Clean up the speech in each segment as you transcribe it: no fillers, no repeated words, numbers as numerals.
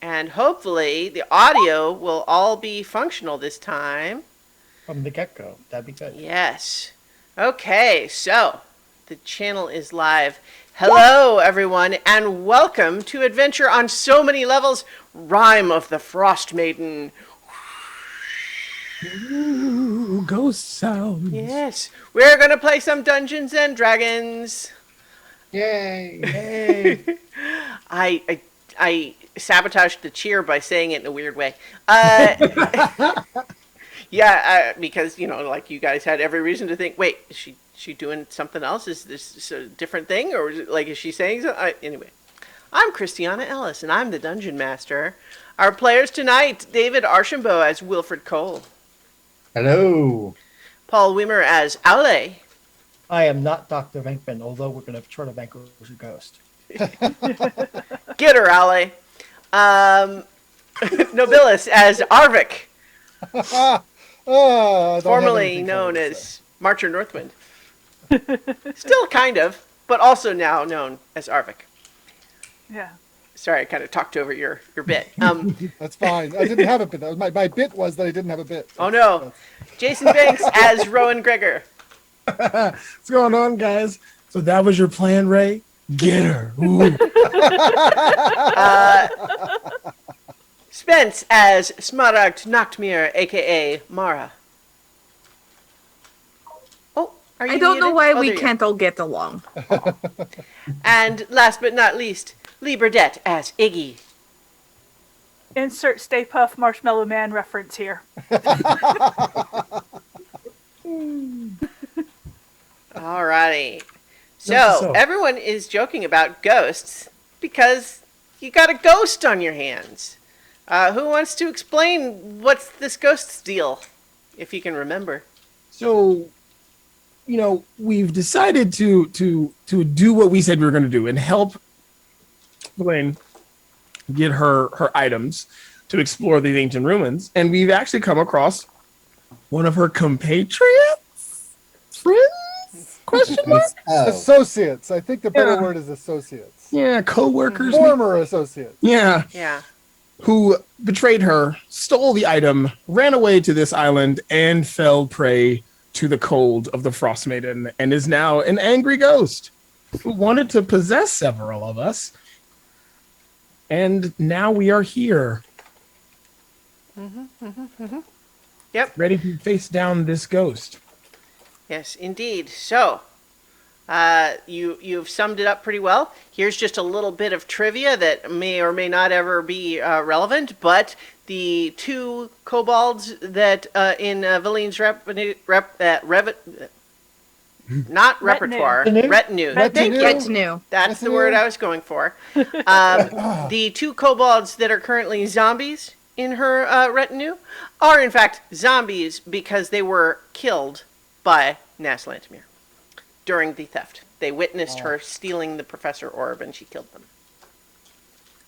And hopefully the audio will all be functional this time. From the get-go. That'd be good. Yes. Okay, so the channel is live. Hello, everyone, and welcome to Adventure on So Many Levels, Rime of the Frostmaiden. Ooh, ghost sounds. Yes, we're going to play some Dungeons and Dragons. Yay! Yay! I sabotaged the cheer by saying it in a weird way. Because, like you guys had every reason to think, wait, is she doing something else? Is this a different thing? Or is she saying something? Anyway, I'm Christiana Ellis, and I'm the Dungeon Master. Our players tonight, David Archambault as Wilfred Cole. Hello. Paul Wimmer as Aule. I am not Dr. Venkman, although we're going to try to vanquish a ghost. Get her, Aule. Nobilis as Arvik. Formerly known as Marcher Northwind. Still kind of, but also now known as Arvik. Yeah. Sorry, I kind of talked over your bit. That's fine. I didn't have a bit. My bit was that I didn't have a bit. Oh no. Jason Banks as Rowan Gregor. What's going on, guys? So that was your plan, Ray? Get her. Ooh. Spence as Smaragd Nachtmere, a.k.a. Mara. Oh, are you I don't know muted? why Oh, we there you can't all get along. go. And last but not least, Lee Burdett as Iggy. Insert Stay Puft Marshmallow Man reference here. Alrighty. So, everyone is joking about ghosts because you got a ghost on your hands. Who wants to explain what's this ghost's deal, if you can remember? So, we've decided to do what we said we were going to do and help Blaine get her items to explore these ancient ruins. And we've actually come across one of her compatriots? Friends? Question mark? Associates. I think the better word is associates. Yeah, co-workers. Former associates. Yeah. Yeah. Who betrayed her, stole the item, ran away to this island, and fell prey to the cold of the Frostmaiden, and is now an angry ghost who wanted to possess several of us. And now we are here. Yep. Ready to face down this ghost. Yes, indeed. So, you've summed it up pretty well. Here's just a little bit of trivia that may or may not ever be relevant, but the two kobolds that in Valine's retinue. That's the word I was going for. The two kobolds that are currently zombies in her retinue are in fact zombies because they were killed by Naslantamir during the theft. They witnessed her stealing the Professor Orb and she killed them.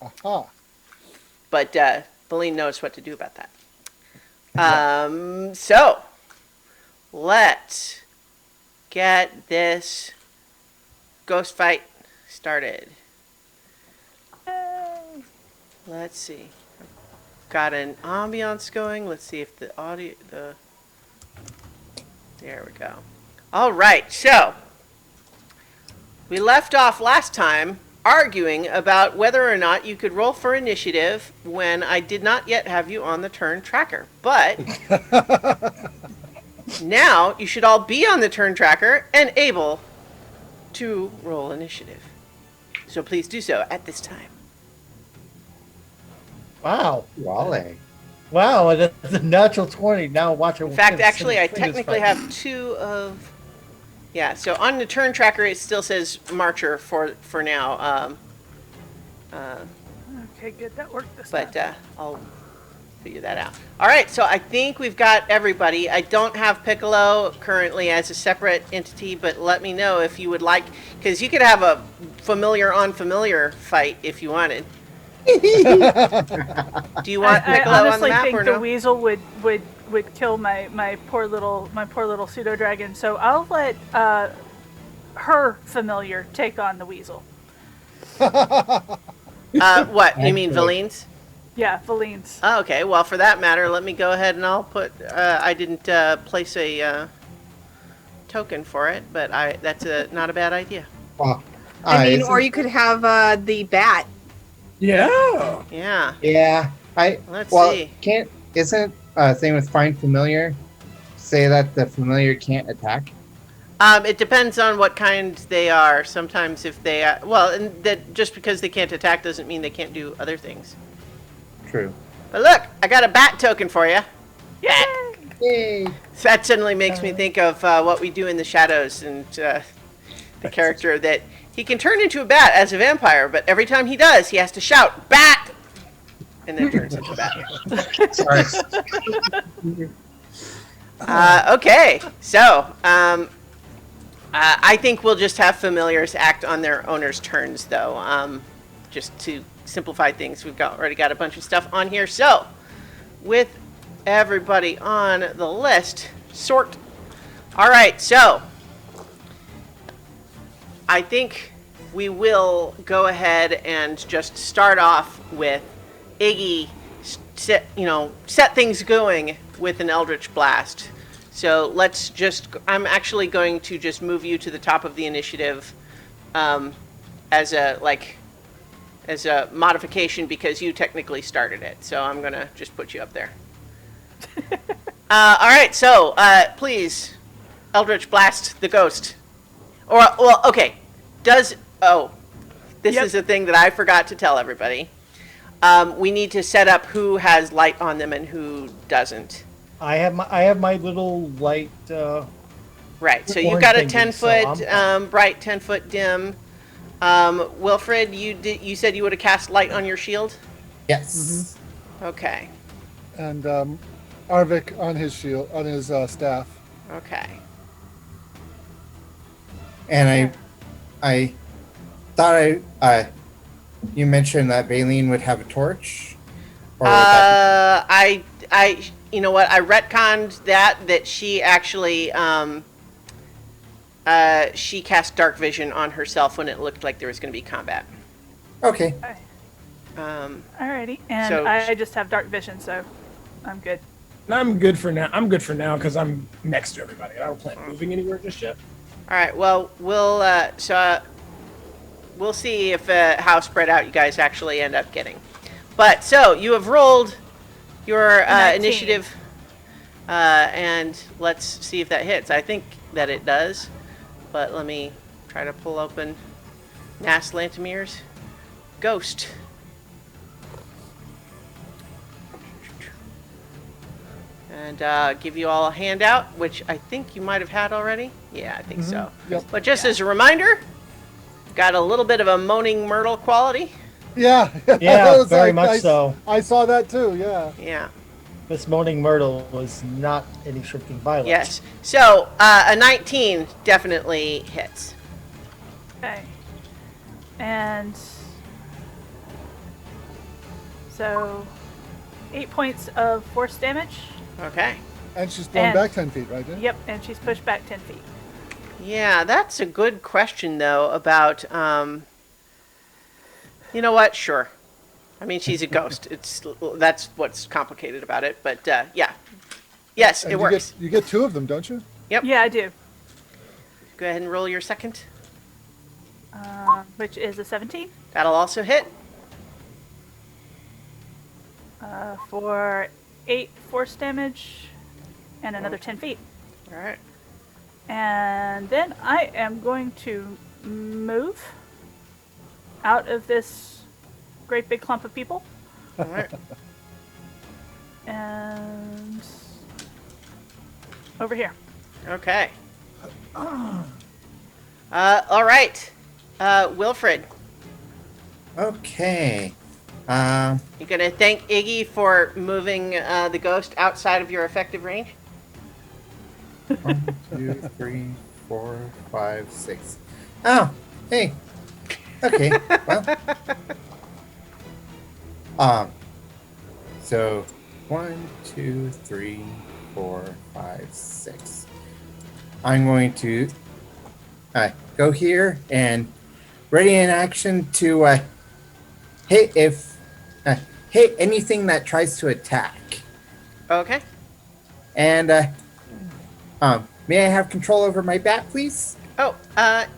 Aha. But Valine knows what to do about that. So, let's get this ghost fight started. Let's see. Got an ambiance going. Let's see if the audio... There we go. All right, so we left off last time arguing about whether or not you could roll for initiative when I did not yet have you on the turn tracker. But now you should all be on the turn tracker and able to roll initiative. So please do so at this time. Wow. Wale. Wow, that's a natural 20. Now watch it. In fact, actually, I technically have two of... Yeah, so on the turn tracker, it still says Marcher for now. Okay, good. That worked this time. But I'll figure that out. All right, so I think we've got everybody. I don't have Piccolo currently as a separate entity, but let me know if you would like, because you could have a familiar on familiar fight if you wanted. Do you want Piccolo I on the honestly map think or no? the weasel would kill my poor little pseudo dragon. So I'll let her familiar take on the weasel. What? You mean Valine's? Yeah, Valine's. Oh, okay, well, for that matter, let me go ahead and I'll put. I didn't place a token for it, but that's not a bad idea. Well, I mean, isn't- or you could have the bat. Yeah. Yeah. Yeah, Let's well, see. isn't thing with find familiar say that the familiar can't attack? It depends on what kind they are. Sometimes if they and that just because they can't attack doesn't mean they can't do other things. True. But look, I got a bat token for you. Bat. Yay! That suddenly makes me think of what we do in the shadows and the character that he can turn into a bat as a vampire, but every time he does, he has to shout "bat," and then turns into a bat. Sorry. Okay, so I think we'll just have familiars act on their owners' turns, though, just to simplify things. We've already got a bunch of stuff on here. So, with everybody on the list, sort. All right, so I think we will go ahead and just start off with Iggy, set things going with an Eldritch Blast. So let's I'm actually going to just move you to the top of the initiative as a modification because you technically started it. So I'm going to just put you up there. All right, so please, Eldritch Blast the ghost. Okay. This Yep. is a thing that I forgot to tell everybody. We need to set up who has light on them and who doesn't. I have my little light. Right, so you've Orange got a thingy, 10-foot so bright, 10-foot dim. Wilfred, you said you would have cast light on your shield? Yes. Okay. And Arvik on his shield, on his staff. Okay. And I thought you mentioned that Baleen would have a torch. Or You know what? I retconned that she actually she cast dark vision on herself when it looked like there was going to be combat. Okay. Alrighty, and So- I just have dark vision, so I'm good. I'm good for now. Because I'm next to everybody. I don't plan on moving anywhere just yet. All right. Well, we'll see if how spread out you guys actually end up getting. But so you have rolled your 19. initiative, and let's see if that hits. I think that it does, but let me try to pull open Nas Lantimir's ghost. And give you all a handout, which I think you might have had already. Yeah, I think so. Yep. But just as a reminder, got a little bit of a moaning Myrtle quality. Yeah. Yeah, That was very like- much so. I saw that too. Yeah. Yeah. This moaning myrtle was not any shrinking violet. Yes. So a 19 definitely hits. Okay. And so 8 points of force damage. Okay. And she's blown And- back 10 feet, right? Jen? Yep, and she's pushed back 10 feet. Yeah, that's a good question though about you know what? Sure. I mean, she's a ghost. That's what's complicated about it, but yeah. Yes, And it works. You get two of them, don't you? Yep. Yeah, I do. Go ahead and roll your second. Which is a 17 That'll also hit. for 8 force damage and another 10 feet. All right. And then I am going to move out of this great big clump of people. All right. And over here. Okay. All right. Wilfred, Okay. you gonna thank Iggy for moving the ghost outside of your effective range? 1, 2, 3, 4, 5, 6. Oh, hey. Okay. Well. So 1, 2, 3, 4, 5, 6. I'm going to go here and ready in action to hit hit anything that tries to attack. Okay. And may I have control over my bat, please? Oh,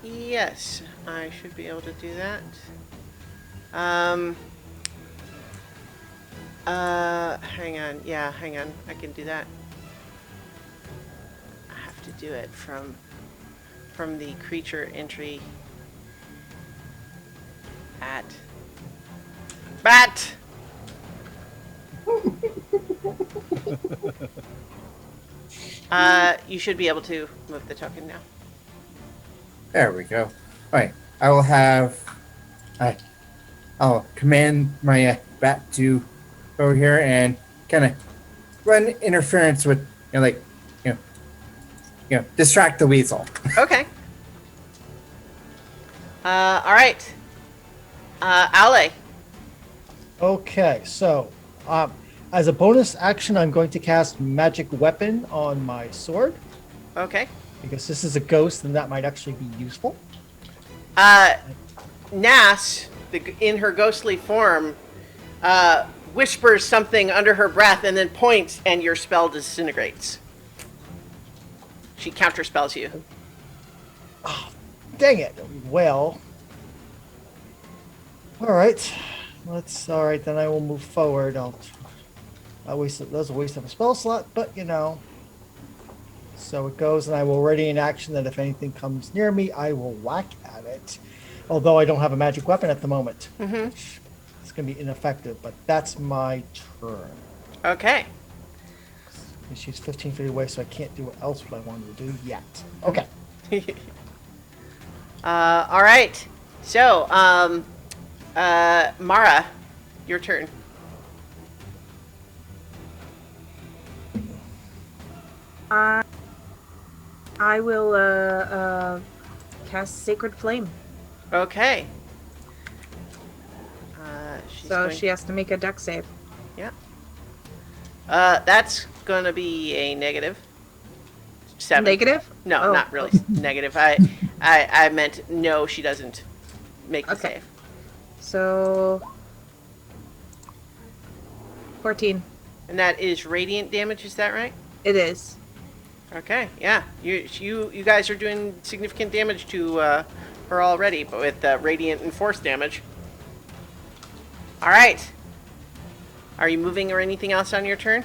yes. I should be able to do that. Hang on. Yeah, hang on. I can do that. I have to do it from the creature entry. Bat! You should be able to move the token now. There we go. All right. I will have. I'll command my bat to go over here and kind of run interference with, distract the weasel. Okay. All right. Ale. Okay, so as a bonus action, I'm going to cast Magic Weapon on my sword Okay. because this is a ghost, and that might actually be useful. Nas, in her ghostly form, whispers something under her breath and then points, and your spell disintegrates. She counterspells you. Dang it! Well, all right. All right. Then I will move forward. That was a waste of a spell slot, but So it goes, and I will ready in action that if anything comes near me, I will whack at it. Although I don't have a magic weapon at the moment. Mm-hmm. It's going to be ineffective, but that's my turn. Okay. And she's 15 feet away, so I can't do what else I wanted to do yet. Okay. All right. So, Mara, your turn. I will cast Sacred Flame. Okay. So she has to make a dex save. Yeah. That's gonna be a negative. 7. Negative? No, Oh. not really negative. I meant no. She doesn't make the Okay. save. So 14. And that is radiant damage. Is that right? It is. Okay. Yeah. You guys are doing significant damage to her already, but with radiant and force damage. All right. Are you moving or anything else on your turn?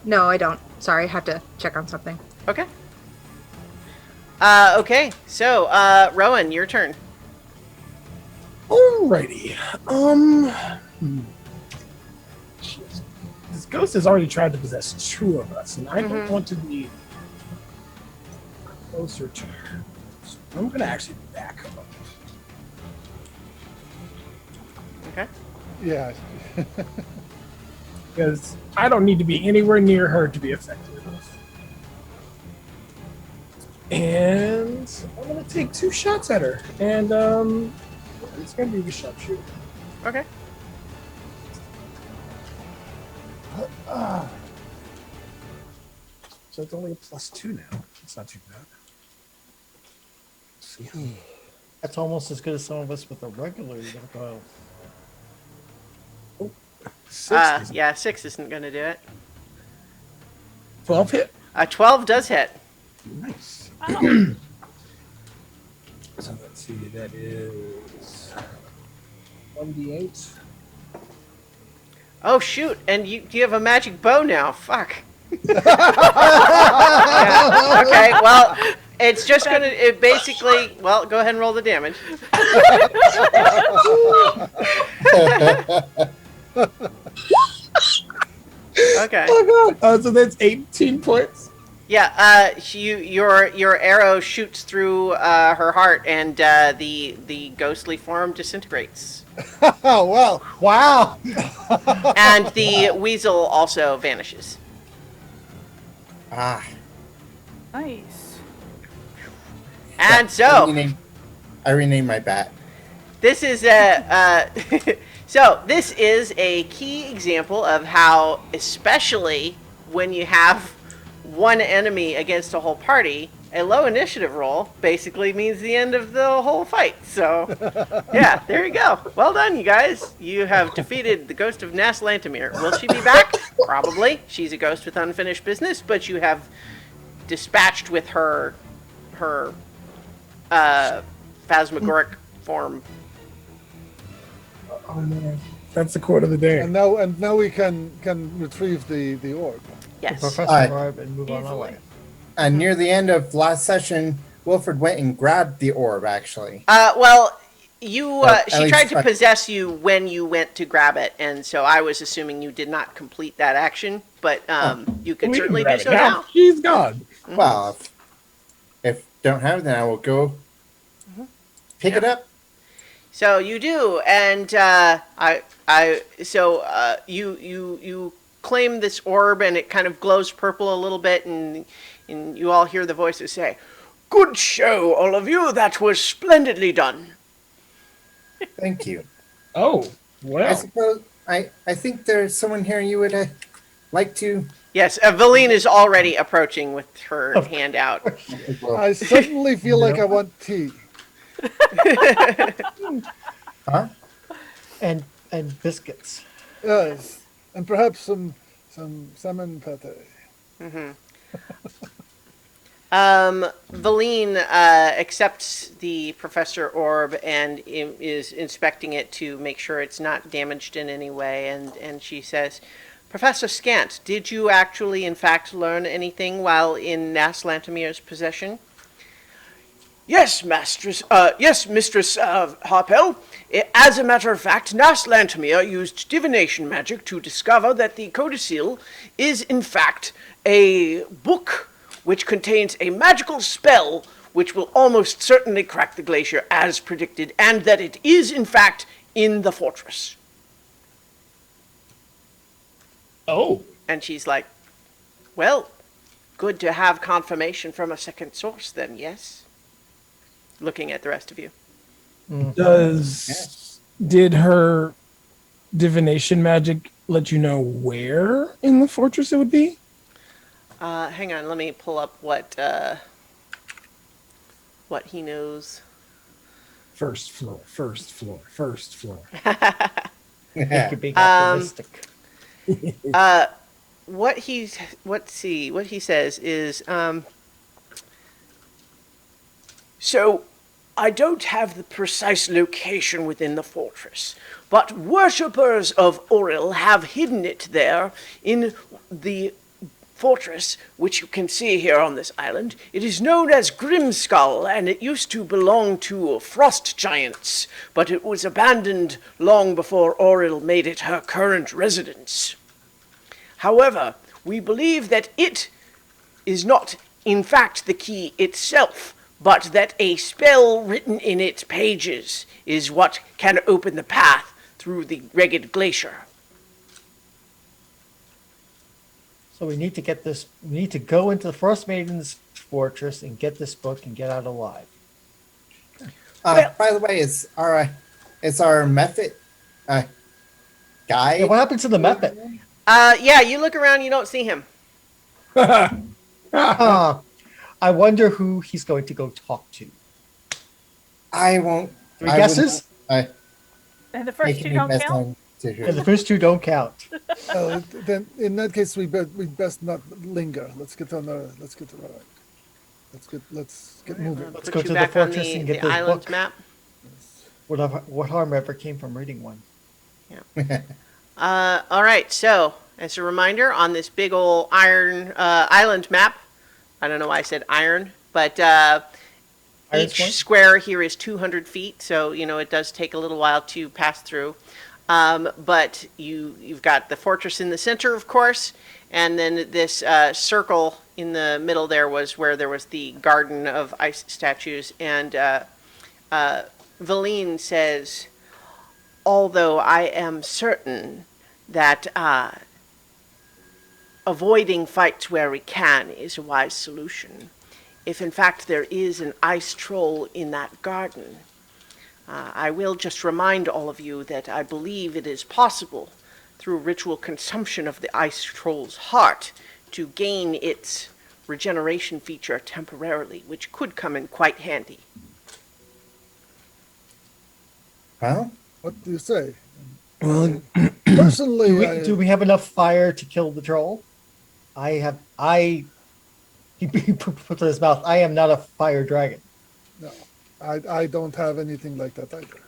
No, I don't. Sorry, I have to check on something. Okay. Okay. So, Rowan, your turn. Alrighty. This ghost has already tried to possess 2 of us, and I don't want to be closer to her. So I'm going to actually back up. Okay. Yeah. Because I don't need to be anywhere near her to be effective. And I'm going to take 2 shots at her. And it's going to be a sharpshooter. Okay. So it's only a +2 now. It's not too bad. Let's see. That's almost as good as some of us with a regular. 6 Yeah, 6 isn't going to do it. 12 hit. 12 does hit. Nice. Ow. So let's see, that is 1d8. Oh, shoot. And you have a magic bow now. Fuck. Yeah, okay, well, it's just going to, it basically, well, go ahead and roll the damage. Okay. Oh god! So that's 18 points. Yeah, your arrow shoots through her heart, and the ghostly form disintegrates, Oh, well. Wow! and the weasel also vanishes. Ah. Nice. And so I renamed my bat. this is so this is a key example of how, especially when you have one enemy against a whole party, a low initiative roll basically means the end of the whole fight. So, yeah, there you go. Well done, you guys. You have defeated the ghost of Naslantamir. Will she be back? Probably. She's a ghost with unfinished business, but you have dispatched with her phantasmagoric form. Oh man, that's the quote of the day. And now we can retrieve the orb. Yes. Professor Orb and move on our way. And near the end of last session, Wilfred went and grabbed the orb, actually. Well, you At she least tried to I- possess you when you went to grab it, and so I was assuming you did not complete that action, but you could We can certainly do grab it so now. She's gone. Well, if don't have it, then I will go pick it up. So you do, and you claim this orb, and it kind of glows purple a little bit, and you all hear the voices say, "Good show, all of you. That was splendidly done." Thank you. Oh, I well. suppose I think there's someone here you would like to. Yes, Valine is already approaching with her hand out. I suddenly feel like I want tea. Huh? And biscuits. Yes, and perhaps some salmon pate. Valine accepts the Professor Orb and is inspecting it to make sure it's not damaged in any way, and she says, "Professor Scant, did you actually, in fact, learn anything while in Naslantamir's possession?" "Yes, Mistress Harpel. As a matter of fact, Naslantamir used divination magic to discover that the codicil is, in fact, a book which contains a magical spell which will almost certainly crack the glacier as predicted, and that it is, in fact, in the fortress." Oh. And she's like, "Well, good to have confirmation from a second source then, yes?" Looking at the rest of you. Did her divination magic let you know where in the fortress it would be? Hang on, let me pull up what he knows. First floor. It could be optimistic. What he says is, "So, I don't have the precise location within the fortress, but worshippers of Auril have hidden it there in the fortress, which you can see here on this island. It is known as Grimskull, and it used to belong to frost giants, but it was abandoned long before Auril made it her current residence. However, we believe that it is not, in fact, the key itself, but that a spell written in its pages is what can open the path through the ragged glacier." So we need to get this. We need to go into the Frostmaiden's fortress and get this book and get out alive. By the way, is our method guy? Yeah, what happened to the method? Yeah, you look around, you don't see him. I wonder who he's going to go talk to. I won't. Three guesses? And the first two don't count? And the first two don't count. Then in that case, we best not linger. Let's get to right. Let's get moving. Let's Put go you to the back on fortress and get the this island book. map. What harm ever came from reading one? All right, so as a reminder, on this big old iron island map, I don't know why I said iron, but each square here is 200 feet, so it does take a little while to pass through. But you've got the fortress in the center, of course, and then this circle in the middle there was where there was the garden of ice statues. And Valine says, "Although I am certain that avoiding fights where we can is a wise solution, if in fact there is an ice troll in that garden, I will just remind all of you that I believe it is possible, through ritual consumption of the ice troll's heart, to gain its regeneration feature temporarily, which could come in quite handy. Well, What do you say? Well, Personally, Do we have enough fire to kill the troll? He put in his mouth, I am not a fire dragon. no, I don't have anything like that either.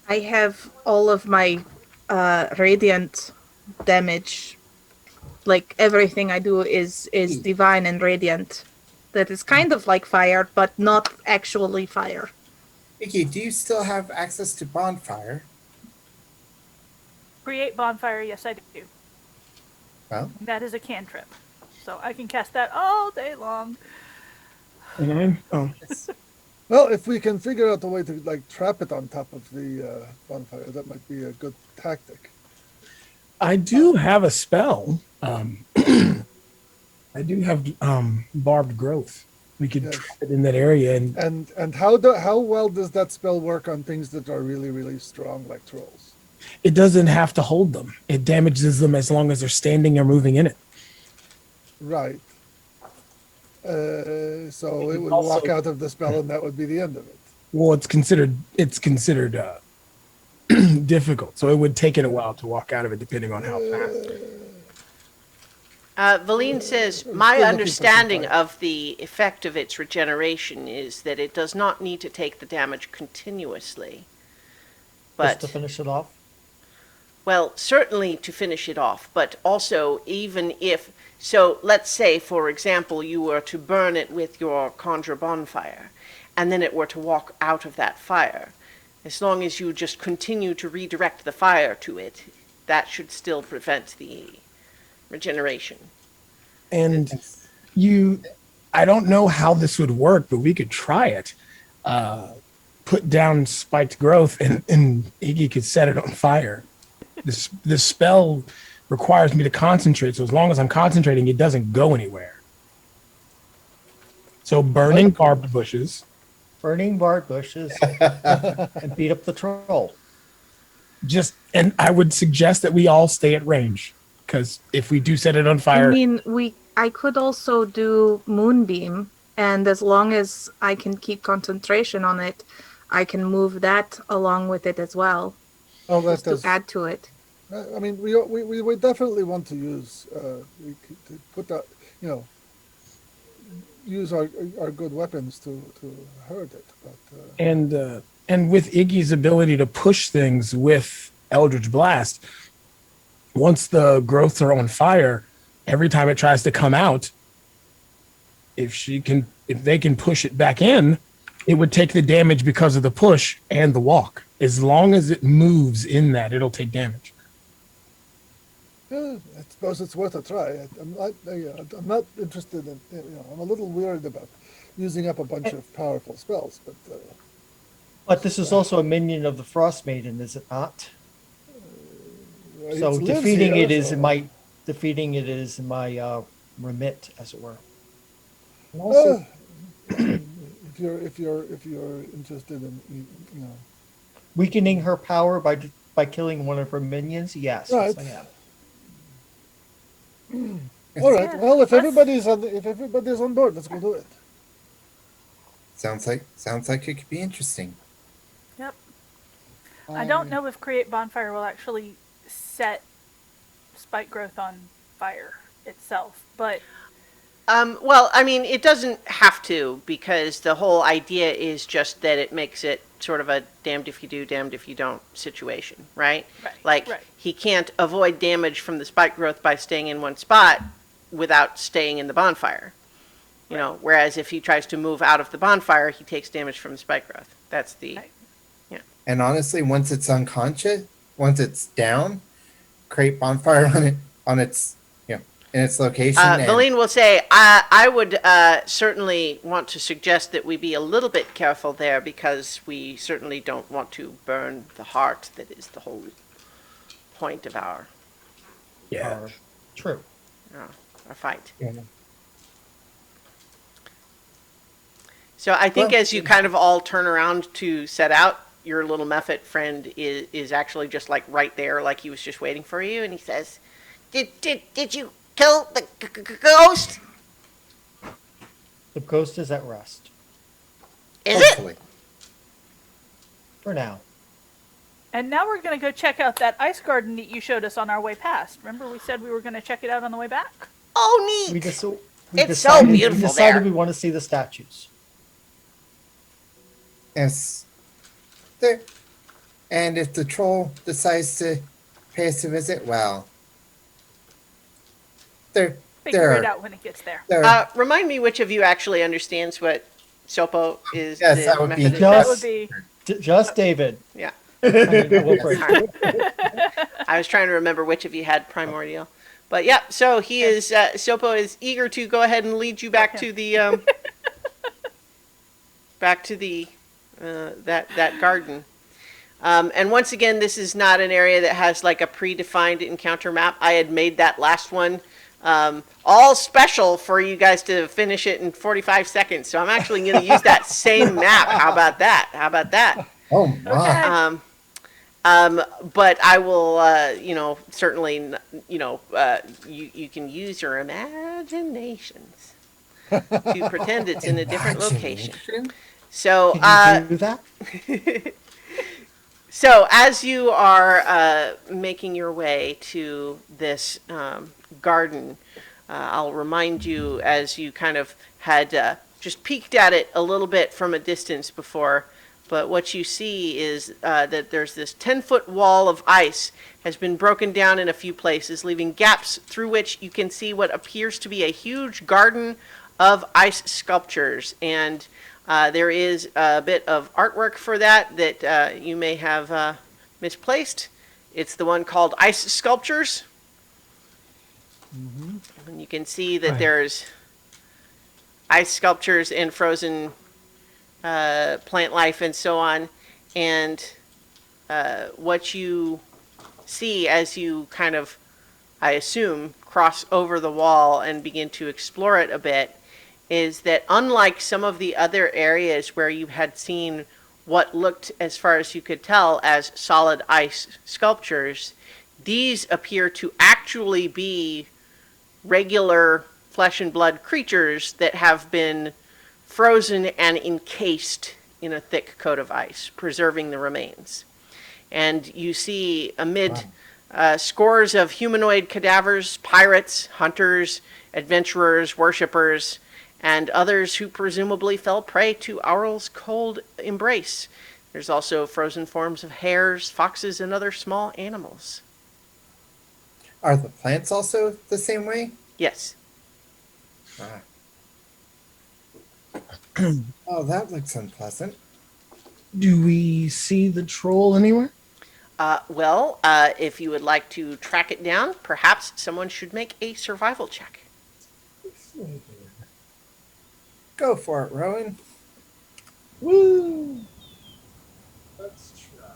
I have all of my radiant damage. Like everything I do is divine and radiant. That is kind of like fire, but not actually fire. Iggy, do you still have access to bonfire? Create bonfire, yes I do. Well, That is a cantrip. So I can cast that all day long. and oh, Well, if we can figure out a way to like trap it on top of the bonfire, that might be a good tactic. I do have a spell. I do have barbed growth. We could Yes. trap it in that area, and And how well does that spell work on things that are really really strong like trolls? it doesn't have to hold them. It damages them as long as they're standing or moving in it. Right. So it would also- walk out of the spell, and that would be the end of it. Well, it's considered difficult, so it would take it a while to walk out of it, depending on how fast. Valine says, Still my looking for understanding some fire. of the effect of its regeneration is that it does not need to take the damage continuously. Just to But, finish it off. well, certainly to finish it off, but also even if, so let's say, for example, you were to burn it with your conjure bonfire, and then it were to walk out of that fire. As long as you just continue to redirect the fire to it, that should still prevent the regeneration. And I don't know how this would work, but we could try it. Put down spiked growth, and Iggy could set it on fire. This spell requires me to concentrate, so as long as I'm concentrating, it doesn't go anywhere. So burning barbed bushes. Burning barbed bushes and beat up the troll. And I would suggest that we all stay at range, because if we do set it on fire, I mean, I could also do moonbeam, and as long as I can keep concentration on it, I can move that along with it as well, Oh, that just to does. add to it. I mean, we definitely want to use to put that, use our good weapons to hurt it. But and with Iggy's ability to push things with Eldritch Blast, once the growths are on fire, every time it tries to come out, if they can push it back in, it would take the damage because of the push and the walk. As long as it moves in that, it'll take damage. I suppose it's worth a try. I'm not interested in. I'm a little worried about using up a bunch of powerful spells, but. But this is also a minion of the Frostmaiden, is it not? So lives defeating here, it is so- in my remit, as it were. And also, If you're interested in Weakening her power by killing one of her minions, yes, Right. yes, I am. all right. Yeah, Well, if let's- everybody's on board, let's go do it. sounds like it could be interesting. Yep. I don't know if create bonfire will actually set spike growth on fire itself, but Well, I mean, it doesn't have to, because the whole idea is just that it makes it sort of a damned if you do, damned if you don't situation, right? Right, Like, right. he can't avoid damage from the spike growth by staying in one spot without staying in the bonfire. You know, whereas if he tries to move out of the bonfire, he takes damage from the spike growth. That's the... Right. And honestly, once it's unconscious, once it's down, create bonfire on its in its location. and- Valine will say, I would certainly want to suggest that we be a little bit careful there, because we certainly don't want to burn the heart that is the whole point of our yeah. True. fight. Yeah. So I think Well- as you kind of all turn around to set out, your little Mephit friend is actually just like right there, like he was just waiting for you, and he says, Did you kill the ghost? The ghost is at rest Is it? Hopefully. for now. And now we're going to go check out that ice garden that you showed us on our way past. Remember we said we were going to check it out on the way back? Oh, neat. It's so beautiful We decided there. we want to see the statues. Yes. There. And if the troll decides to pay us a visit, well, there, Figure it there, out when it gets there. there. Remind me which of you actually understands what Sopo is. Yes, the that would be- method of Just- That would be Just David. Yeah. I mean, Wilfred. I was trying to remember which of you had primordial. But yeah, so he is, Sopo is eager to go ahead and lead you back to the, that garden. And once again, this is not an area that has like a predefined encounter map. I had made that last one all special for you guys to finish it in 45 seconds. So I'm actually going to use that same map. How about that? How about that? Oh my. But I will, certainly, you can use your imaginations to pretend it's in a different location. So, Can you do that? so as you are making your way to this garden, I'll remind you, as you kind of had just peeked at it a little bit from a distance before, but what you see is that there's this 10-foot wall of ice has been broken down in a few places, leaving gaps through which you can see what appears to be a huge garden of ice sculptures. And there is a bit of artwork for that you may have misplaced. It's the one called Ice Sculptures. And you can see that there's ice sculptures and frozen plant life and so on. And what you see as you kind of, I assume, cross over the wall and begin to explore it a bit is that unlike some of the other areas where you had seen what looked, as far as you could tell, as solid ice sculptures, these appear to actually be regular flesh and blood creatures that have been frozen and encased in a thick coat of ice, preserving the remains. And you see amid scores of humanoid cadavers, pirates, hunters, adventurers, worshippers, and others who presumably fell prey to Aurel's cold embrace. There's also frozen forms of hares, foxes, and other small animals. Are the plants also the same way? Yes. Ah. Oh, that looks unpleasant. Do we see the troll anywhere? If you would like to track it down, perhaps someone should make a survival check. Go for it, Rowan. Woo! Let's try.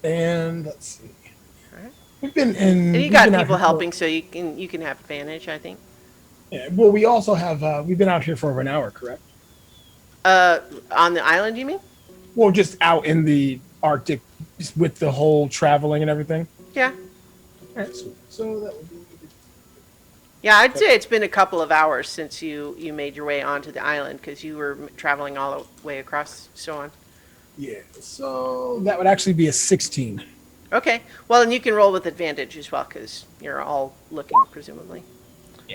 And let's see. Alright. We've been in. And you we've got been out people here for- helping, so you can have advantage, I think. Yeah, well, we also have. We've been out here for over an hour, correct? On the island, you mean? Well, just out in the Arctic, just with the whole traveling and everything. Yeah. Alright, so that would be. Yeah, I'd say it's been a couple of hours since you made your way onto the island because you were traveling all the way across, so on. Yeah, so that would actually be a 16. Okay. Well, and you can roll with advantage as well because you're all looking, presumably.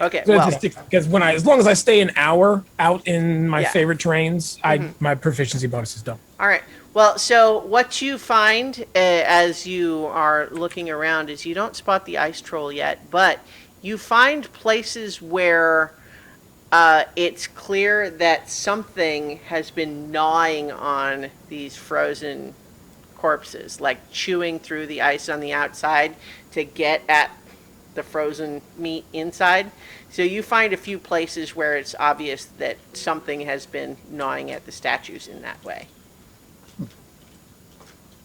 Okay. So Well, because as long as I stay an hour out in my Yeah. favorite terrains, my proficiency bonus is done. all right. Well, so what you find as you are looking around is you don't spot the ice troll yet, but you find places where it's clear that something has been gnawing on these frozen corpses, like chewing through the ice on the outside to get at the frozen meat inside. So you find a few places where it's obvious that something has been gnawing at the statues in that way.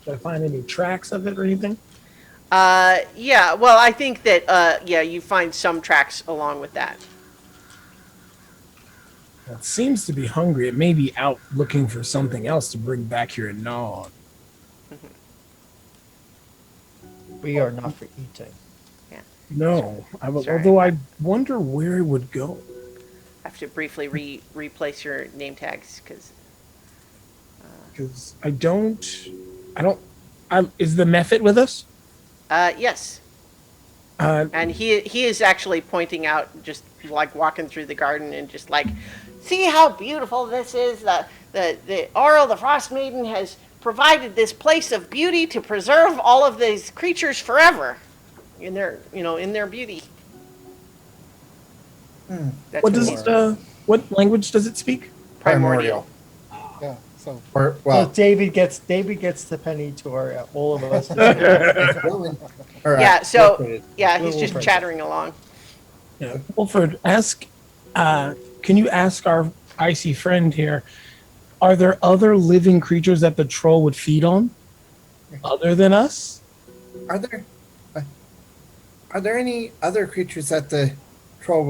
Did I find any tracks of it or anything? Yeah, well, I think that, you find some tracks along with that. Well, it seems to be hungry. It may be out looking for something else to bring back here and gnaw on. We are not for eating. No, Sorry. although I wonder where it would go. I have to briefly replace your name tags because Because is the method with us? yes, Uh, and he is actually pointing out, just like walking through the garden and just like, see how beautiful this is. The Auril, the Frostmaiden, has provided this place of beauty to preserve all of these creatures forever in their beauty. That's what what does he's what language does it speak? primordial. Yeah. So Or, So well, David gets the penny to all of us. Rowan- or, Yeah, so Wilfred. he's just Wilfred. chattering along. Yeah. Wilford, can you ask our icy friend here, are there other living creatures that the troll would feed on other than us? Are there are there any other creatures that the troll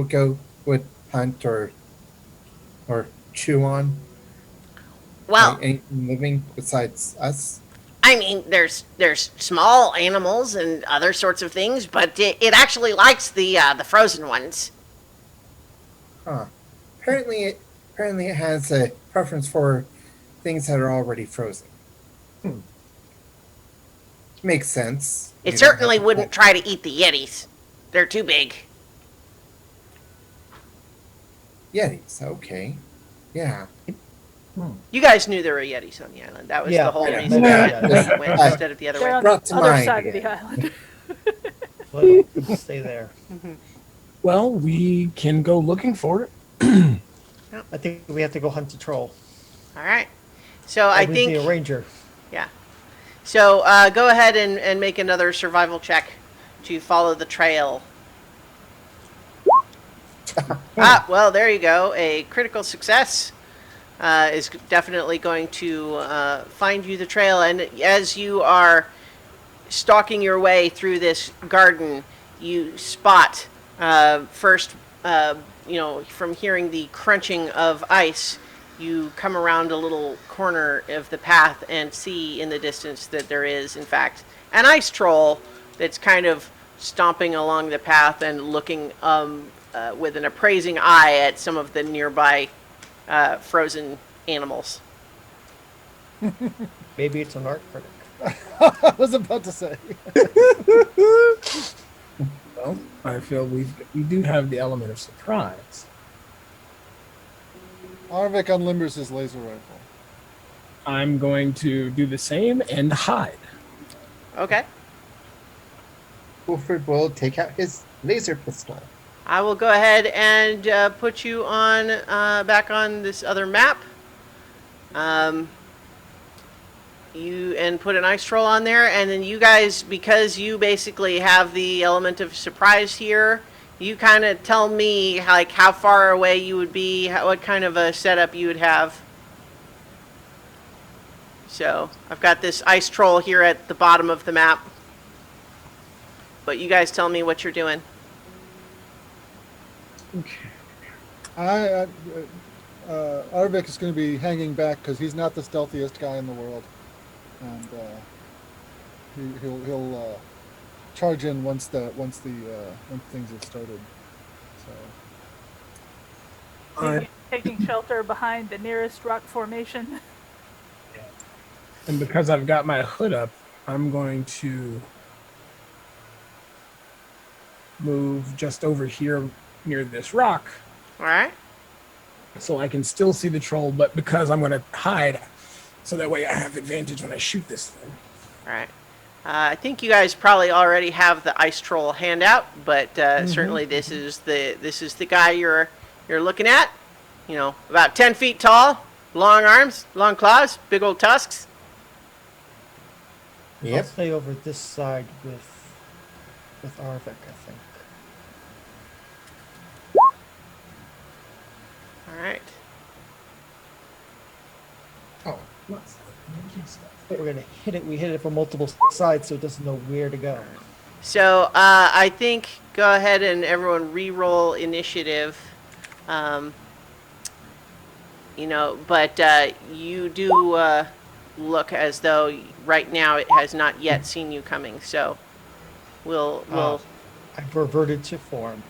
would hunt or chew on? Well, Anything living besides us? I mean, there's small animals and other sorts of things, but it actually likes the frozen ones. Huh. Apparently it has a preference for things that are already frozen. Makes sense. It You don't certainly have to wouldn't try to eat the yetis. They're too big. Yetis, okay. Yeah. You guys knew there were yetis on the island. That was Yeah, the whole yeah, reason yeah. that we went instead of the other They're way. on Brought the to other mind side of again. the island. Let them stay there. Well, we can go looking for it. I think we have to go hunt the troll. All right. So I With think the ranger. yeah. So go ahead and make another survival check to follow the trail. Well, there you go. A critical success is definitely going to find you the trail. And as you are stalking your way through this garden, you spot first, from hearing the crunching of ice, you come around a little corner of the path and see in the distance that there is, in fact, an ice troll that's kind of stomping along the path and looking with an appraising eye at some of the nearby frozen animals. Maybe it's an art critic. I was about to say. Well, I feel we do have the element of surprise. Arvik unlimbers his laser rifle. I'm going to do the same and hide. Okay. Wilfred will take out his laser pistol. I will go ahead and put you on back on this other map. You and put an ice troll on there, and then you guys, because you basically have the element of surprise here, you kind of tell me like how far away you would be, what kind of a setup you would have. So I've got this ice troll here at the bottom of the map, but you guys tell me what you're doing. Okay. Arvik is going to be hanging back because he's not the stealthiest guy in the world, and he'll charge in once things have started. So Taking shelter behind the nearest rock formation. And because I've got my hood up, I'm going to move just over here near this rock All right. so I can still see the troll, but because I'm going to hide, so that way I have advantage when I shoot this thing. All right. I think you guys probably already have the ice troll handout, but certainly this is the guy you're looking at. You know, about 10 feet tall, long arms, long claws, big old tusks. I'll Yep. stay over this side with Arvik, I think. All right. Oh, We're gonna hit it. We hit it from multiple sides, so it doesn't know where to go. So I think go ahead and everyone re-roll initiative. But you do look as though right now it has not yet seen you coming. So we'll I've reverted to form.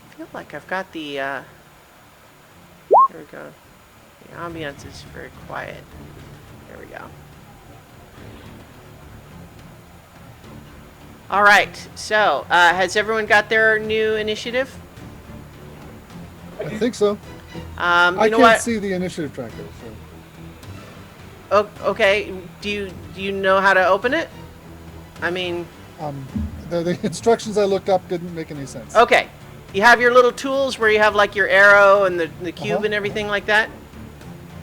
I feel like I've got the, here we go. The ambiance is very quiet. There we go. All right, so has everyone got their new initiative? I think so. You I know can't what? see the initiative tracker. So. Okay, do you know how to open it? I mean, The instructions I looked up didn't make any sense. okay. You have your little tools where you have like your arrow and the cube and everything like that?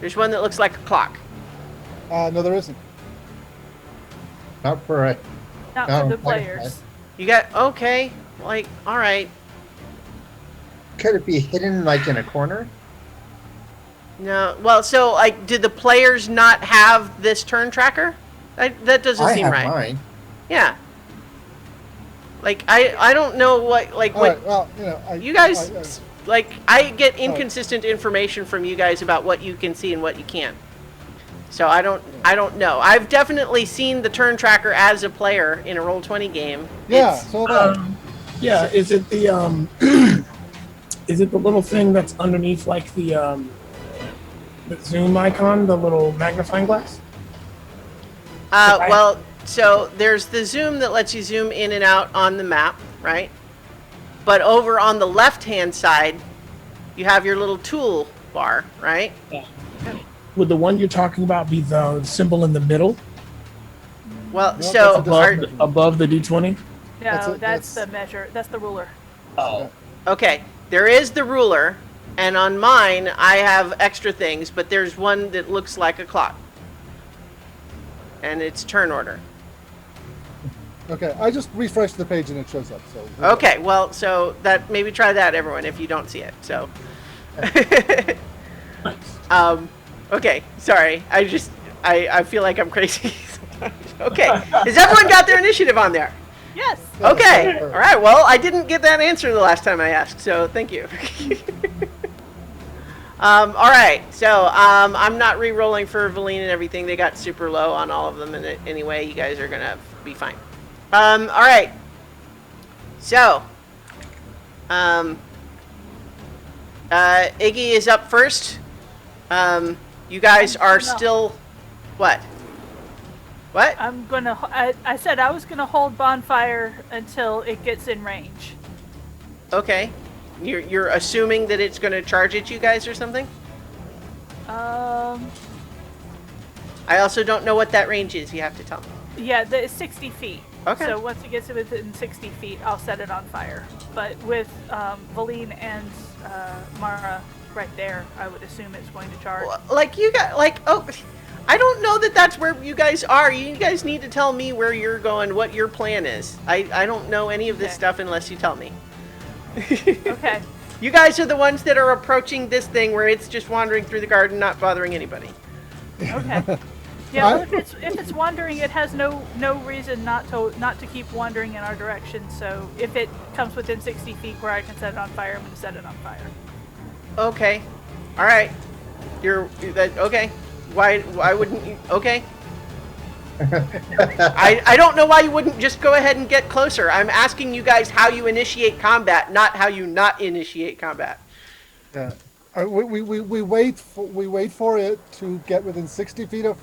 There's one that looks like a clock. No, there isn't. Not for a. Not No, for the like- players. You got, okay, like, all right. Could it be hidden like in a corner? No, well, so, like, did the players not have this turn tracker? That doesn't I seem have right. mine. Yeah. Like, I don't know what, like, All what, right. Well, you know, you guys, like, I get inconsistent information from you guys about what you can see and what you can't. So I don't know. I've definitely seen the turn tracker as a player in a Roll20 game. yeah. It's- So have I. Yeah, is it the is it the little thing that's underneath like the zoom icon, the little magnifying glass? well, so there's the zoom that lets you zoom in and out on the map, right? But over on the left-hand side, you have your little tool bar, right? Would the one you're talking about be the symbol in the middle Well, No, so that's a are, different- above the D20? No, That's that's the measure. That's the ruler. Oh, okay, there is the ruler, and on mine I have extra things, but there's one that looks like a clock, and it's turn order. Okay, I just refreshed the page and it shows up. So Okay, well, so that maybe try that, everyone, if you don't see it. So, okay, sorry. I feel like I'm crazy sometimes. Okay, has everyone got their initiative on there? Yes. Okay, all right. Well, I didn't get that answer the last time I asked, so thank you. All right, so I'm not re-rolling for Valine and everything. They got super low on all of them, and anyway, you guys are gonna be fine. All right. So, Iggy is up first. You guys are still, what? What? I'm gonna. I said I was gonna hold bonfire until it gets in range. Okay. You're assuming that it's gonna charge at you guys or something? I also don't know what that range is. You have to tell me. Yeah, it's 60 feet. Okay. So once it gets within 60 feet, I'll set it on fire. But with Valine and Mara right there, I would assume it's going to charge. Like you got I don't know that that's where you guys are. You guys need to tell me where you're going, what your plan is. I don't know any of this Okay. stuff unless you tell me. Okay. You guys are the ones that are approaching this thing where it's just wandering through the garden, not bothering anybody. Okay. Yeah, well, if it's wandering, it has no reason not to keep wandering in our direction. So if it comes within 60 feet where I can set it on fire, I'm going to set it on fire. Okay. All right. Okay. Why wouldn't you? Okay. I don't know why you wouldn't just go ahead and get closer. I'm asking you guys how you initiate combat, not how you not initiate combat. yeah, we wait for it to get within 60 feet of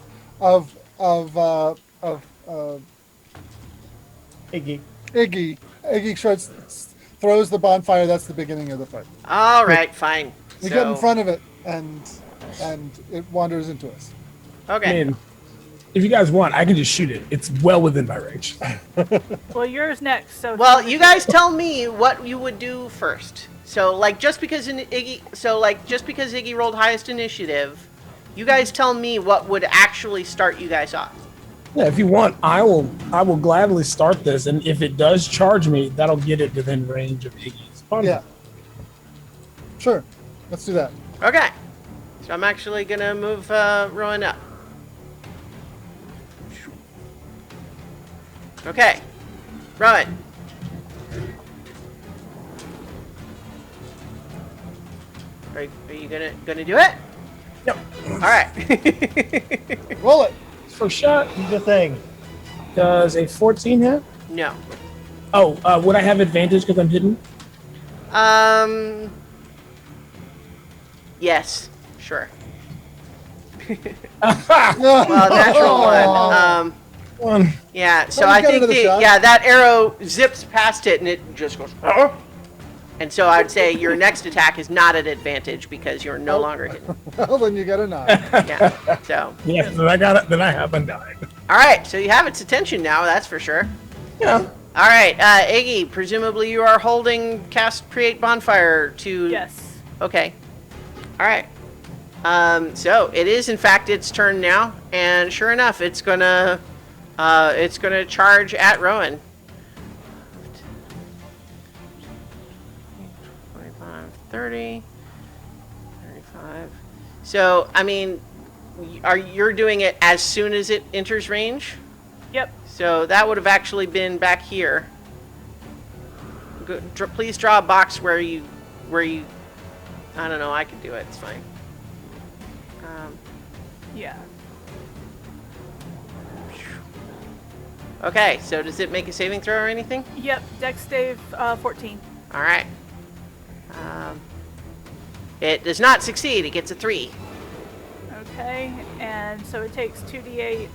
Iggy. Iggy. Iggy throws the bonfire. That's the beginning of the fight. All right, fine. We get in front of it, and it wanders into us. Okay. I mean, if you guys want, I can just shoot it. It's well within my range. Well, yours next. So Well, you guys tell me what you would do first. So, like, just because Iggy rolled highest initiative, you guys tell me what would actually start you guys off. Yeah, if you want, I will gladly start this, and if it does charge me, that'll get it within range of Iggy's. Yeah. Sure. Let's do that. Okay. So I'm actually gonna move Rowan up. Okay. Rowan. Are you gonna do it? Yep. All right. Roll it. First shot. Do the thing. Does a 14 hit? No. Oh, would I have advantage because I'm hidden? Yes. Sure. Aha! Well, natural one. One. Yeah. So Well, you I got think another shot. that arrow zips past it and it just goes. "Huh?" And so I'd say your next attack is not at advantage because you're no longer hidden. Well, then you got a 9. Yeah. So. Yeah, then I got it. Then I haven't died. All right. So you have its attention now. That's for sure. Yeah. All right, Iggy. Presumably you are holding cast create bonfire to. Yes. Okay. All right. So it is in fact its turn now, and sure enough, it's gonna charge at Rowan. 25, 30, 35. So I mean, you're doing it as soon as it enters range? Yep. So that would have actually been back here. Please draw a box where you. I don't know. I can do it. It's fine. Yeah. Okay. So does it make a saving throw or anything? Yep. Dex save 14. All right. It does not succeed. It gets a 3. Okay. And so it takes 2d8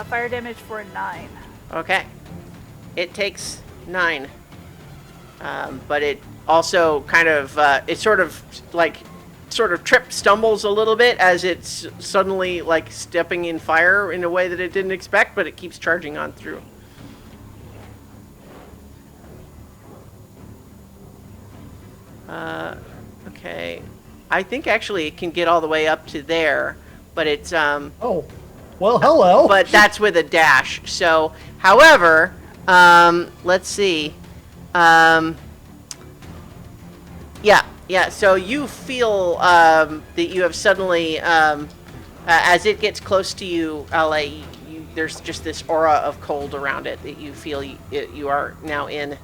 fire damage for a 9. Okay. It takes 9. But it also kind of it sort of stumbles a little bit as it's suddenly like stepping in fire in a way that it didn't expect, but it keeps charging on through. Okay. I think actually it can get all the way up to there, but it's Oh, well, hello. but that's with a dash. So, however, let's see. Yeah. So you feel that you have suddenly, as it gets close to you, LA, there's just this aura of cold around it that you feel you are now in.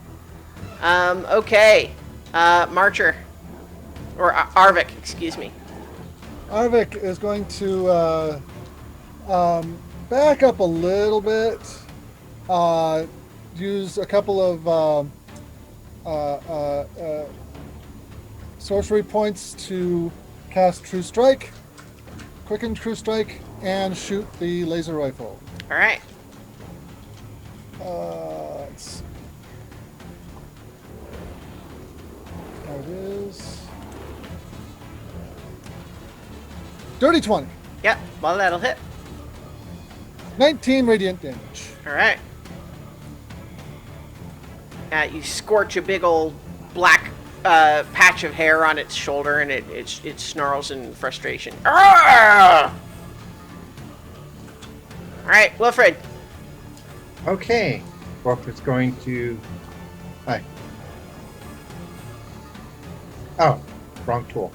Okay, Marcher, or Arvik, excuse me. Arvik is going to back up a little bit, use a couple of sorcery points to cast True Strike, quicken True Strike, and shoot the laser rifle. All right. Let's see. There it is. Dirty 20. Yep. Well, that'll hit. 19 radiant damage. All right. You scorch a big old black patch of hair on its shoulder, and it snarls in frustration. Arrgh! All right, Wilfred. Okay. Wilfred's going to. Hi. Oh, wrong tool.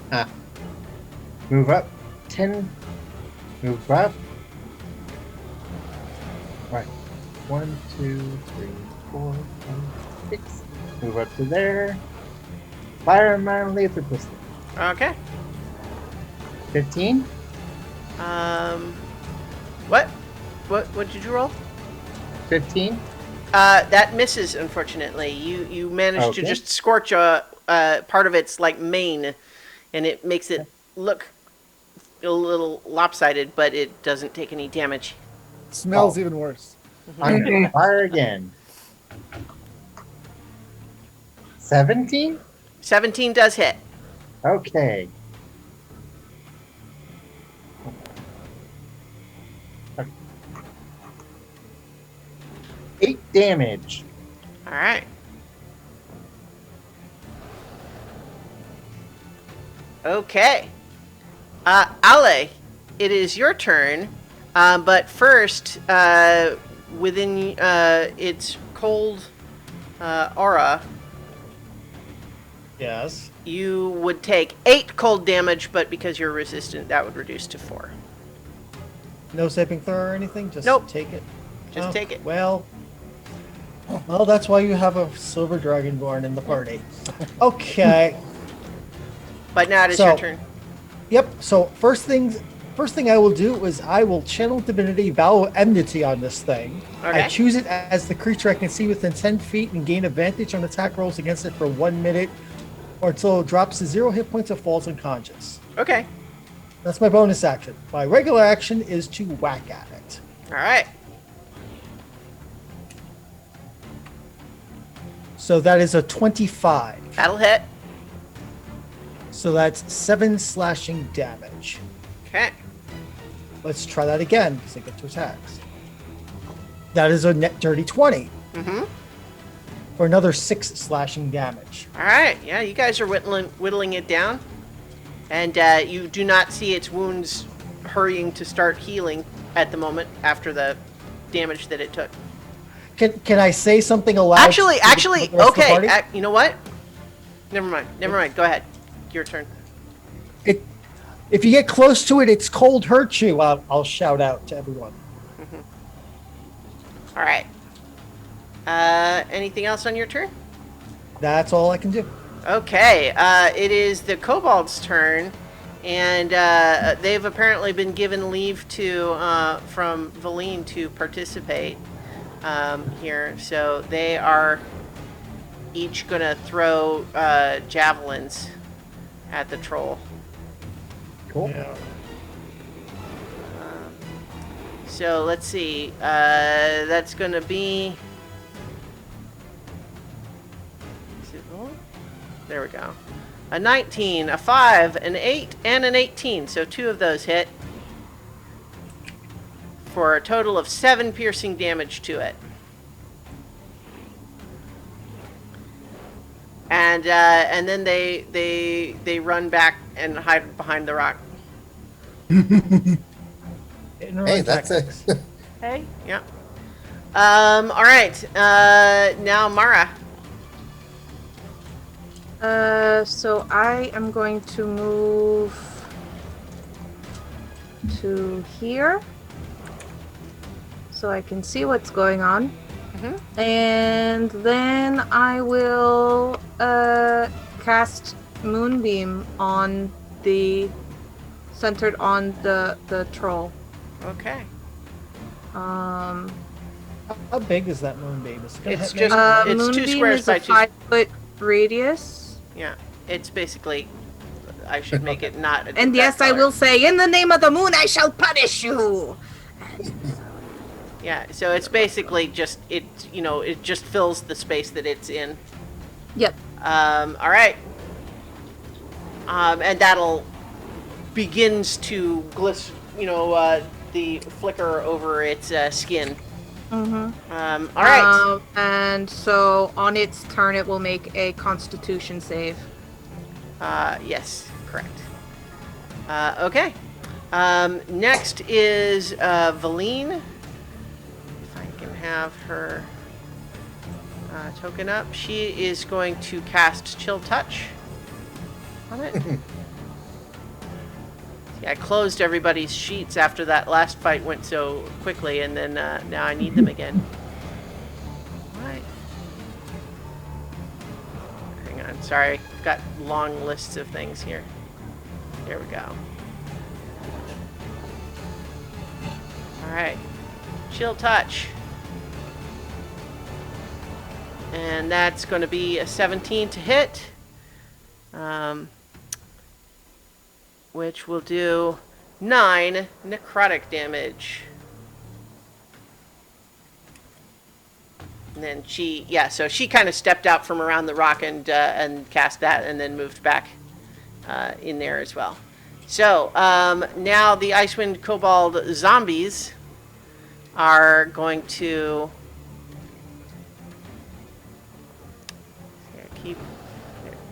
Move up 10. Move up. Right. 1, 2, 3, 4, 5, 6. Move up to there. Fire my laser pistol. Okay. 15. What did you roll? 15. That misses, unfortunately. You managed to Okay. just scorch a part of its like mane, and it makes it look a little lopsided, but it doesn't take any damage. Smells even worse. I'm gonna fire again. 17. 17 does hit. Okay. 8 damage. All right. Okay. Ale, it is your turn, but first, within its cold aura, Yes. you would take 8 cold damage, but because you're resistant, that would reduce to 4. No saving throw or anything? Just Nope. take it? Just take it. Well, that's why you have a silver dragonborn in the party. Okay. But now it is So- your turn. Yep. So first things first thing I will do is I will channel divinity, vow enmity on this thing. Okay. I choose it as the creature I can see within 10 feet and gain advantage on attack rolls against it for 1 minute or until it drops to 0 hit points or falls unconscious. Okay. That's my bonus action. My regular action is to whack at it. All right. So that is a 25. That'll hit. So that's 7 slashing damage. Okay. Let's try that again because I get 2 attacks. That is a net dirty 20. Mm-hmm. For another 6 slashing damage. All right. Yeah, you guys are whittling it down. And you do not see its wounds hurrying to start healing at the moment after the damage that it took. Can I say something aloud? Actually, to the rest of the okay. party? You know what? Never mind. Go ahead. Your turn. If you get close to it, it's cold hurt you. I'll shout out to everyone. All right. Anything else on your turn? That's all I can do. Okay. It is the kobold's turn, and they've apparently been given leave from Valine to participate here. So they are each going to throw javelins at the troll. Cool. Yeah. So let's see. That's going to be. Is it rolling? There we go. A 19, a 5, an 8, and an 18. So 2 of those hit. For a total of 7 piercing damage to it. And then they run back and hide behind the rock. Hey, that's it. Hey, Yeah. All right. Now Mara. So I am going to move to here so I can see what's going on. Mhm. And then I will cast Moonbeam on centered on the troll. Okay. Um, How big is that moonbeam? Is it gonna It's hit me? just- It's 2 Moonbeam squares is by a 2. 5-foot radius. Yeah. It's basically. I should make it not. And yes, I will say, in the name of the moon, I shall punish you. Yeah. So it's basically just it. It just fills the space that it's in. Yep. All right. And that'll begins to glisten. The flicker over its skin. Mm-hmm. All right. And so on its turn, it will make a Constitution save. Yes, correct. Okay. Next is Valine. If I can have her token up, she is going to cast Chill Touch on it. Yeah, I closed everybody's sheets after that last fight went so quickly, and then now I need them again. What? Hang on, sorry. I've got long lists of things here. There we go. Alright. Chill Touch. And that's going to be a 17 to hit. Which will do 9 necrotic damage. And then so she kind of stepped out from around the rock and cast that, and then moved back in there as well. So now the Icewind Kobold zombies are going to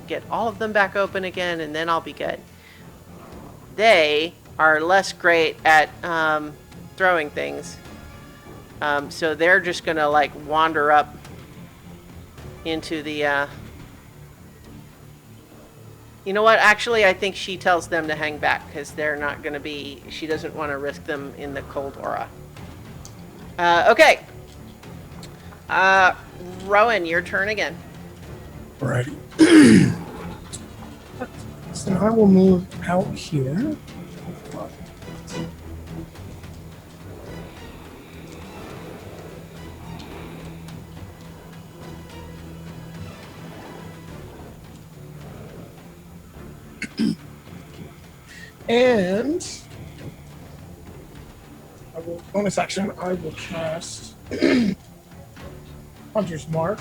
get all of them back open again, and then I'll be good. They are less great at throwing things. So they're just going to wander up into the... You know what? Actually, I think she tells them to hang back because they're not going to be... She doesn't want to risk them in the cold aura. Okay. Rowan, your turn again. Alrighty. So I will move out here. And I will bonus action. I will cast Hunter's Mark.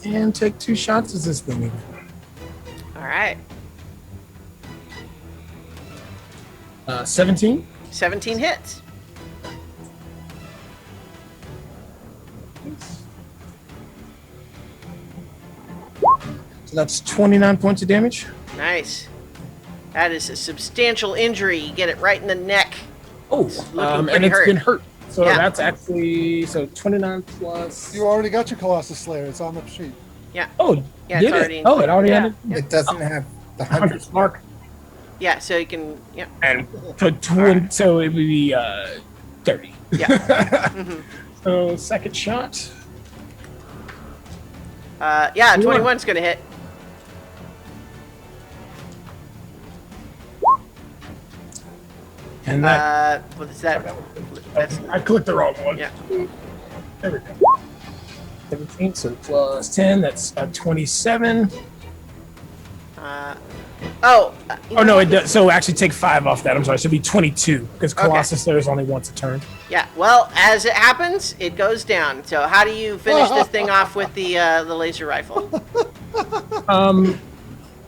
And take 2 shots as this thing. All right. 17. 17 hits. So that's 29 points of damage. Nice. That is a substantial injury. You get it right in the neck. Oh, looking and pretty it's hurt. been hurt. So Yeah. that's actually 29 plus. You already got your Colossus Slayer. It's on the sheet. Yeah. Oh, Yeah, did it's it? already Oh, it already Yeah. had it. It doesn't have the Hunter's 100. Mark. Yeah, so you can, yeah. And so it would be 30. Yeah. So second shot. Yeah, 21's going to hit. And that What is that? That's, I clicked the wrong one. yeah. There we go. 17, so plus 10, that's 27. Oh. Oh no, it does. So actually take 5 off that. I'm sorry, it should be 22 because Okay. Colossus Slayer is only once a turn. Yeah, well, as it happens, it goes down. So how do you finish this thing off with the laser rifle?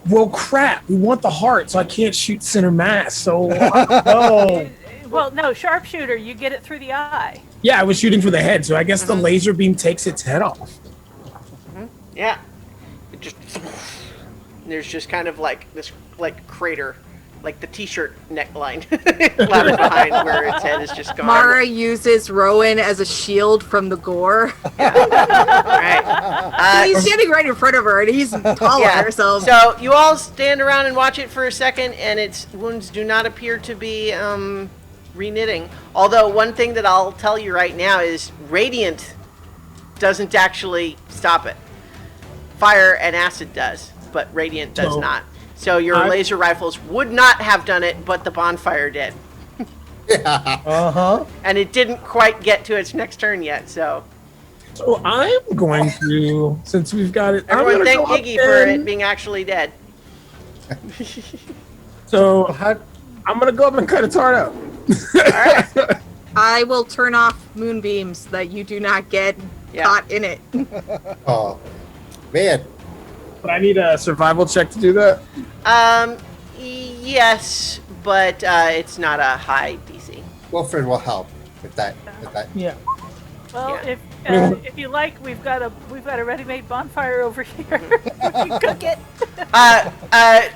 Well, crap. We want the heart, so I can't shoot center mass. So Oh, Well, no, sharpshooter, you get it through the eye. yeah, I was shooting for the head. So I guess the laser beam takes its head off. Yeah. It just there's just kind of like this like crater, like the t-shirt neckline left behind where its head is just gone. Mara uses Rowan as a shield from the gore. Right. He's standing right in front of her, and he's taller. Yeah. So So you all stand around and watch it for a second, and its wounds do not appear to be reknitting. Although one thing that I'll tell you right now is Radiant doesn't actually stop it. Fire and acid does, but Radiant does So, not. So your laser rifles would not have done it, but the bonfire did. uh-huh. And it didn't quite get to its next turn yet, so So I'm going to, since we've got it, I'm everyone gonna thank go up Iggy for and- it being actually dead. So How, I'm gonna go up and cut its heart out. Alright. I will turn off moonbeams so that you do not get Yeah. caught in it. Oh, man. But I need a survival check to do that. Yes, but it's not a high DC. Wilfred will help with that. Yeah. Well, Yeah. if you like, we've got a ready-made bonfire over here. We can cook it.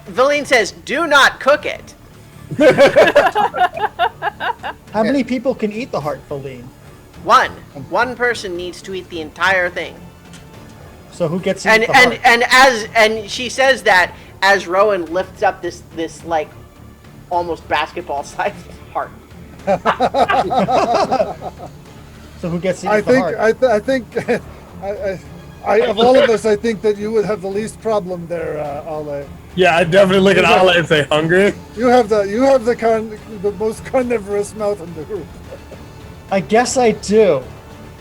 Valine says, "Do not cook it." how many people can eat the heart, Feline? One person needs to eat the entire thing. So who gets to And eat the heart? and she says that as Rowan lifts up this like almost basketball-sized heart. So who gets to eat I the think heart? I think of all of us, I think that you would have the least problem there, Ale. Yeah, I definitely look at Ala and say, hungry? You have the most carnivorous mouth in the group. I guess I do.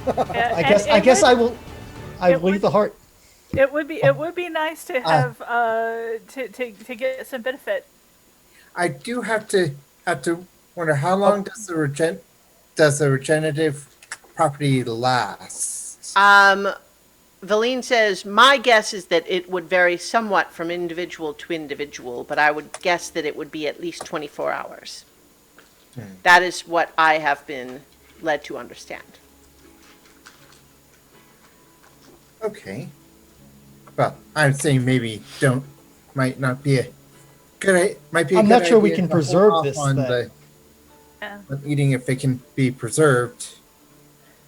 I guess I will eat the heart. It would be nice to have to get some benefit. I do have to wonder how long does the regenerative property last? Valine says, "My guess is that it would vary somewhat from individual to individual, but I would guess that it would be at least 24 hours. That is what I have been led to understand." Okay. Well, I'm saying might not be a good. Might be. I'm not sure we can preserve this thing. Yeah. On eating if it can be preserved.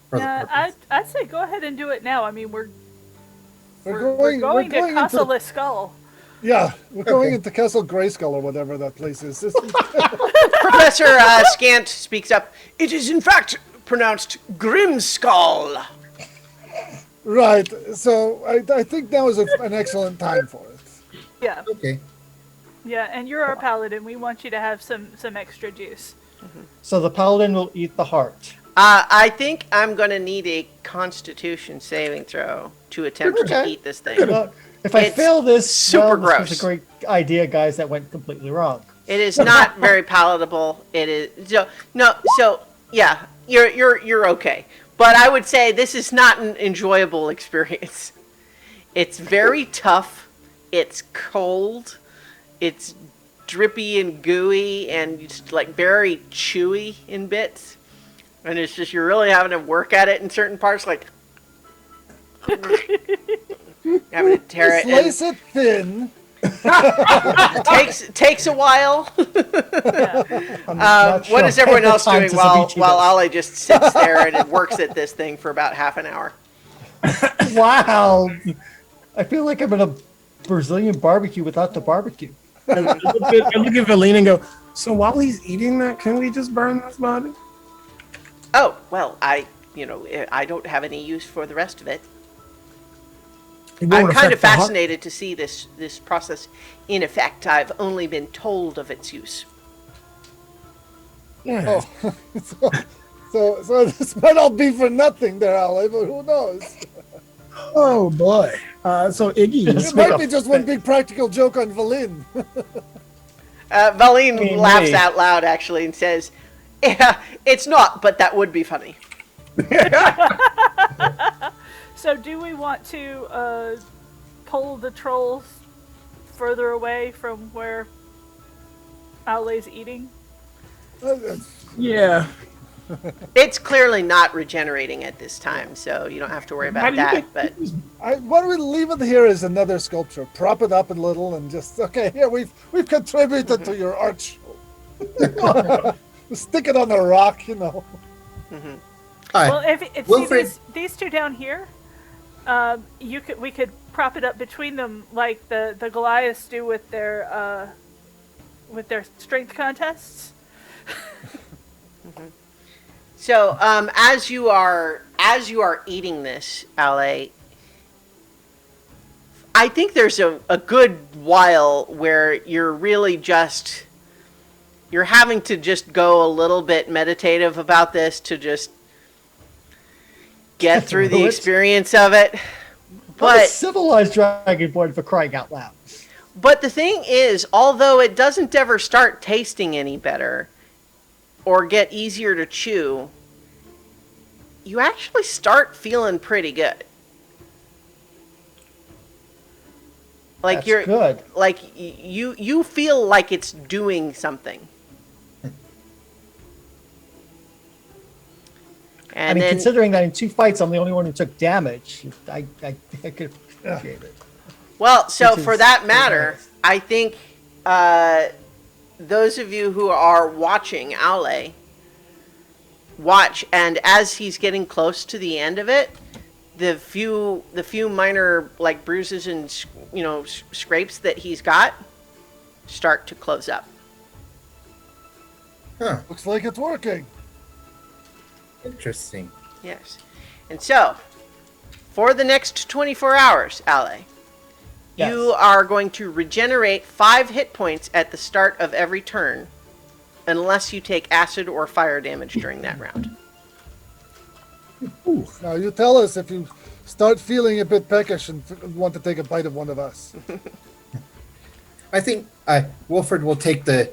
For the Yeah, purpose. I'd say go ahead and do it now. I mean, we're We're going to into, Castle Skull. yeah, we're going into Castle Grayskull or whatever that place is. Professor Scant speaks up. "It is in fact pronounced Grimskull." Right. So I think now is an excellent time for it. Yeah, Okay. yeah, and you're our paladin. We want you to have some extra juice. So the paladin will eat the heart. I think I'm going to need a Constitution saving throw to attempt to Okay. eat this thing. Well, If I It's fail this, super this was gross. a great idea, guys. That went completely wrong. It is not very palatable. It is so yeah, you're okay. But I would say this is not an enjoyable experience. It's very tough. It's cold. It's drippy and gooey and just like very chewy in bits. And it's just you're really having to work at it in certain parts, like having to tear it. And Slice it thin. takes a while. I'm not sure What is I have everyone the else time doing to while ceviche this. Ale just sits there and works at this thing for about half an hour? Wow. I feel like I'm in a Brazilian barbecue without the barbecue. I look at Valine and go, so while he's eating that, can we just burn this body? Oh, well, I don't have any use for the rest of it. It won't I'm kind affect of the heart. fascinated to see this process in effect. I've only been told of its use. Yeah. So this might all be for nothing there, Ale, but who knows? Oh boy. So Iggy, It might be just one big practical joke on Valin. Valine Me. laughs out loud, actually, and says, yeah, it's not, but that would be funny. So do we want to pull the trolls further away from where Ale's eating? yeah. It's clearly not regenerating at this time, so you don't have to worry How about do you that. think- But Why don't we leave it here as another sculpture? Prop it up a little and just here we've contributed to your art show. Stick it on a rock, Well, if Wilfred- see these two down here, we could prop it up between them like the Goliaths do with their strength contests. so as you are eating this, Ale, I think there's a good while where you're really just you're having to just go a little bit meditative about this to just get through the What? experience of it. I'm a But civilized dragonborn, for crying out loud. But the thing is, although it doesn't ever start tasting any better or get easier to chew, you actually start feeling pretty good. Like That's you're good. like you feel like it's doing something. And I mean, then considering that in 2 fights I'm the only one who took damage, I could appreciate it. well, so Which for is that very matter, nice. I think those of you who are watching Ale watch, and as he's getting close to the end of it, the few minor like bruises and scrapes that he's got start to close up. Huh. Looks like it's working. Interesting. Yes, and so for the next 24 hours, Ale, Yes. you are going to regenerate 5 hit points at the start of every turn, unless you take acid or fire damage during that round. Now you tell us if you start feeling a bit peckish and want to take a bite of one of us. I think Wilfred will take the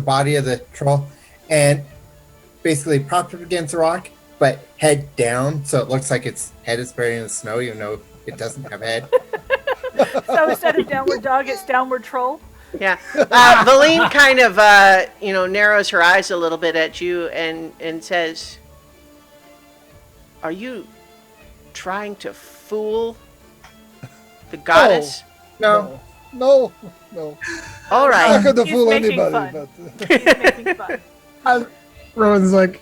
body of the troll and basically prop it against the rock, but head down, so it looks like its head is buried in the snow, even though it doesn't have a head. So instead of downward dog, it's downward troll. Yeah. Valine kind of, narrows her eyes a little bit at you and says, "Are you trying to fool the goddess?" No. No. All I'm not right. going to He's fool making anybody. fun. But He's making fun. Rowan's like,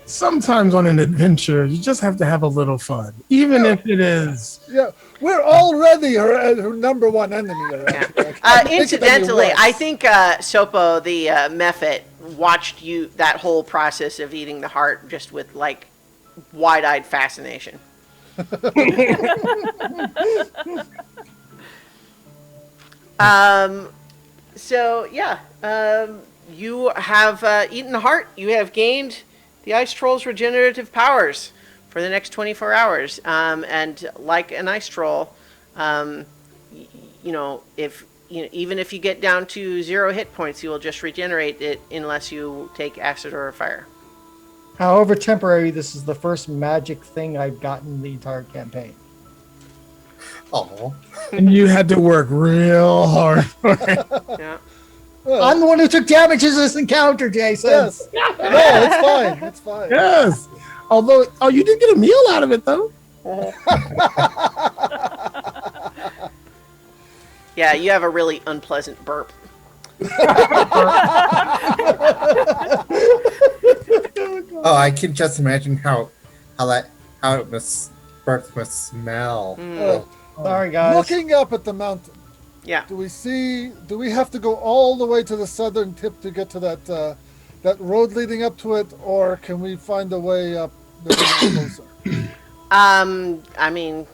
sometimes on an adventure, you just have to have a little fun, even if it is. yeah, we're already her number one enemy. Yeah. Make it any Incidentally, worse. I think Sopo, the Mephit, watched you that whole process of eating the heart just with like wide-eyed fascination. So yeah, you have eaten the heart. You have gained the ice troll's regenerative powers for the next 24 hours. And like an ice troll, even if you get down to 0 hit points, you will just regenerate it unless you take acid or fire. However temporary, this is the first magic thing I've gotten the entire campaign. Oh, And you had to work real hard for it. Yeah. I'm the one who took damages in this encounter, Jason. Yes. No, it's fine. It's fine. Yes. Although, you did get a meal out of it, though. Yeah, you have a really unpleasant burp. oh, I can just imagine how it must smell. Sorry, guys. Looking up at the mountain, Yeah. do we have to go all the way to the southern tip to get to that road leading up to it, or can we find a way up that's a little closer? I mean,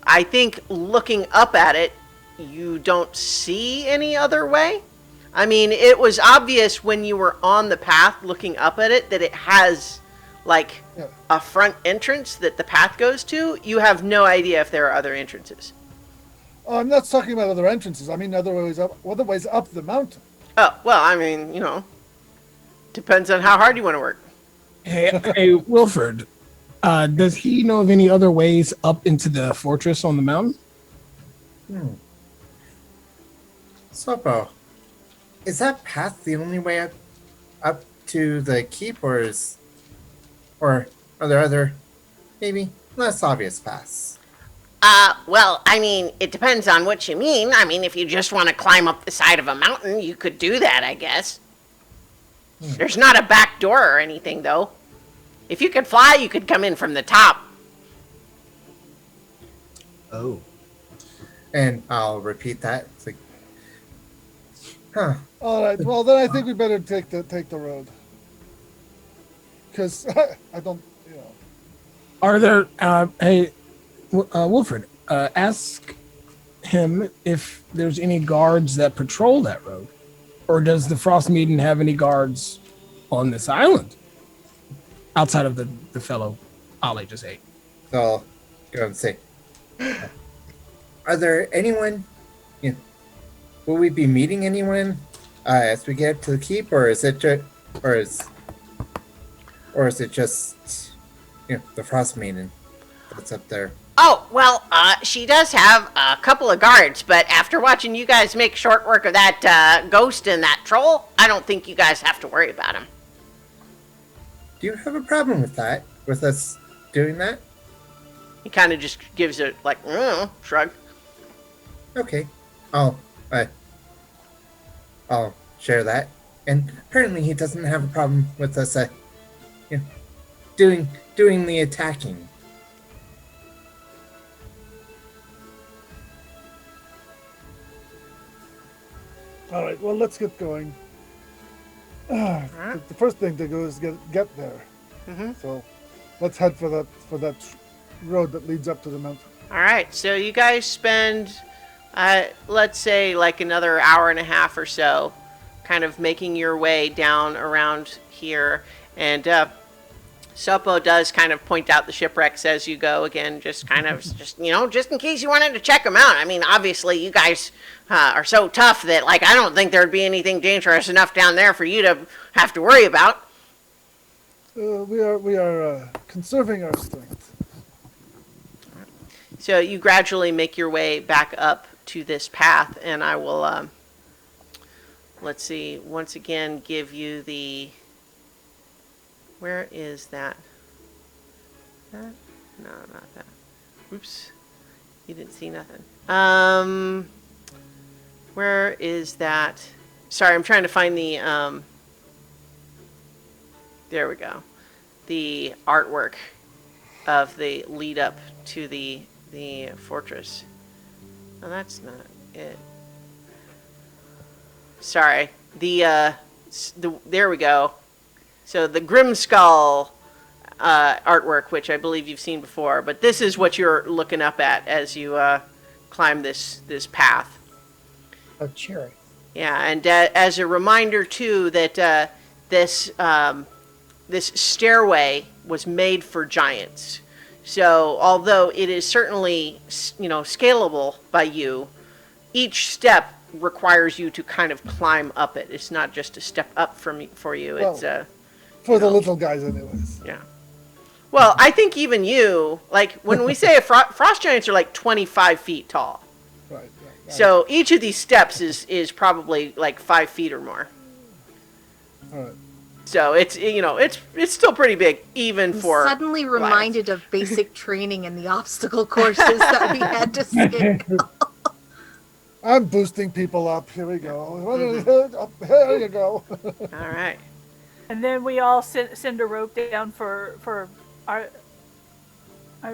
I think looking up at it, you don't see any other way. I mean, it was obvious when you were on the path looking up at it that it has, like, a front entrance that the path goes to. You have no idea if there are other entrances. Oh, I'm not talking about other entrances. I mean other ways up the mountain. Oh, well, I mean, depends on how hard you want to work. Hey, Wilford, does he know of any other ways up into the fortress on the mountain? Sopo, is that path the only way up to the keep, or are there other, maybe less obvious paths? Well, I mean, it depends on what you mean. I mean, if you just want to climb up the side of a mountain, you could do that, I guess. There's not a back door or anything, though. If you could fly, you could come in from the top. Oh. And I'll repeat that. It's like, huh. All right. Well, then I think we better take the road, because I don't. Are there? Hey, Wilfred, ask him if there's any guards that patrol that road, or does the Frostmaiden have any guards on this island outside of the fellow Ollie just ate? So I'll go and say, are there anyone? Will we be meeting anyone as we get to the keep, or is it just, or is it just the Frostmaiden that's up there? Oh, well, she does have a couple of guards, but after watching you guys make short work of that ghost and that troll, I don't think you guys have to worry about him. Do you have a problem with that? With us doing that? He kind of just gives a, shrug. Okay. I'll share that. And apparently he doesn't have a problem with us doing the attacking. All right. Well, let's get going. The first thing to do is get there. Mm-hmm. So, let's head for that road that leads up to the mountain. All right, so you guys spend, let's say, like another hour and a half or so, kind of making your way down around here, and Sopo does kind of point out the shipwrecks as you go again, just in case you wanted to check them out. I mean, obviously, you guys are so tough that, I don't think there'd be anything dangerous enough down there for you to have to worry about. We are conserving our strength. So you gradually make your way back up to this path, and I will, let's see, once again give you the, where is that? That? No, not that. Oops. You didn't see nothing. Where is that? Sorry, I'm trying to find the, there we go. The artwork of the lead up to the fortress. Oh, that's not it. Sorry. The there we go. So the Grim Skull artwork, which I believe you've seen before, but this is what you're looking up at as you climb this path. A cherry. Yeah, and as a reminder too that this stairway was made for giants. So although it is certainly scalable by you, each step requires you to kind of climb up it. It's not just a step up for you. Well, It's For the little guys, anyways. yeah. Well, I think even you, like when we say frost giants are like 25 feet tall. Right. Yeah. So each of these steps is probably like 5 feet or more. All right. So it's it's still pretty big even for Suddenly Goliath. reminded of basic training in the obstacle courses that we had to skip. I'm boosting people up. Here we go. Here you go. All right. And then we all send a rope down for our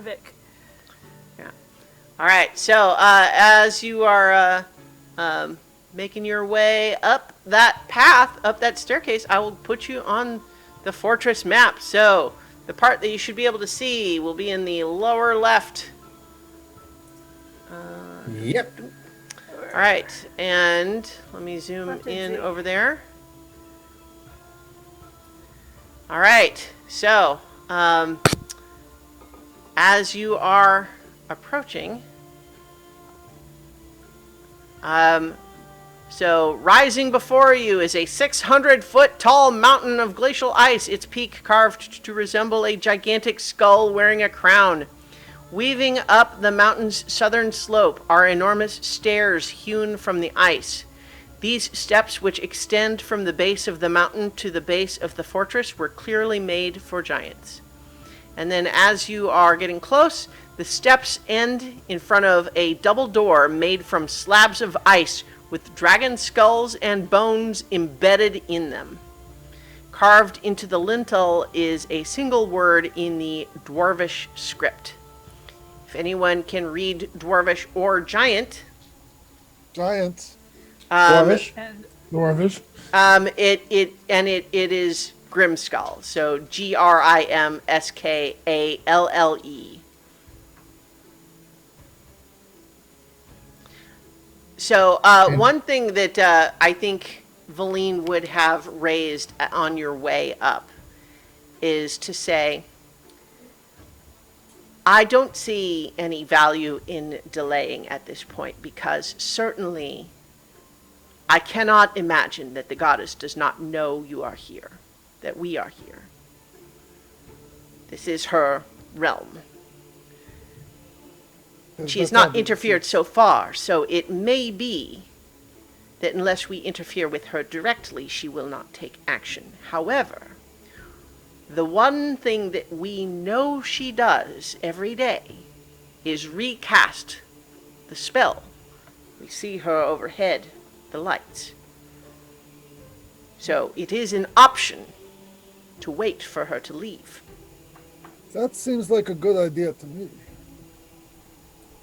Vic. Yeah. All right. So as you are making your way up that path, up that staircase, I will put you on the fortress map. So the part that you should be able to see will be in the lower left. Yep. All right, and let me zoom Left and in Z. over there. All right, so as you are approaching, so rising before you is a 600-foot tall mountain of glacial ice, its peak carved to resemble a gigantic skull wearing a crown. Weaving up the mountain's southern slope are enormous stairs hewn from the ice. These steps, which extend from the base of the mountain to the base of the fortress, were clearly made for giants. And then as you are getting close, the steps end in front of a double door made from slabs of ice with dragon skulls and bones embedded in them. Carved into the lintel is a single word in the Dwarvish script. If anyone can read Dwarvish or Giant, Giants. Dwarvish. And Dwarvish. it is Grimskull. So Grimskalle. So one thing that I think Valine would have raised on your way up is to say, I don't see any value in delaying at this point, because certainly I cannot imagine that the goddess does not know you are here, that we are here. This is her realm. She has not interfered so far, so it may be that unless we interfere with her directly, she will not take action. However, the one thing that we know she does every day is recast the spell. We see her overhead, the lights. So it is an option to wait for her to leave. That seems like a good idea to me.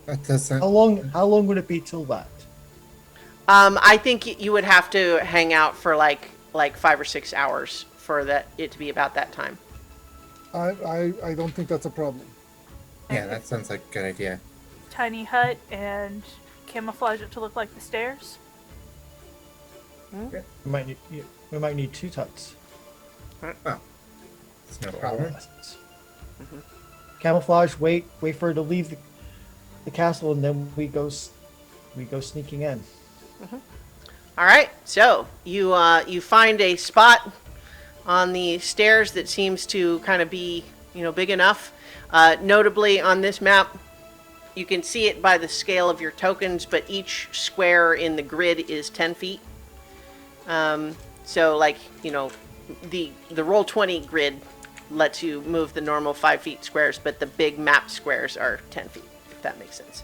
That doesn't. How long would it be till that? I think you would have to hang out for like 5 or 6 hours for it to be about that time. I don't think that's a problem. Yeah, that sounds like a good idea. tiny hut and camouflage it to look like the stairs. We might need 2 tuts. Oh, it's no problem. Camouflage. Wait for her to leave the castle, and then we go sneaking in. All right, so you find a spot on the stairs that seems to kind of be big enough. Notably on this map, you can see it by the scale of your tokens, but each square in the grid is 10 feet. So like the Roll20 grid lets you move the normal 5 feet squares, but the big map squares are 10 feet, if that makes sense.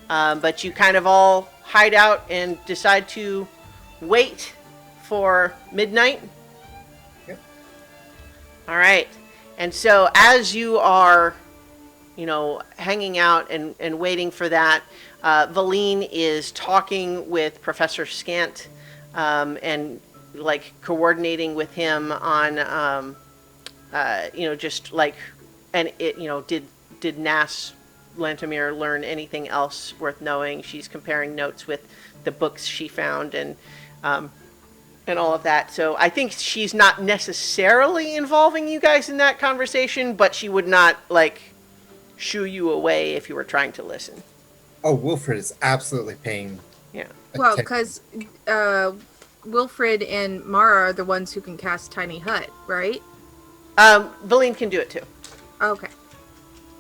But you kind of all hide out and decide to wait for midnight. Yep. All right. And so as you are, hanging out and waiting for that, Valine is talking with Professor Scant and coordinating with him on, did Nas Lantomir learn anything else worth knowing? She's comparing notes with the books she found and all of that. So I think she's not necessarily involving you guys in that conversation, but she would not shoo you away if you were trying to listen. Oh, Wilfred is absolutely paying Yeah. Well, because Wilfred and Mara are the ones who can cast Tiny Hut, right? Valine can do it too. Okay.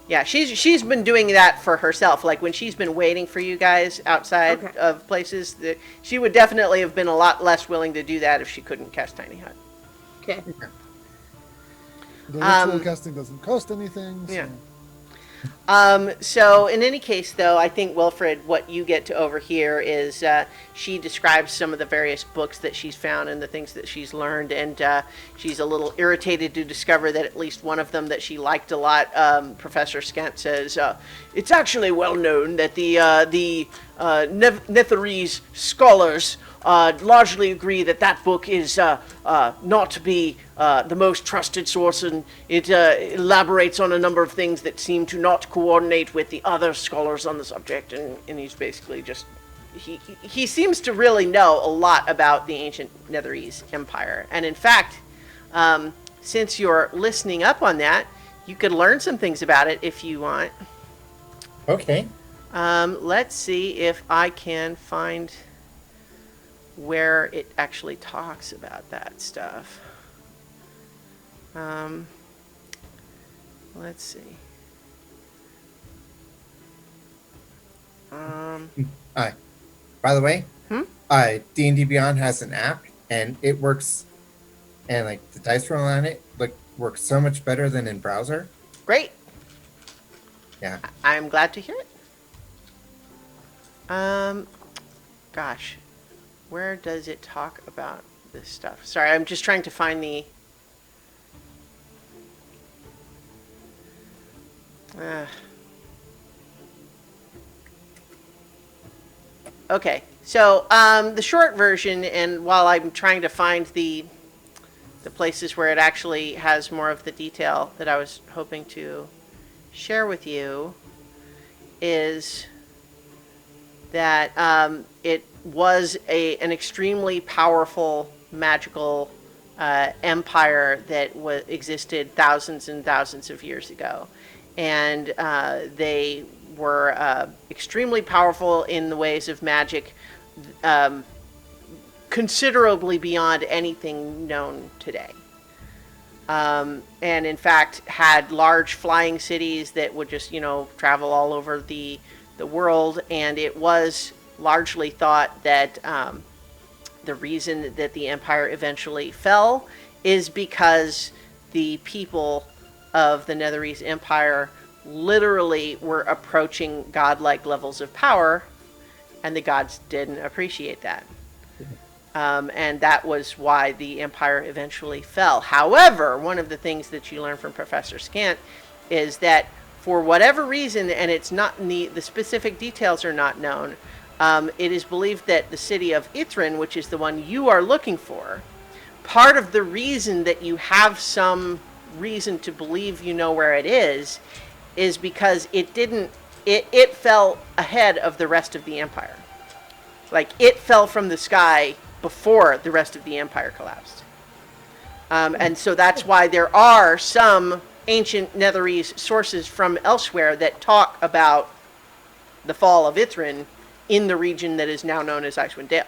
Yeah, she's been doing that for herself. Like when she's been waiting for you guys outside Okay. of places, she would definitely have been a lot less willing to do that if she couldn't cast Tiny Hut. Okay. The ritual casting doesn't cost anything. So. Yeah. So in any case, though, I think Wilfred, what you get to overhear is she describes some of the various books that she's found and the things that she's learned, and she's a little irritated to discover that at least one of them that she liked a lot, Professor Skent says, it's actually well known that the Netherese scholars largely agree that that book is not to be the most trusted source, and it elaborates on a number of things that seem to not coordinate with the other scholars on the subject, and he's basically just he seems to really know a lot about the ancient Netherese Empire. And in fact, since you're listening up on that, you could learn some things about it if you want. Okay. Let's see if I can find where it actually talks about that stuff. Let's see. By the way, D&D Beyond has an app, and it works, and like the dice roll on it works so much better than in browser. Great. Yeah. I'm glad to hear it. Gosh, where does it talk about this stuff? Sorry, I'm just trying to find the. Okay, so the short version, and while I'm trying to find the places where it actually has more of the detail that I was hoping to share with you, is that it was an extremely powerful magical empire that existed thousands and thousands of years ago. And they were extremely powerful in the ways of magic, considerably beyond anything known today. And in fact, had large flying cities that would just, travel all over the world. And it was largely thought that the reason that the empire eventually fell is because the people of the Netherese Empire literally were approaching godlike levels of power, and the gods didn't appreciate that. And that was why the empire eventually fell. However, one of the things that you learn from Professor Skent is that for whatever reason, and it's not the specific details are not known, it is believed that the city of Ithrin, which is the one you are looking for, part of the reason that you have some reason to believe you know where it is because it fell ahead of the rest of the empire. Like, it fell from the sky before the rest of the empire collapsed. And so that's why there are some ancient Netherese sources from elsewhere that talk about the fall of Ithrin in the region that is now known as Icewind Dale.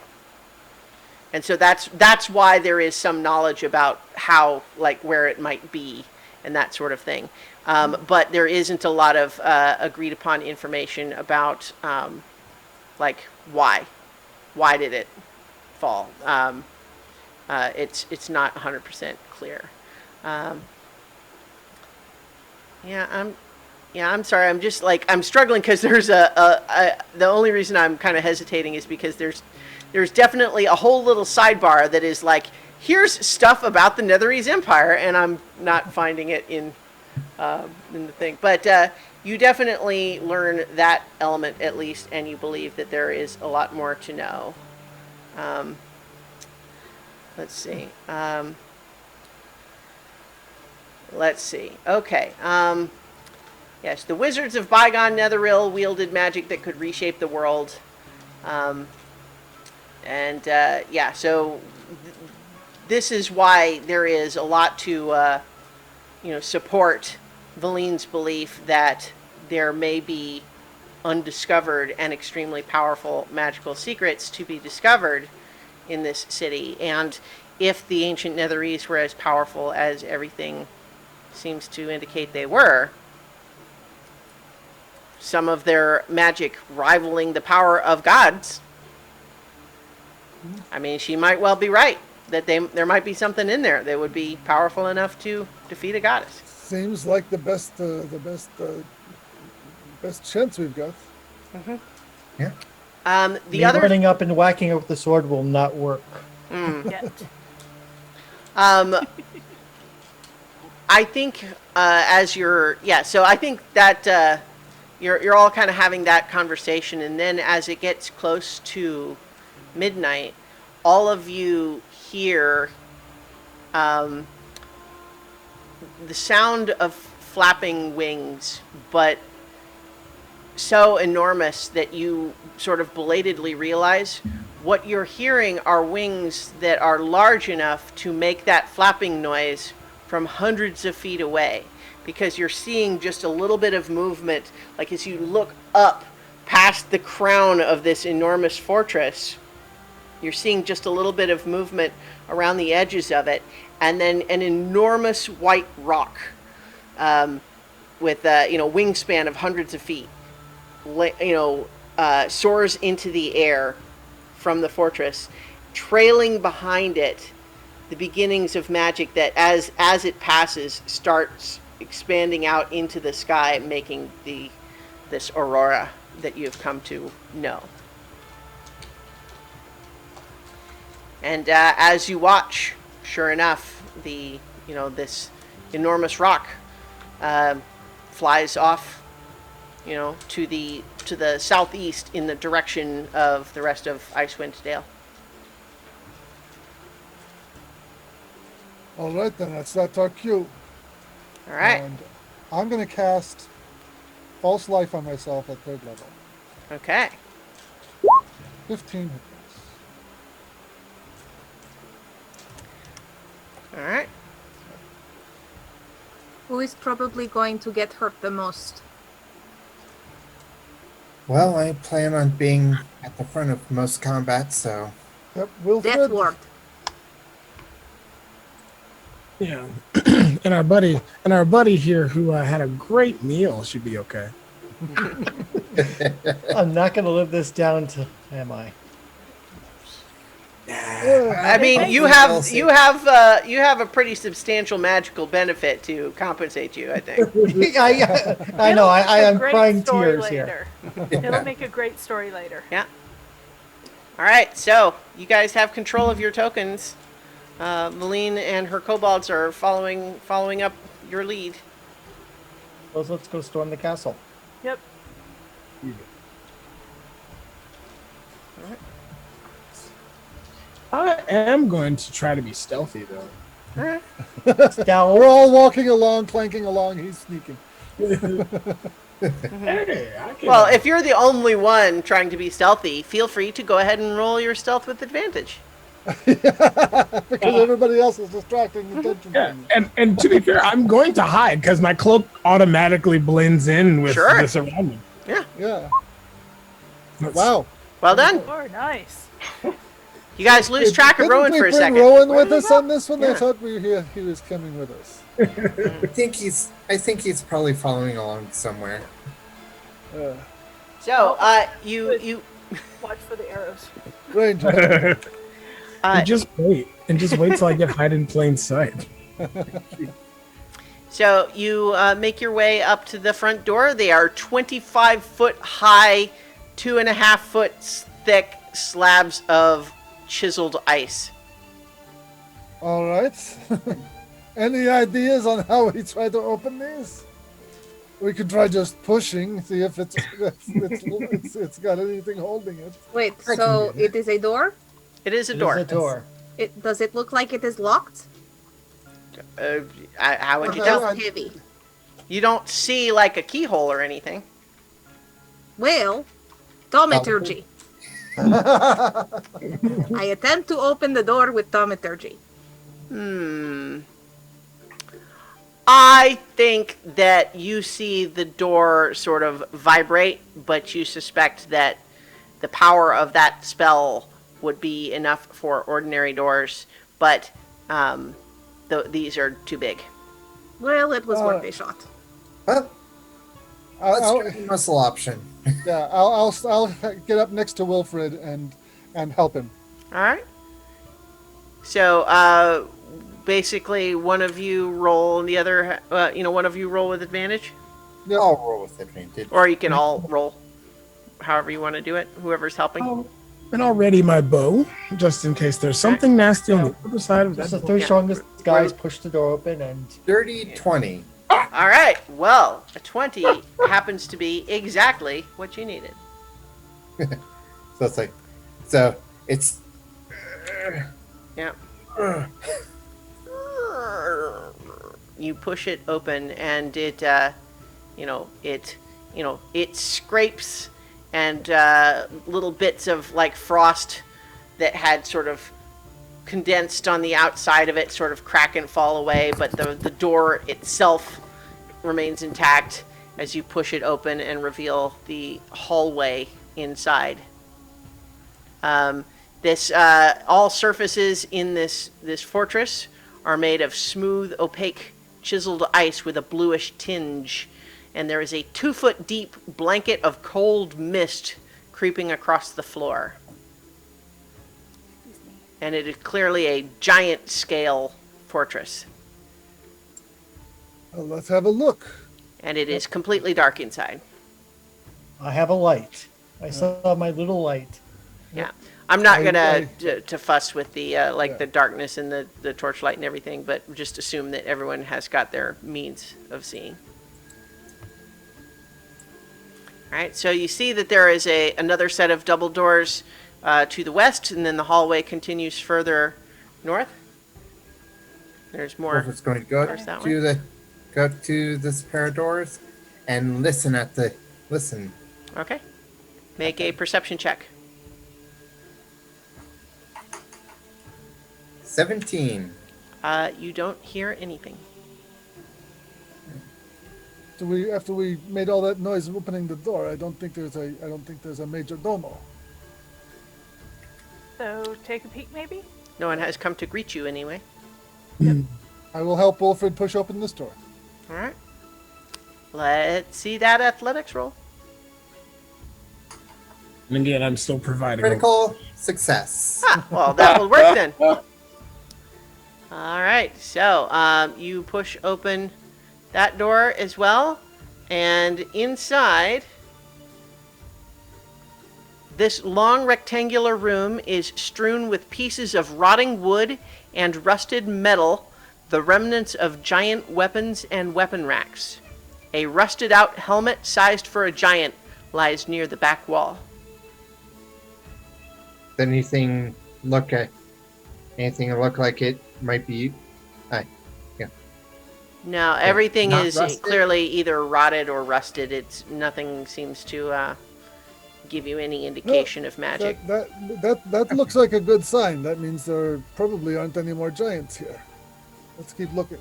And so that's why there is some knowledge about how, like, where it might be and that sort of thing. But there isn't a lot of agreed upon information about, like, why. Why did it fall? It's not 100% clear. I'm sorry. I'm just I'm struggling because there's the only reason I'm kind of hesitating is because there's definitely a whole little sidebar that is like, here's stuff about the Netherese Empire, and I'm not finding it in the thing. But you definitely learn that element at least, and you believe that there is a lot more to know. Let's see. Okay. Yes, the wizards of bygone Netheril wielded magic that could reshape the world. So this is why there is a lot to, support Valine's belief that there may be undiscovered and extremely powerful magical secrets to be discovered in this city. And if the ancient Netherese were as powerful as everything seems to indicate they were, some of their magic rivaling the power of gods, I mean, she might well be right that there might be something in there that would be powerful enough to defeat a goddess. Seems like the best chance we've got. Yeah. The other running up and whacking it with the sword will not work. Yet. I think so I think that you're all kind of having that conversation, and then as it gets close to midnight, all of you hear the sound of flapping wings, but so enormous that you sort of belatedly realize what you're hearing are wings that are large enough to make that flapping noise from hundreds of feet away, because you're seeing just a little bit of movement, like as you look up past the crown of this enormous fortress, you're seeing just a little bit of movement around the edges of it, and then an enormous white rock with wingspan of hundreds of feet soars into the air from the fortress, trailing behind it the beginnings of magic that as it passes starts expanding out into the sky, making this aurora that you've come to know. And as you watch, sure enough, this enormous rock flies off, to the southeast in the direction of the rest of Icewind Dale. All right, then let's start our cue. All right. And I'm going to cast False Life on myself at 3rd level. Okay. 15 hit points. All right. Who is probably going to get hurt the most? Well, I plan on being at the front of most combat, so Yep, Wilfred. Death ward. Yeah. and our buddy here who had a great meal should be okay. I'm not going to live this down to, am I? I mean, you have a pretty substantial magical benefit to compensate you, I think. I know. I am Great crying story tears here. later. It'll make a great story later. Yeah. All right, so you guys have control of your tokens. Malene and her kobolds are following up your lead. Let's go storm the castle. Yep. I am going to try to be stealthy though. Now, We're all walking along, clanking along. He's sneaking. Hey, I can, Well, if you're the only one trying to be stealthy, feel free to go ahead and roll your stealth with advantage. Because everybody else is distracting attention yeah, from you. and to be fair, I'm going to hide because my cloak automatically blends in with Sure. the surrounding. Yeah. Yeah. Wow. Well done. Oh, nice. You guys lose track of Didn't Rowan we for a bring second. Rowan with us on this one? Yeah. I thought he was coming with us. I think he's probably following along somewhere. So, you Watch for the arrows. Ranger. And just wait till I get hide in plain sight. So you make your way up to the front door. They are 25 foot high, 2.5 foot thick slabs of chiseled ice. All right. Any ideas on how we try to open these? We could try just pushing, see if it's got anything holding it. Wait, I so can do it. it is a door? It is a It door. is a door. Does it look like it is locked? How would you Or tell? just heavy? You don't see like a keyhole or anything. Well, thaumaturgy. I attempt to open the door with thaumaturgy. I think that you see the door sort of vibrate, but you suspect that the power of that spell would be enough for ordinary doors, but these are too big. Well, it was worth a shot. Well, let's I'll, try the muscle option. yeah, I'll get up next to Wilfred and help him. All right. So basically, one of you roll, and the other, one of you roll with advantage, Yeah, I'll roll with advantage. or you can all roll, however you want to do it. Whoever's helping. Oh, and I'll ready my bow just in case there's something nasty on the other side of Just that. the three strongest guys push the door open, and Dirty 20. All right. Well, a 20 happens to be exactly what you needed. So it's Yeah. You push it open, and it scrapes, and little bits of like frost that had sort of condensed on the outside of it sort of crack and fall away, but the door itself remains intact as you push it open and reveal the hallway inside. All surfaces in this fortress are made of smooth, opaque, chiseled ice with a bluish tinge, and there is a 2-foot deep blanket of cold mist creeping across the floor. And it is clearly a giant scale fortress. Well, let's have a look. And it is completely dark inside. I have a light. I saw my little light. Yeah. I'm not gonna to fuss with the the darkness and the torchlight and everything, but just assume that everyone has got their means of seeing. All right, so you see that there is another set of double doors to the west, and then the hallway continues further north. There's more. Wolfred's going to go to this pair of doors and listen. Okay. Make a perception check. 17. You don't hear anything. After we made all that noise opening the door, I don't think there's a major domo. So take a peek, maybe. No one has come to greet you anyway. I will help Wilfred push open this door. All right. Let's see that athletics roll. And again, I'm still providing. Critical success. Well, that will work then. All right, so you push open that door as well, and inside, this long rectangular room is strewn with pieces of rotting wood and rusted metal, the remnants of giant weapons and weapon racks. A rusted out helmet sized for a giant lies near the back wall. Anything look like it might be? No, everything Not is rusted? clearly either rotted or rusted. Nothing seems to give you any indication of magic. That looks like a good sign. That means there probably aren't any more giants here. Let's keep looking.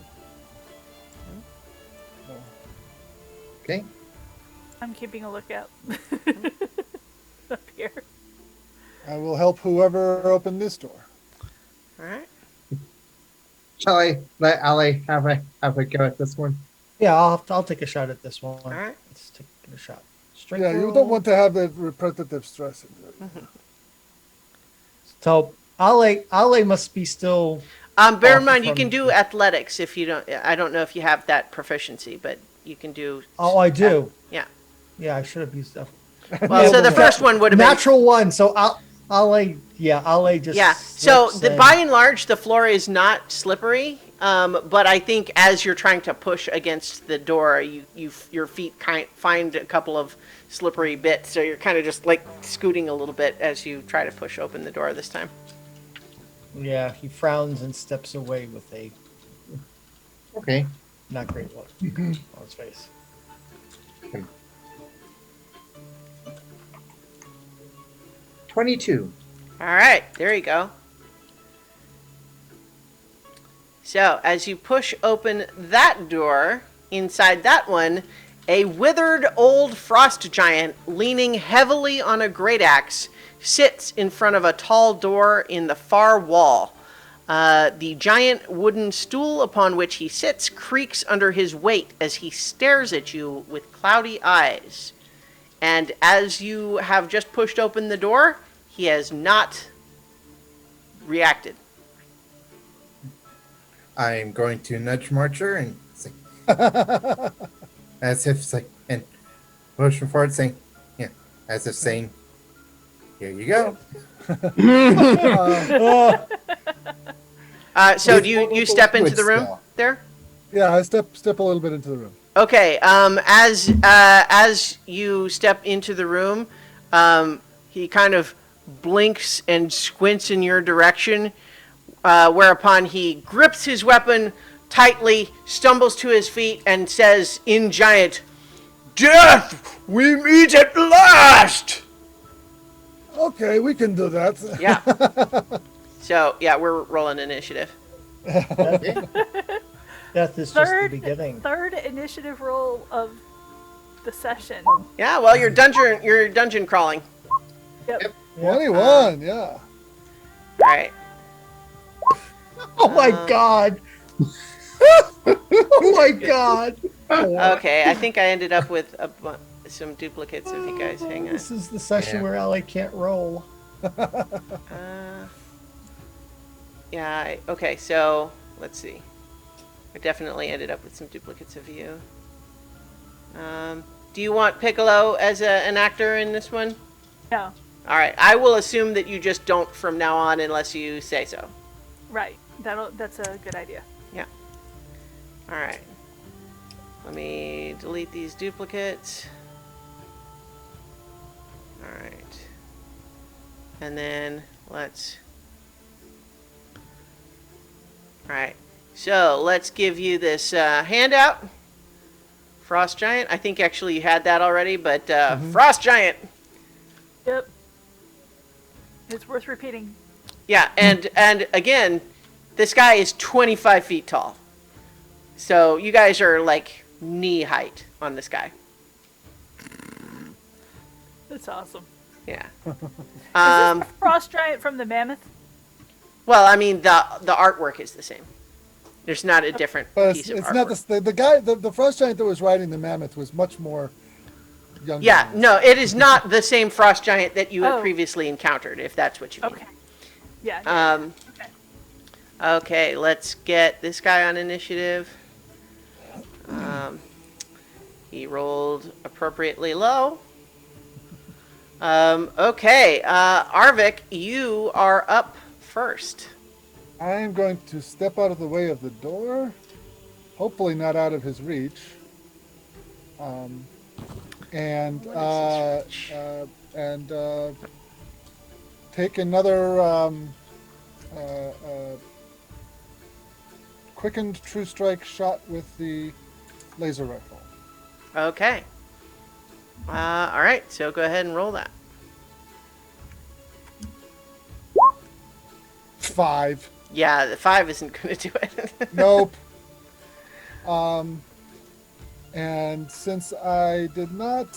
Okay. I'm keeping a lookout up here. I will help whoever opened this door. All right. Shall I let Ali have a go at this one? yeah, I'll take a shot at this one. All right. Let's take a shot. Strength Yeah, you roll. don't want to have that repetitive stress. So Ale must be still. Bear in Oh, mind, you from- can do athletics if you don't. I don't know if you have that proficiency, but you can do. Oh, I do. Yeah. Yeah, I should have used that. Well, so the first one would have been. Natural one. So Ale just. Yeah. So slips in. by and large, the floor is not slippery. But I think as you're trying to push against the door, your feet find a couple of slippery bits. So you're kind of just like scooting a little bit as you try to push open the door this time. Yeah, he frowns and steps away with a Okay. not great look on his face. 22. All right. There you go. So, as you push open that door, inside that one, a withered old frost giant leaning heavily on a great axe sits in front of a tall door in the far wall. The giant wooden stool upon which he sits creaks under his weight as he stares at you with cloudy eyes. And as you have just pushed open the door, he has not reacted. I'm going to nudge Marcher and say, as if like, and motion forward, saying, yeah, as if saying, here you go. So do you step into the room there? Yeah, I step a little bit into the room. Okay. As you step into the room, he kind of blinks and squints in your direction, whereupon he grips his weapon tightly, stumbles to his feet, and says in giant, "Death, we meet at last!" Okay, we can do that. Yeah. So, yeah, we're rolling initiative. Death is just the beginning. Third initiative roll of the session. Yeah, well, you're dungeon crawling. Yep. 21, yeah. All right. Oh my god! Oh my god! Okay, I think I ended up with some duplicates of you guys. Hang on. This is the session where Ally can't roll. Yeah, okay, so let's see. I definitely ended up with some duplicates of you. Do you want Piccolo as an actor in this one? No. All right, I will assume that you just don't from now on unless you say so. Right. That's a good idea. Yeah. All right. Let me delete these duplicates. All right. And then let's... All right. So let's give you this handout. Frost Giant. I think actually you had that already, but Frost Giant. Yep. It's worth repeating. Yeah, and again, this guy is 25 feet tall. So you guys are like knee height on this guy. That's awesome. Yeah. Is this the Frost Giant from the Mammoth? Well, I mean, the artwork is the same. There's not a different But piece of it's artwork. not the guy, the frost giant that was riding the mammoth was much more younger. Yeah, no, it is not the same frost giant that you had Oh. previously encountered, if that's what you mean. Okay. Yeah. Okay. Okay, let's get this guy on initiative. He rolled appropriately low. Okay, Arvik, you are up first. I am going to step out of the way of the door, hopefully not out of his reach, and take another quickened true strike shot with the laser rifle. Okay. All right, so go ahead and roll that. 5. Yeah, the 5 isn't going to do it. Nope. And since I did not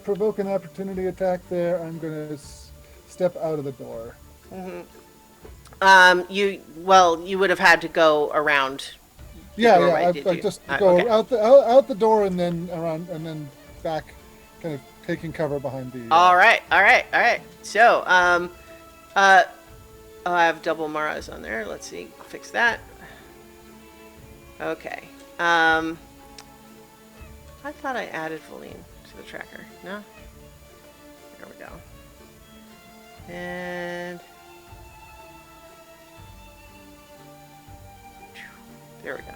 provoke an opportunity attack there, I'm going to step out of the door. You would have had to go around. doorway, I did you? just go Okay. out the door and then around and then back, kind of taking cover behind the. All right. So, I have double Maras on there. Let's see, fix that. Okay. I thought I added Valine to the tracker. No. There we go. And there we go.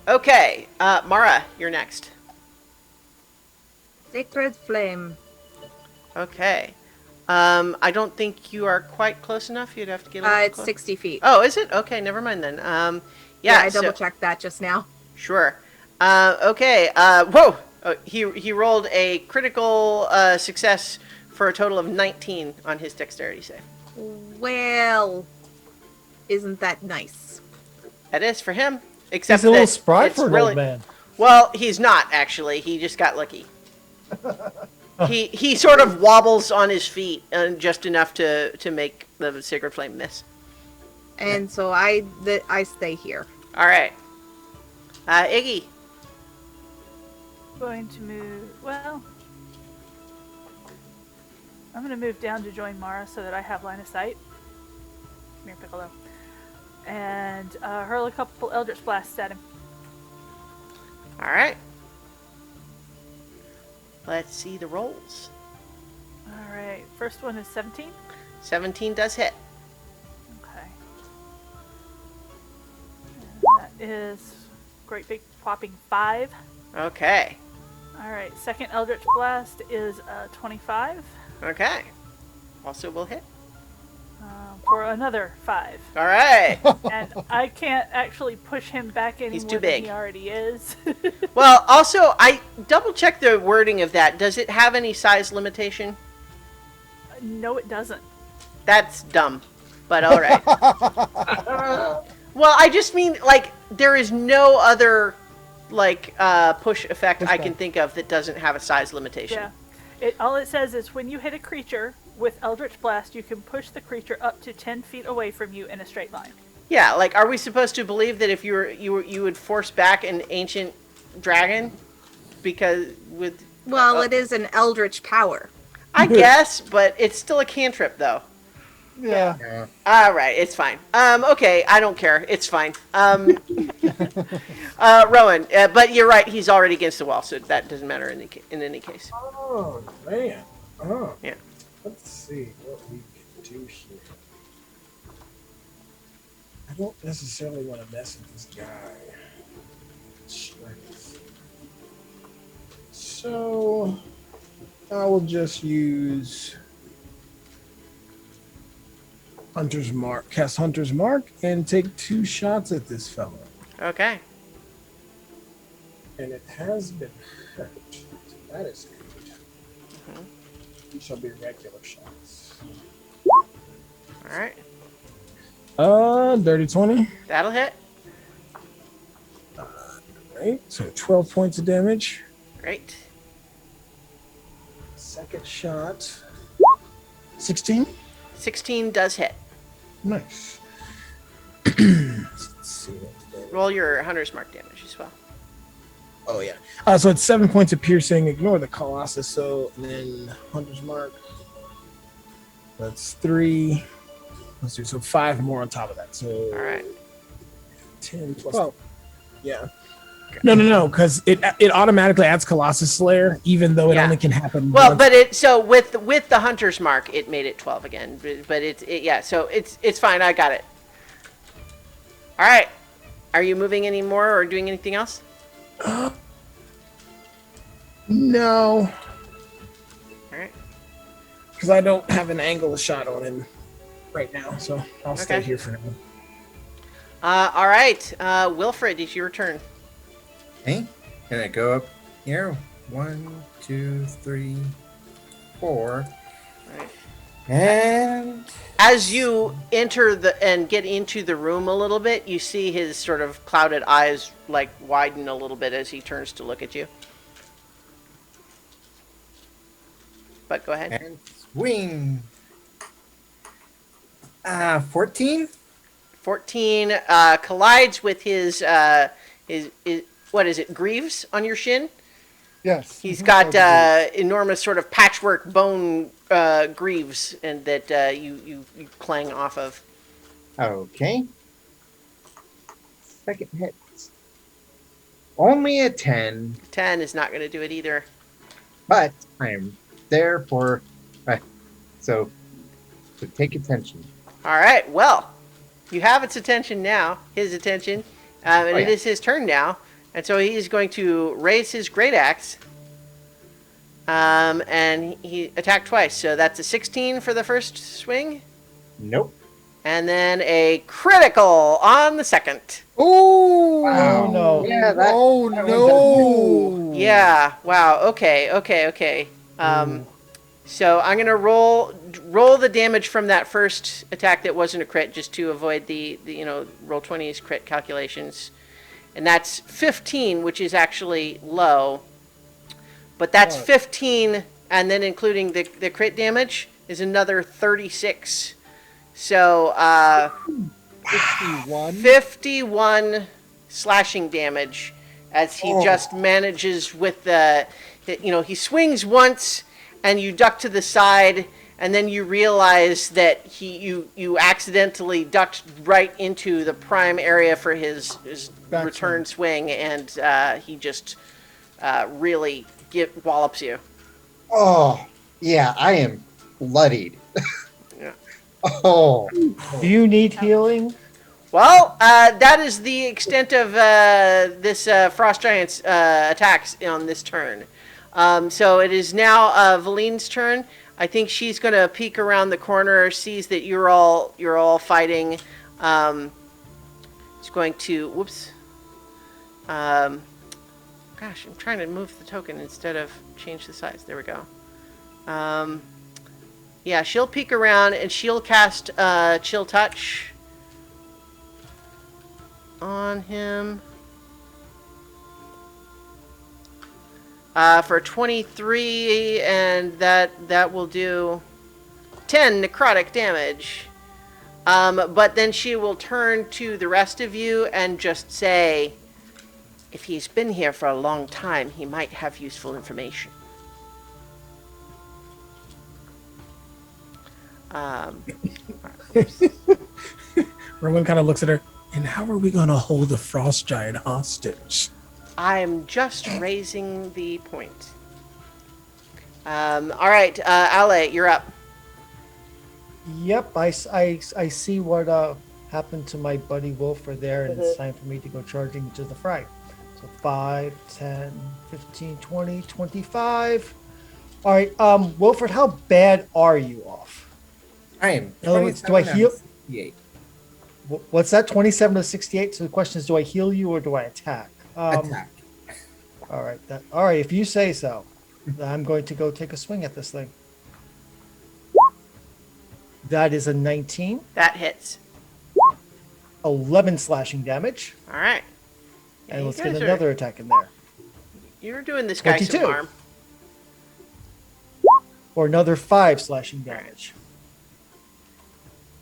Okay, Mara, you're next. Sacred Flame. Okay. I don't think you are quite close enough. You'd have to get a little It's close. 60 feet. Oh, is it? Okay, never mind then. Yeah, I so- double checked that just now. Sure. Okay. Whoa! He rolled a critical success for a total of 19 on his dexterity save. Well, Isn't that nice? That is for him. Except He's a little that spry it's for an really, old man. Well, he's not actually. He just got lucky. He sort of wobbles on his feet just enough to make the sacred flame miss. And so I stay here. All right, Iggy. Going to move. Well, I'm going to move down to join Mara so that I have line of sight. Come here, Piccolo. And hurl a couple Eldritch Blasts at him. All right. Let's see the rolls. All right. First one is 17. 17 does hit. Okay. And that is great big whopping 5. Okay. All right. Second Eldritch Blast is 25 Okay. Also will hit. for another 5. All right. And I can't actually push him back any He's more too than big. he already is. Well, also, I double-checked the wording of that. Does it have any size limitation? No, it doesn't. That's dumb, but all right. Well, I just mean, like, there is no other, like, push effect I can think of that doesn't have a size limitation. Yeah. All it says is when you hit a creature with Eldritch Blast, you can push the creature up to 10 feet away from you in a straight line. Yeah, like, are we supposed to believe that if you would force back an ancient dragon? Because with... Well, it is an eldritch power. I guess, but it's still a cantrip, though. Yeah. Yeah. All right, it's fine. Okay, I don't care. It's fine. Rowan, but you're right. He's already against the wall, so that doesn't matter in any case. Oh, man. Oh. Yeah. Let's see what we can do here. I don't necessarily want to mess with this guy. Strength. So I will just use Hunter's Mark, cast Hunter's Mark, and take 2 shots at this fellow. Okay. And it has been hurt. So that is good. These shall be regular shots. All right. Dirty 20. That'll hit. Right. So 12 points of damage. Great. Second shot. 16. 16 does hit. Nice. Let's see what's damage. Roll your hunter's mark damage as well. Oh yeah. So it's 7 points of piercing. Ignore the Colossus. So then Hunter's Mark. That's 3. Let's do so 5 more on top of that. So All right. 10 plus. 12. Yeah. No, because it automatically adds Colossus Slayer, even though it Yeah. only can happen. Well, once. but with the hunter's mark, it made it 12 again. But yeah. So it's fine. I got it. All right. Are you moving any more or doing anything else? No, All right. because I don't have an angle shot on him right now, so I'll stay Okay. here for now. All right. Wilfred, it's your turn. Okay. Gonna go up here. 1, 2, 3, 4. Right. And As you enter and get into the room a little bit, you see his sort of clouded eyes like widen a little bit as he turns to look at you. But go ahead. and swing. 14. 14 collides with his what is it? Greaves on your shin. Yes. He's Mhm. got Oh, enormous sort of patchwork bone greaves, and that you clang off of. Okay. Second hit. Only a 10, 10 is not going to do it either. but I am there for. So take attention. All right. Well, you have its attention now. His attention, and Oh, it yeah. is his turn now. And so he is going to raise his great axe. And he attacked twice. So that's a 16 for the first swing, Nope. and then a critical on the second. Oh, Wow. no. Yeah, that. Oh that no! Yeah. Wow. Okay. So I'm gonna roll the damage from that first attack that wasn't a crit, just to avoid the roll 20's crit calculations, and that's 15, which is actually low. But that's 15, and then including the crit damage is another 36. So 51 slashing damage as he just manages with he swings once and you duck to the side, and then you realize that you accidentally ducked right into the prime area for his return swing, and he just really wallops you. Oh, yeah, I am bloodied. Yeah. Oh. Do you need healing? Well, that is the extent of this Frost Giant's attacks on this turn. So it is now Valine's turn. I think she's going to peek around the corner, sees that you're all fighting. She's going to, whoops. Gosh, I'm trying to move the token instead of change the size. There we go. Yeah, she'll peek around and she'll cast Chill Touch on him. For 23, and that will do 10 necrotic damage. But then she will turn to the rest of you and just say, if he's been here for a long time, he might have useful information. Rowan kind of looks at her, and how are we going to hold the Frost Giant hostage? I'm just raising the point. All right, Ale, you're up. Yep, I see what happened to my buddy Wilfred there, and it's time for me to go charging into the fray. So 5, 10, 15, 20, 25. All right, Wilfred, how bad are you off? I am. In other words, do I heal? 68. What's that? 27 to 68. So the question is, do I heal you or do I attack? Attack. All right. All right. If you say so, I'm going to go take a swing at this thing. That is a 19. That hits. 11 slashing damage. All right. Yeah, And let's get guys another attack in there. You're doing this guy 22. some harm. Or another 5 slashing damage.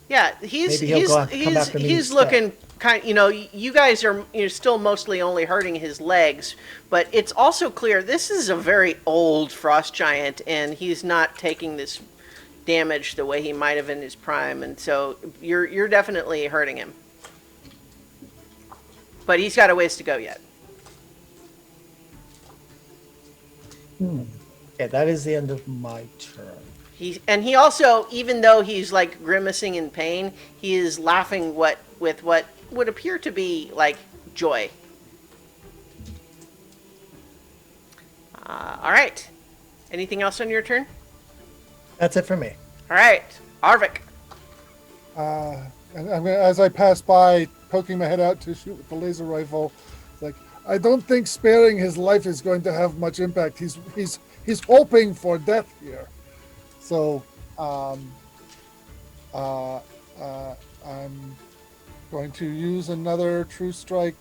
Yeah, he's Maybe he'll come after me he's instead. looking kind. You guys are still mostly only hurting his legs, but it's also clear this is a very old frost giant, and he's not taking this damage the way he might have in his prime, and so you're definitely hurting him. But he's got a ways to go yet. Yeah, that is the end of my turn. He also, even though he's like grimacing in pain, he is laughing with what would appear to be like joy. All right. Anything else on your turn? That's it for me. All right, Arvik. And I'm gonna, as I pass by, poking my head out to shoot with the laser rifle, it's like, I don't think sparing his life is going to have much impact. He's hoping for death here. So, I'm going to use another True Strike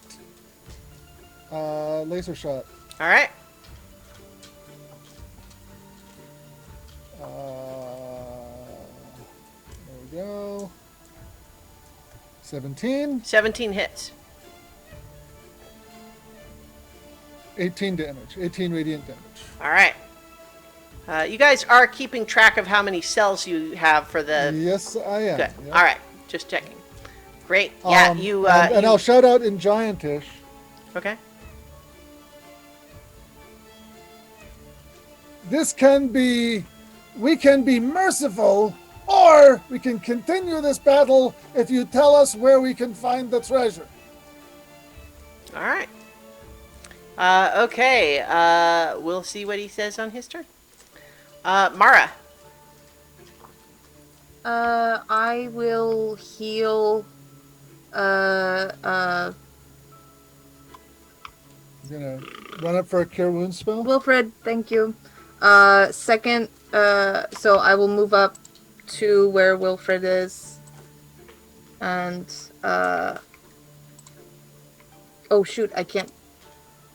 laser shot. All right. There we go. 17, 17 hits. 18 damage, 18 radiant damage. All right. You guys are keeping track of how many cells you have for the... Yes, I am. Good. Yep. All right. Just checking. Great. Yeah, and I'll shout out in Giantish. Okay. We can be merciful, or we can continue this battle if you tell us where we can find the treasure. All right. Okay. We'll see what he says on his turn. Mara. I will heal. He's gonna run up for a cure wounds spell. Wilfred, thank you. Second So I will move up to where Wilfred is. And, oh shoot, I can't.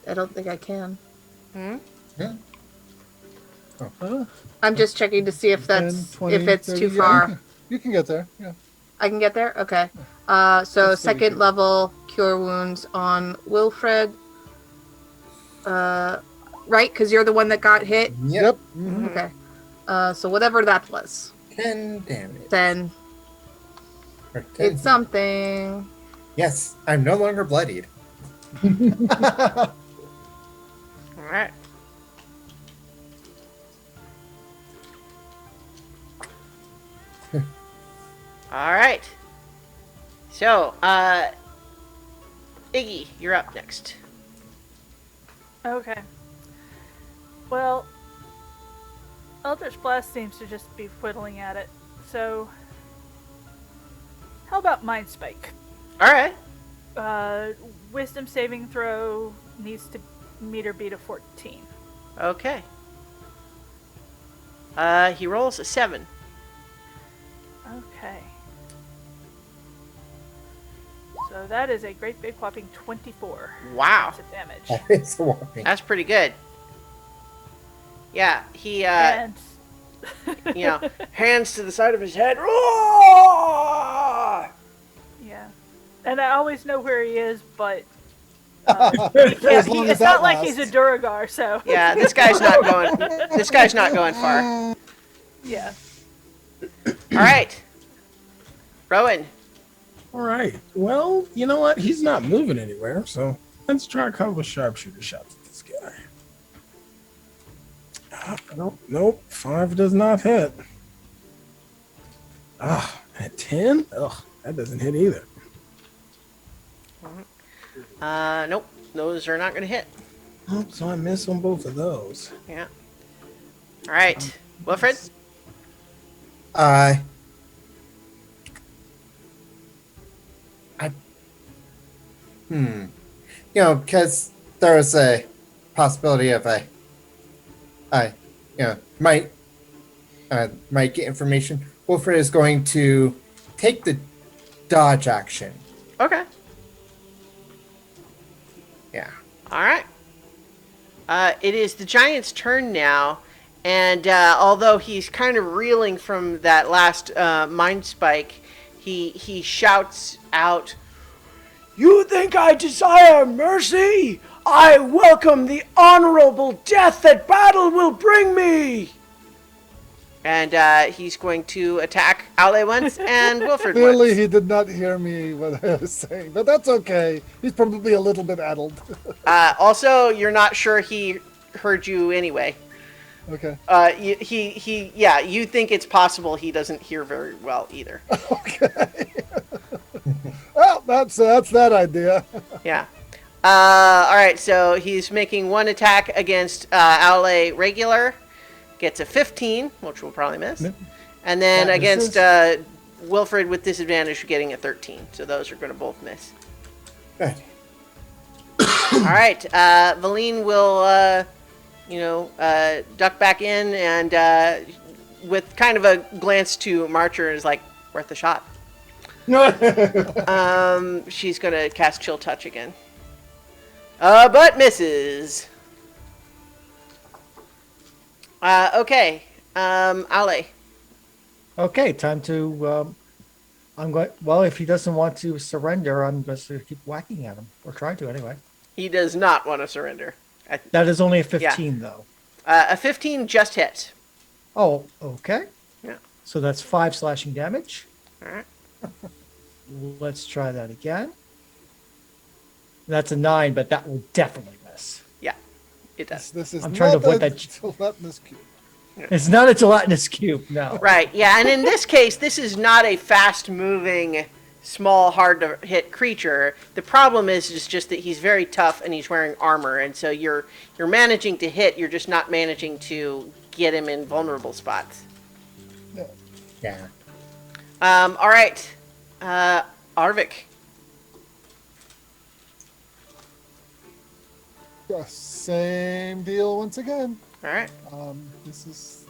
I don't think I can. Yeah. I'm just checking to see if 10, that's 20, if it's 30, too yeah, far. you can get there. Yeah. I can get there? Okay. So That's pretty second good. level cure wounds on Wilfred. Right? Because you're the one that got hit? Yep. Mhm. Okay. So whatever that was. 10 damage. Then Or 10. it's something. Yes, I'm no longer bloodied. All right. All right. So, Iggy, you're up next. Okay. Well, Eldritch Blast seems to just be whittling at it. So, how about Mind Spike? All right. Wisdom saving throw needs to meet or beat a 14. Okay. He rolls a 7. Okay. So that is a great big whopping 24 Wow. points of damage. That is a whopping. That's pretty good. Yeah, he, And hands to the side of his head. Roar! yeah. And I always know where he is, but As long as it's that not like he's a lasts. Duragar, so Yeah, this guy's not going. This guy's not going far. yeah. All right, Rowan. All right. Well, you know what? He's not moving anywhere, so let's try a couple of sharpshooter shots at this guy. Nope. 5 does not hit. At 10? Ugh, that doesn't hit either. Nope, those are not going to hit. Oh, so I miss on both of those. Yeah. All right, Wilfred. You know, because there was a possibility of might get information. Wilfred is going to take the dodge action. Okay. Yeah. All right. It is the giant's turn now, and although he's kind of reeling from that last mind spike, he shouts out, "You think I desire mercy? I welcome the honorable death that battle will bring me!" And he's going to attack Ale once and Wilfred Clearly, once. he did not hear me what I was saying, but that's okay. He's probably a little bit addled. Also, you're not sure he heard you anyway. Okay. You think it's possible he doesn't hear very well either. Okay. Well, that's that idea. Yeah. All right, so he's making one attack against Aule regular, gets a 15, which we'll probably miss, and then That against misses. Wilfred with disadvantage, getting a 13. So those are going to both miss. Good. All right, Valine will, duck back in and with kind of a glance to Marcher is like, worth a shot. She's going to cast Chill Touch again. But misses. Okay, Ale. Okay, time to. I'm going. Well, if he doesn't want to surrender, I'm just going to keep whacking at him, or try to anyway. He does not want to surrender. That is only a 15, though. A 15 just hit. Oh, okay. Yeah. So that's 5 slashing damage. All right. Let's try that again. That's a 9, but that will definitely miss. Yeah, it does. This is I'm trying to not avoid a that- gelatinous cube. It's not a gelatinous cube, no. Right, yeah, and in this case, this is not a fast-moving, small, hard-to-hit creature. The problem is just that he's very tough and he's wearing armor, and so you're managing to hit, you're just not managing to get him in vulnerable spots. Yeah. All right, Arvik. Same deal once again. All right. This is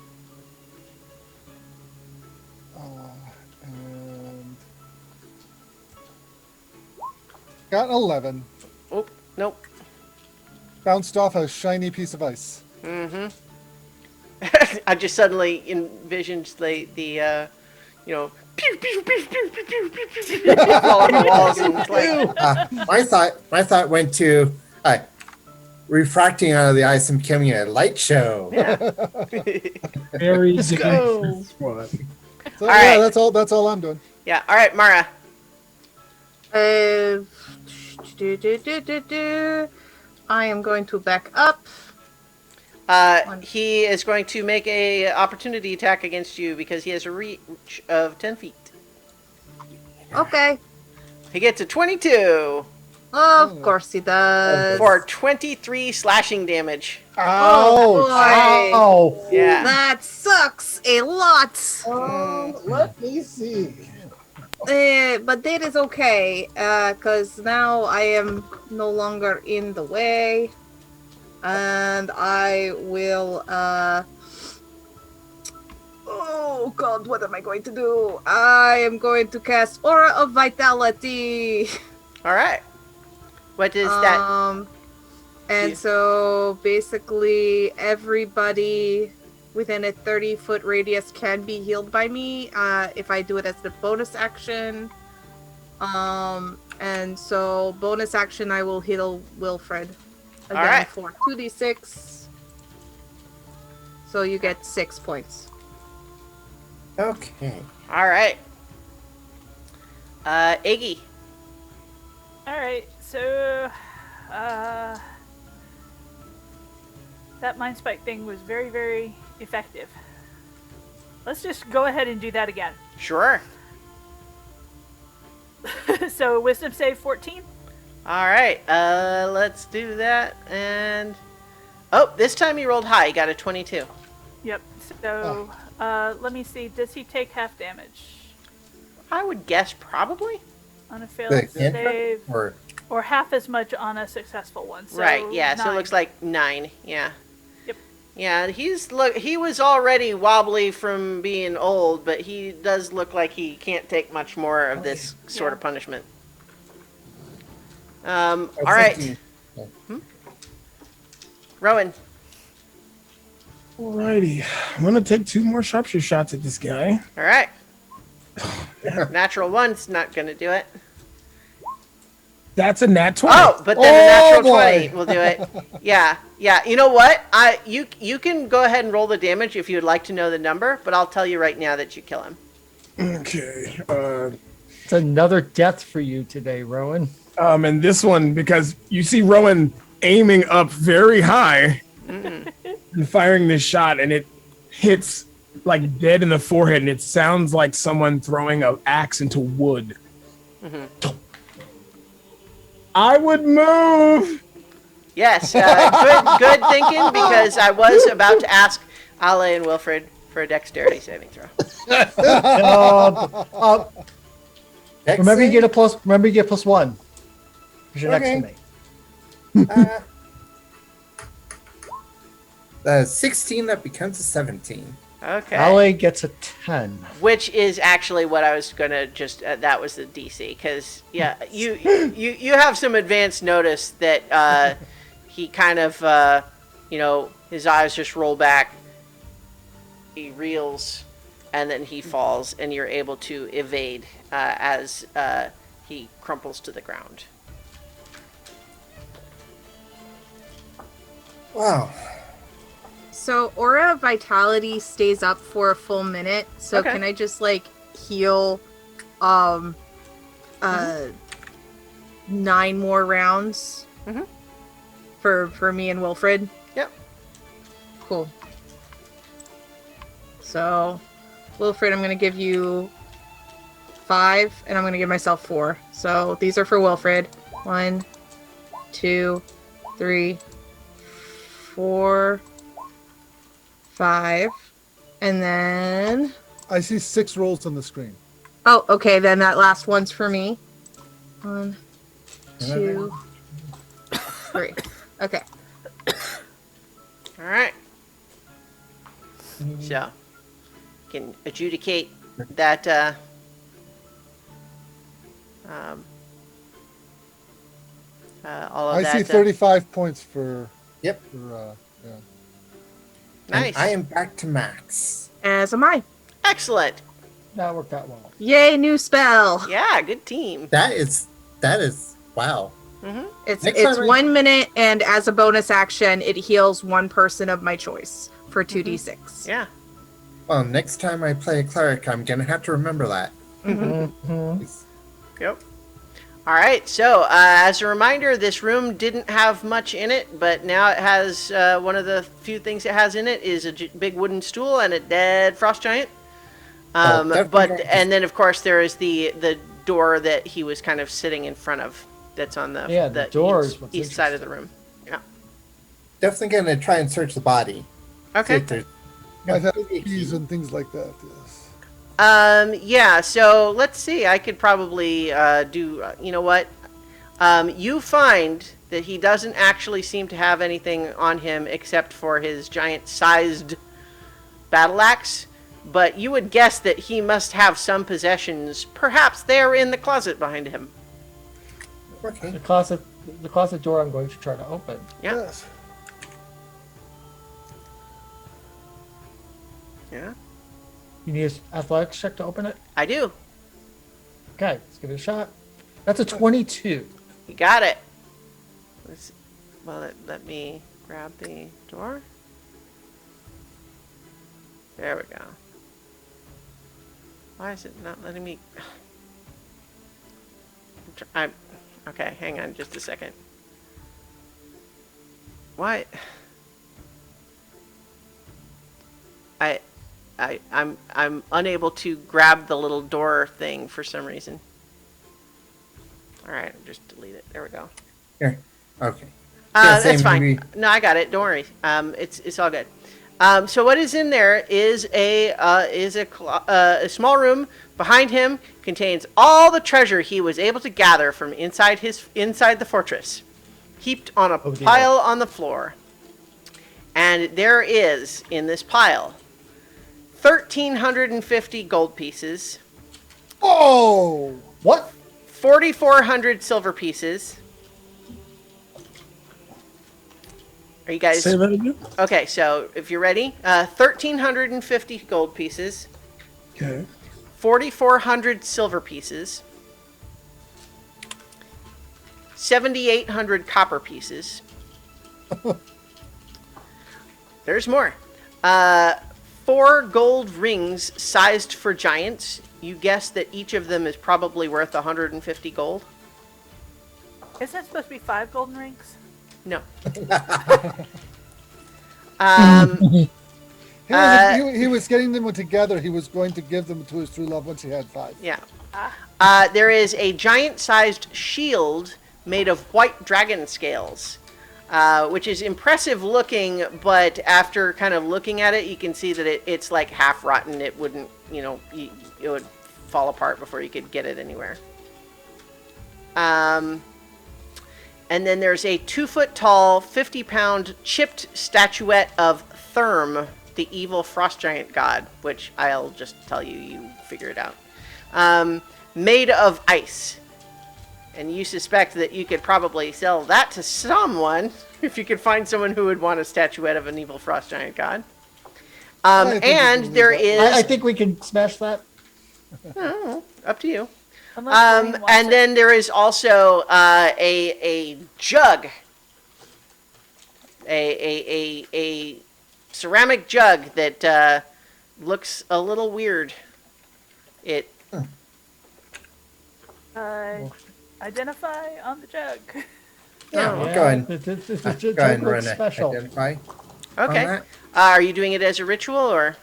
Got an 11. Oh, nope. Bounced off a shiny piece of ice. Mm-hmm. I just suddenly envisioned the you know, pew, pew, pew, pew, pew, pew, pew, pew, pew, all on the walls, and it's like, My thought went to refracting out of the ice and becoming a light show. yeah. Very Let's go. one. So All yeah, right. that's all I'm doing. Yeah. All right, Mara. I am going to back up. He is going to make a opportunity attack against you because he has a reach of 10 feet. Okay. He gets a 22 Of course he does. for 23 slashing damage. Oh, boy. Ow! Yeah. That sucks a lot. Let me see. But that is okay, because now I am no longer in the way. And I will, oh god, what am I going to do? I am going to cast Aura of Vitality. All right. What is that? And Yeah. so basically everybody within a 30-foot radius can be healed by me if I do it as the bonus action. And so bonus action, I will heal Wilfred again Alright. for 2d6. So you get 6 points. Okay. All right. Iggy. Alright, so that Mind Spike thing was very, very effective. Let's just go ahead and do that again. Sure. So Wisdom save 14. All right. Let's do that. And oh, this time he rolled high. He got a 22. Yep. So let me see. Does he take half damage I would guess probably. on a failed The save, Or or half as much on a successful one? So Right. Yeah. So it 9. looks like 9. Yeah. Yep. Yeah. He was already wobbly from being old, but he does look like he can't take much more of this sort of punishment. All right. Rowan. Alrighty. I'm gonna take 2 more sharpshooter shots at this guy. All right. Natural one's not going to do it. That's a nat 20. Oh, but then a Oh, natural boy. 20 will do it. Yeah. You know what? You can go ahead and roll the damage if you would like to know the number, but I'll tell you right now that you kill him. Okay. It's another death for you today, Rowan. And this one, because you see Rowan aiming up very high and firing this shot, and it hits like dead in the forehead, and it sounds like someone throwing an axe into wood. I would move. Yes. Good thinking, because I was about to ask Ale and Wilfred for a dexterity saving throw. Remember you get +1. Because you're next to me. 16, that becomes a 17. Okay. Ale gets a 10. Which is actually what I was gonna just. That was the DC, because you have some advance notice that he kind of his eyes just roll back, he reels, and then he falls, and you're able to evade as he crumples to the ground. Wow. So Aura of Vitality stays up for a full minute. So Okay. can I just heal 9 more rounds for me and Wilfred? Yep. Cool. So Wilfred, I'm going to give you 5 and I'm going to give myself 4. So these are for Wilfred. 1, 2, 3, 4, 5, and then I see 6 rolls on the screen. oh, okay, then that last one's for me. 1, 2, 3. Okay. All right. So, can adjudicate that all of I that. see 35 points for. Yep. For, yeah. Nice. And I am back to max. As am I. Excellent. That worked out well. Yay, new spell. Yeah, good team. That is wow. It's Next it's time I- 1 minute, and as a bonus action, it heals one person of my choice for 2d6. Yeah. Well, next time I play a cleric, I'm gonna have to remember that. Yep. All right. So, as a reminder, this room didn't have much in it, but now it has one of the few things it has in it is a big wooden stool and a dead frost giant. definitely. And then of course there is the door that he was kind of sitting in front of. That's on the door east, is what's east side of the room. Yeah. Definitely gonna try and search the body. See Okay. if there's- Might have keys and things like that. Yes. Yeah, so let's see. I could probably do, you know what? You find that he doesn't actually seem to have anything on him except for his giant-sized battle axe, but you would guess that he must have some possessions, perhaps there in the closet behind him. Okay. The closet door I'm going to try to open. Yeah. Yes. Yeah, You need an athletics check to open it? I do. Okay, let's give it a shot. That's a 22. You got it. Let me grab the door. There we go. Why is it not letting me? Okay, hang on just a second. Why? I'm unable to grab the little door thing for some reason. All right, just delete it. There we go. Here. Okay. Yeah, That's same, fine. maybe- No, I got it. Don't worry. It's all good. So what is in there is a small room. Behind him contains all the treasure he was able to gather from inside the fortress, heaped on a dear. pile on the floor. And there is in this pile 1,350 gold pieces, Oh! What? 4,400 silver pieces. Are you guys Say that again. okay? So if you're ready, 1,350 gold pieces, Okay. 4,400 silver pieces, 7,800 copper pieces. There's more. 4 gold rings sized for giants. You guess that each of them is probably worth 150 gold. Isn't it supposed to be 5 golden rings? No. He was getting them together. He was going to give them to his true love once he had 5. Yeah. There is a giant-sized shield made of white dragon scales, which is impressive looking, but after kind of looking at it, you can see that it's like half rotten. It wouldn't, it would fall apart before you could get it anywhere. And then there's a 2-foot-tall, 50-pound chipped statuette of Therm, the evil frost giant god, which I'll just tell you, you figure it out. Made of ice. And you suspect that you could probably sell that to someone if you could find someone who would want a statuette of an evil frost giant god. I think we And can there leave that. is... I think we can smash that. up to you. Unless Doreen wants And it. then there is also a jug, a ceramic jug that looks a little weird. It Identify on the jug. Yeah, we'll go ahead. The Go ahead jug and run looks a special. identify. okay. On that. Are you doing it as a ritual or?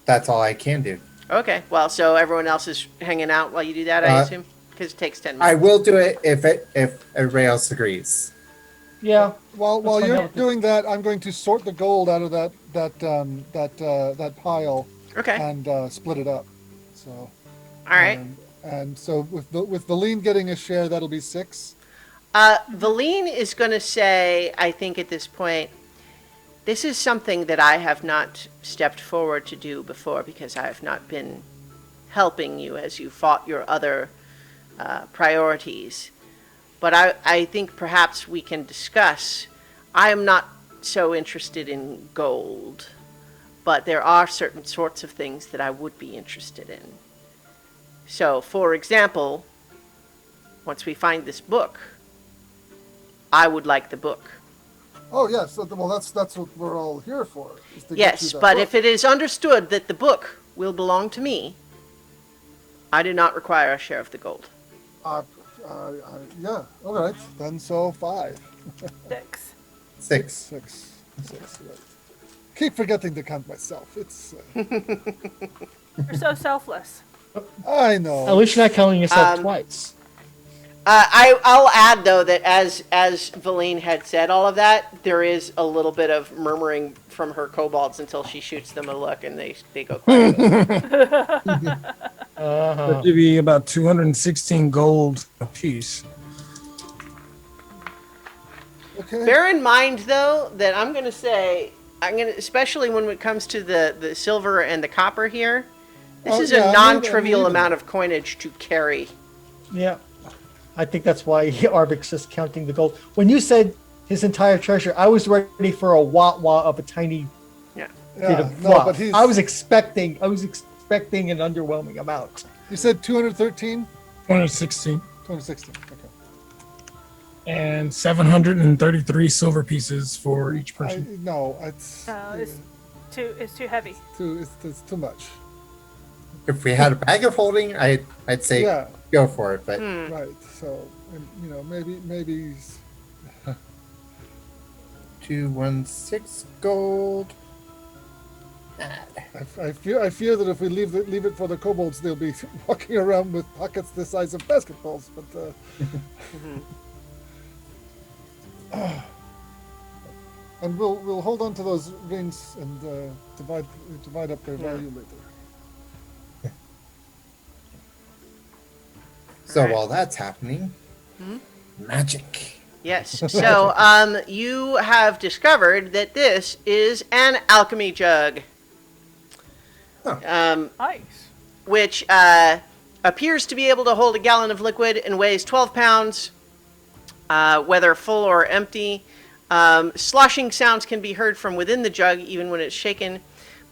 That's all I can do. Okay. Well, so everyone else is hanging out while you do that, I assume, because it takes 10 minutes. I will do it if everybody else agrees. Yeah. While find you're out. doing that, I'm going to sort the gold out of that pile Okay. and split it up. So. All right. And so with Valine getting a share, that'll be 6. Valine is going to say, I think at this point, this is something that I have not stepped forward to do before because I have not been helping you as you fought your other priorities. But I think perhaps we can discuss. I am not so interested in gold, but there are certain sorts of things that I would be interested in. So, for example, once we find this book, I would like the book. Oh yes, well that's what we're all here for. Is to get Yes, you that but book. if it is understood that the book will belong to me, I do not require a share of the gold. Yeah, all right. Then so 5. 6. 6. 6. Right. Keep forgetting to count myself. It's. You're so selfless. I know. At least you're not counting yourself twice. I'll add though that as Valine had said all of that, there is a little bit of murmuring from her kobolds until she shoots them a look and they go quiet. That'd be about 216 gold apiece. Okay. Bear in mind though that I'm gonna say especially when it comes to the silver and the copper here, this is a non-trivial amount of coinage to carry. Yeah. I think that's why Arvik's just counting the gold. When you said his entire treasure, I was ready for a wah-wah of a tiny bit of fluff. but he's. I was expecting an underwhelming amount. You said 213? 216. 216. Okay. And 733 silver pieces for each person. No, it's. It's too heavy. It's too much. If we had a bag of holding, I'd say go for it. But Right. So, maybe. 216 gold. I fear that if we leave it for the kobolds, they'll be walking around with pockets the size of basketballs. But and we'll hold on to those rings and divide up their value later. So Alright. while that's happening, magic. Yes. So you have discovered that this is an alchemy jug. Nice. Which appears to be able to hold a gallon of liquid and weighs 12 pounds, whether full or empty. Sloshing sounds can be heard from within the jug, even when it's shaken.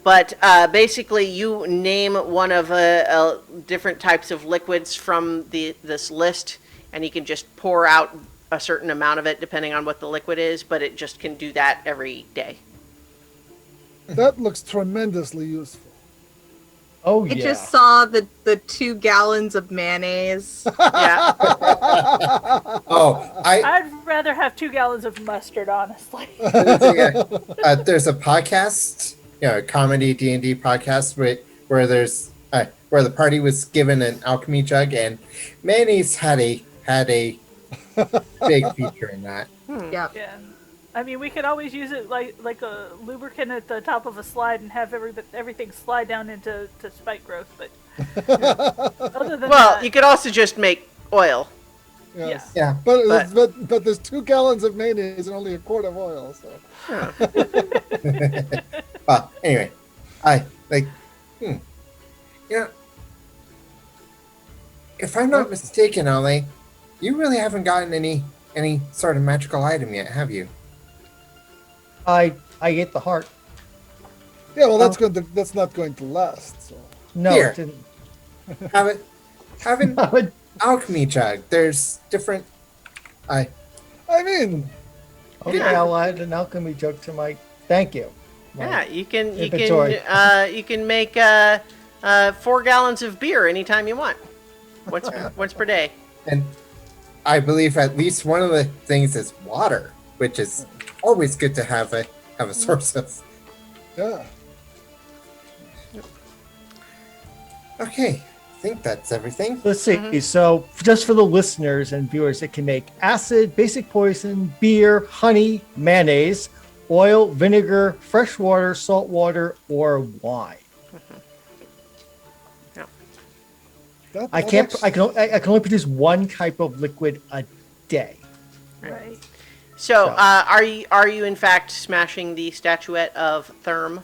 But basically, you name one of different types of liquids from this list, and you can just pour out a certain amount of it, depending on what the liquid is, but it just can do that every day. That looks tremendously useful. Oh, I yeah. just saw the 2 gallons of mayonnaise. Yeah. I'd rather have 2 gallons of mustard, honestly. There's a podcast, a comedy D&D podcast where there's where the party was given an alchemy jug, and mayonnaise had a big feature in that. Yeah. Yeah. I mean, we could always use it like a lubricant at the top of a slide and have everything slide down into spike growth. But other than that, You could also just make oil. Yes. Yeah. But there's 2 gallons of mayonnaise and only a quart of oil. So. Well, anyway, if I'm not mistaken, Ale, you really haven't gotten any sort of magical item yet, have you? I ate the heart. Yeah, well, that's not going to last. So. No, Here. it didn't. Have an alchemy jug. There's different. I mean, Okay, I'll add an alchemy jug to my. Thank you. Yeah, you can inventory. you can make 4 gallons of beer anytime you want. Once per day. And I believe at least one of the things is water, which is always good to have a source of. yeah. Okay, I think that's everything. Let's see. So, just for the listeners and viewers, it can make acid, basic poison, beer, honey, mayonnaise, oil, vinegar, fresh water, salt water, or wine. I can only produce one type of liquid a day. right. So, are you in fact smashing the statuette of Therm?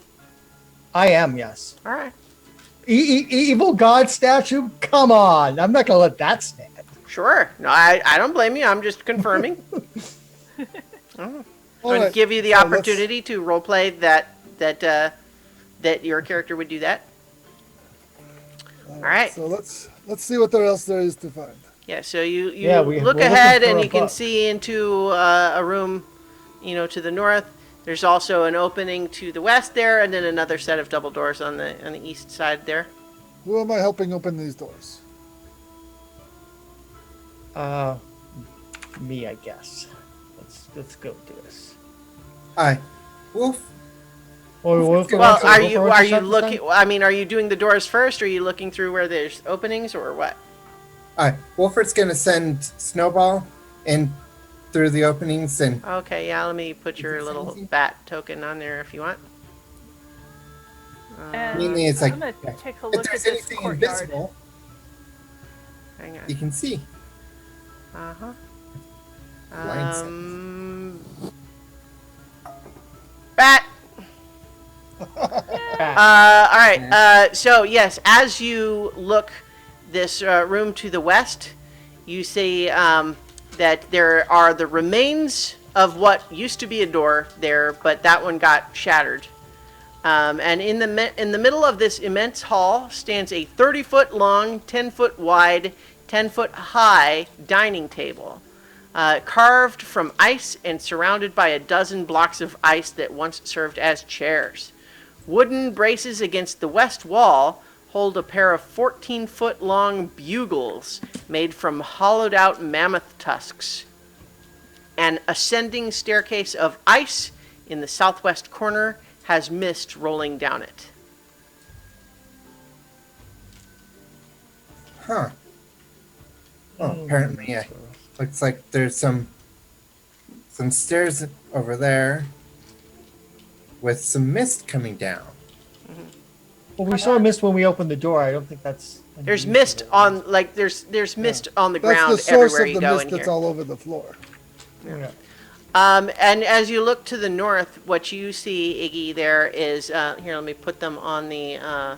I am, yes. All right. Evil god statue? Come on. I'm not going to let that stand. Sure. No, I don't blame you. I'm just confirming. I'm going to give you the opportunity to roleplay that your character would do that. All right. So let's see what else there is to find. Yeah. So you we're look looking ahead for and a you can book. see into a room, to the north. There's also an opening to the west there, and then another set of double doors on the east side there. Who am I helping open these doors? Me, I guess. Let's go do this. Wolf. Well, are you looking? I mean, are you doing the doors first, or are you looking through where there's openings, or what? Wolfert's gonna send Snowball in through the openings and. Okay, yeah. Let me put your little bat token on there if you want. Mainly, it's like I'm gonna take a if look at there's this anything courtyard. invisible, Hang on. you can see. Uh-huh. Blind sense. Bat. All right. So yes, as you look this room to the west, you see that there are the remains of what used to be a door there, but that one got shattered. And in the middle of this immense hall stands a 30-foot long, 10-foot wide, 10-foot high dining table, carved from ice and surrounded by a dozen blocks of ice that once served as chairs. Wooden braces against the west wall hold a pair of 14-foot long bugles made from hollowed out mammoth tusks. An ascending staircase of ice in the southwest corner has mist rolling down it. Huh. Oh, apparently, yeah. Looks like there's some stairs over there with some mist coming down. Well, we saw mist when we opened the door. I don't think that's. There's mist on, like, there's mist on the That's ground the source everywhere of you the go mist in that's here. all over the floor. Yeah. And as you look to the north, what you see, Iggy, there is, here, let me put them on the,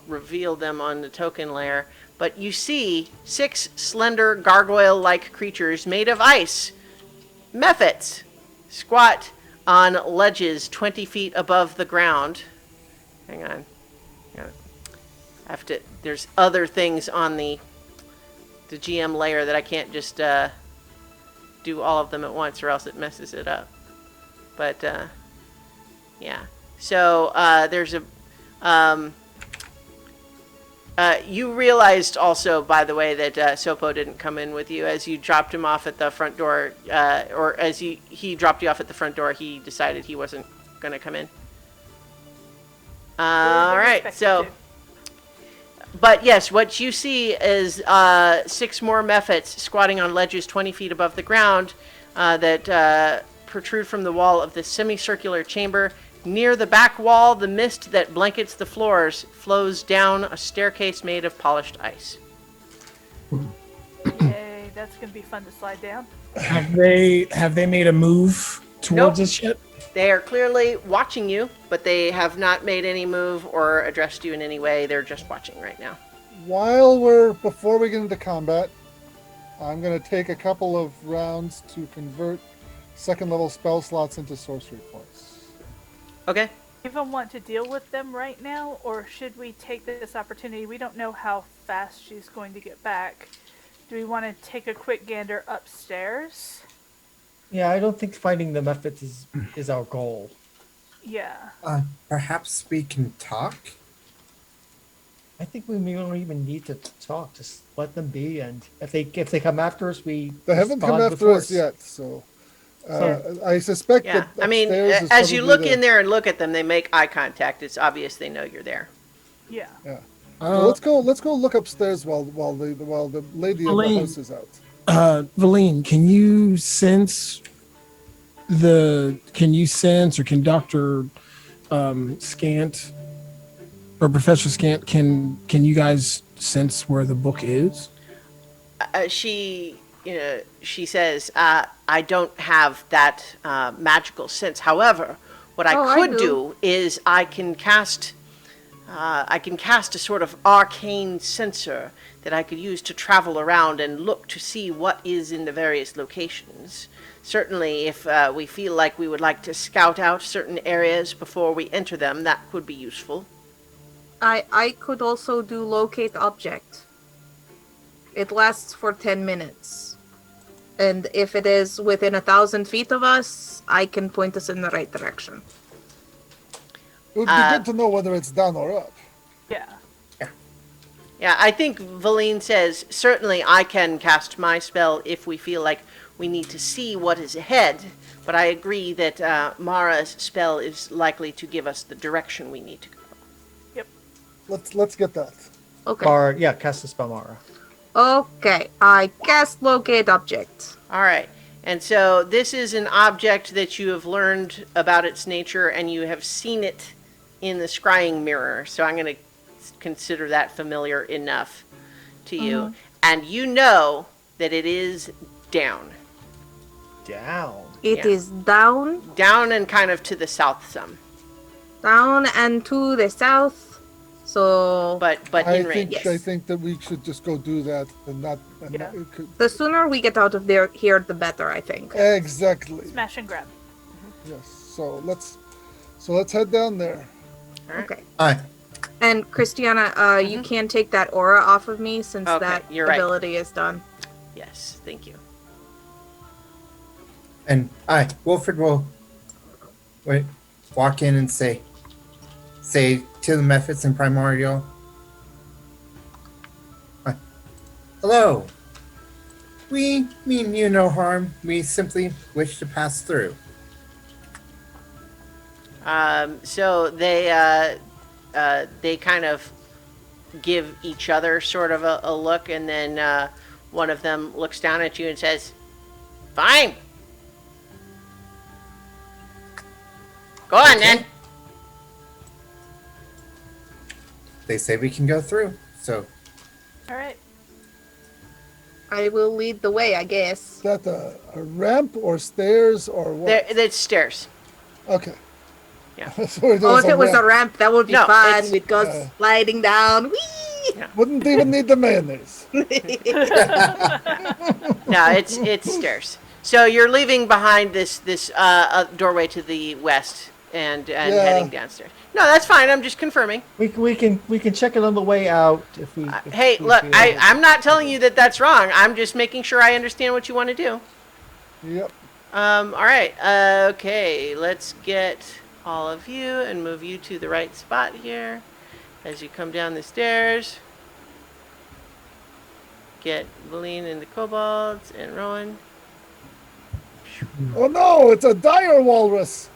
reveal them on the token layer. But you see 6 slender gargoyle-like creatures made of ice, mephits, squat on ledges 20 feet above the ground. Hang on. There's other things on the GM layer that I can't just do all of them at once or else it messes it up. But yeah. So there's a you realized also, by the way, that Sopo didn't come in with you as you dropped him off at the front door, or as he dropped you off at the front door. He decided he wasn't going to come in. All right, so, but yes, what you see is 6 more mephits squatting on ledges 20 feet above the ground that protrude from the wall of this semicircular chamber. Near the back wall, the mist that blankets the floors flows down a staircase made of polished ice. Yay, that's gonna be fun to slide down. Have they made a move towards us yet? They are clearly watching you, but they have not made any move or addressed you in any way. They're just watching right now. Before we get into combat, I'm going to take a couple of rounds to convert 2nd level spell slots into sorcery points. Okay. Even want to deal with them right now, or should we take this opportunity? We don't know how fast she's going to get back. Do we want to take a quick gander upstairs? Yeah, I don't think finding the mephits is our goal. Yeah. Perhaps we can talk? I think we don't even need to talk. Just let them be, and if they come after us, we. They haven't come respond with after us force. yet, so I suspect Yeah. that I mean, upstairs is as you probably look in there and look at them, they make eye contact. It's obvious they know you're there. Yeah. Yeah. So let's go look upstairs while the lady of the house is out. Valine, can you sense or can Dr. Scant or Professor Scant, can you guys sense where the book is? She says, I don't have that magical sense. However, what I could do is I can cast I can cast a sort of arcane sensor that I could use to travel around and look to see what is in the various locations. Certainly, if we feel like we would like to scout out certain areas before we enter them, that could be useful. I could also do locate object. It lasts for 10 minutes. And if it is within 1,000 feet of us, I can point us in the right direction. It would be good to know whether it's down or up. Yeah. Yeah, I think Valine says, certainly I can cast my spell if we feel like we need to see what is ahead, but I agree that Mara's spell is likely to give us the direction we need to go. Yep. Let's get that. Okay. Or, yeah, cast the spell, Mara. Okay, I cast locate object. All right. And so this is an object that you have learned about its nature and you have seen it in the scrying mirror. So I'm going to consider that familiar enough to you. And you know that it is down. Down. It Yeah. is down, Down and kind of to the south some. down and to the south. So But in range. I think that we should just go do that and not. And Yeah. it could, the sooner we get out of here, the better, I think. exactly. Smash and grab. Yes. So let's head down there. All right. Okay. Aye. And Christiana, you can take that aura off of me since Okay, that you're right. ability is done. Yes, thank you. And Wilfred will walk in and say to the methods in primordial, hello. We mean you no harm. We simply wish to pass through. So they kind of give each other sort of a look, and then one of them looks down at you and says, "Fine. Go on, then." They say we can go through. So All right. I will lead the way, I guess. Is that a ramp or stairs or what? It's stairs. Okay. Yeah. So it Oh, was if it was a ramp. ramp, that would be No, fun. it's- We'd go sliding down. Whee! Wouldn't even need the mayonnaise. No, it's stairs. So you're leaving behind this doorway to the west and heading downstairs. No, that's fine. I'm just confirming. We can check it on the way out if we. If Hey, we look, feel I'm not telling you that that's wrong. I'm just making sure I understand what you want to do. Yep. All right. Okay, let's get all of you and move you to the right spot here as you come down the stairs. Get Valine and the kobolds and Rowan. Oh no, it's a dire walrus.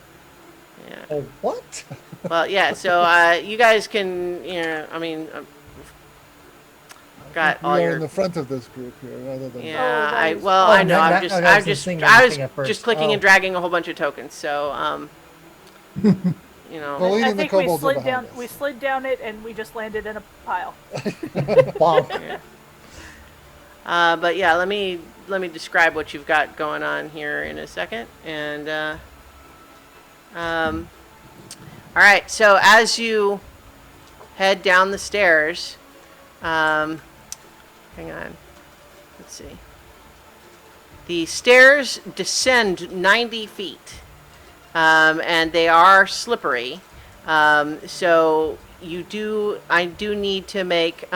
Yeah. Oh, what? Well, yeah. So you guys can, I mean, got We all are your. in the front of this group here, rather than. Yeah, Oh, I those- well, Oh, I know. that- I'm that- just, oh, I that's the just, thing I I'm was thinking at first. just clicking Oh. and dragging a whole bunch of tokens. So, Well, I and the think we kobolds are slid down. behind us. We slid down it, and we just landed in a pile. Bonk. but yeah, let me describe what you've got going on here in a second. And all right. So as you head down the stairs, hang on. Let's see. The stairs descend 90 feet, and they are slippery. So I do need to make.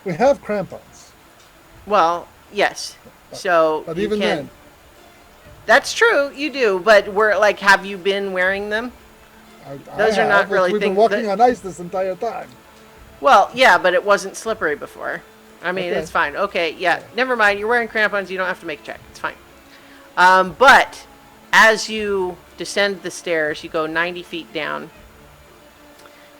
We have crampons, Well, yes. So but you even can. then, That's true. You do, but have you been wearing them? Those are not really We've been things walking that- on ice this entire time. Well, yeah, but it wasn't slippery before. I mean, Okay. it's fine. Okay, yeah. Never mind. You're wearing crampons. You don't have to make a check. It's fine. But as you descend the stairs, you go 90 feet down.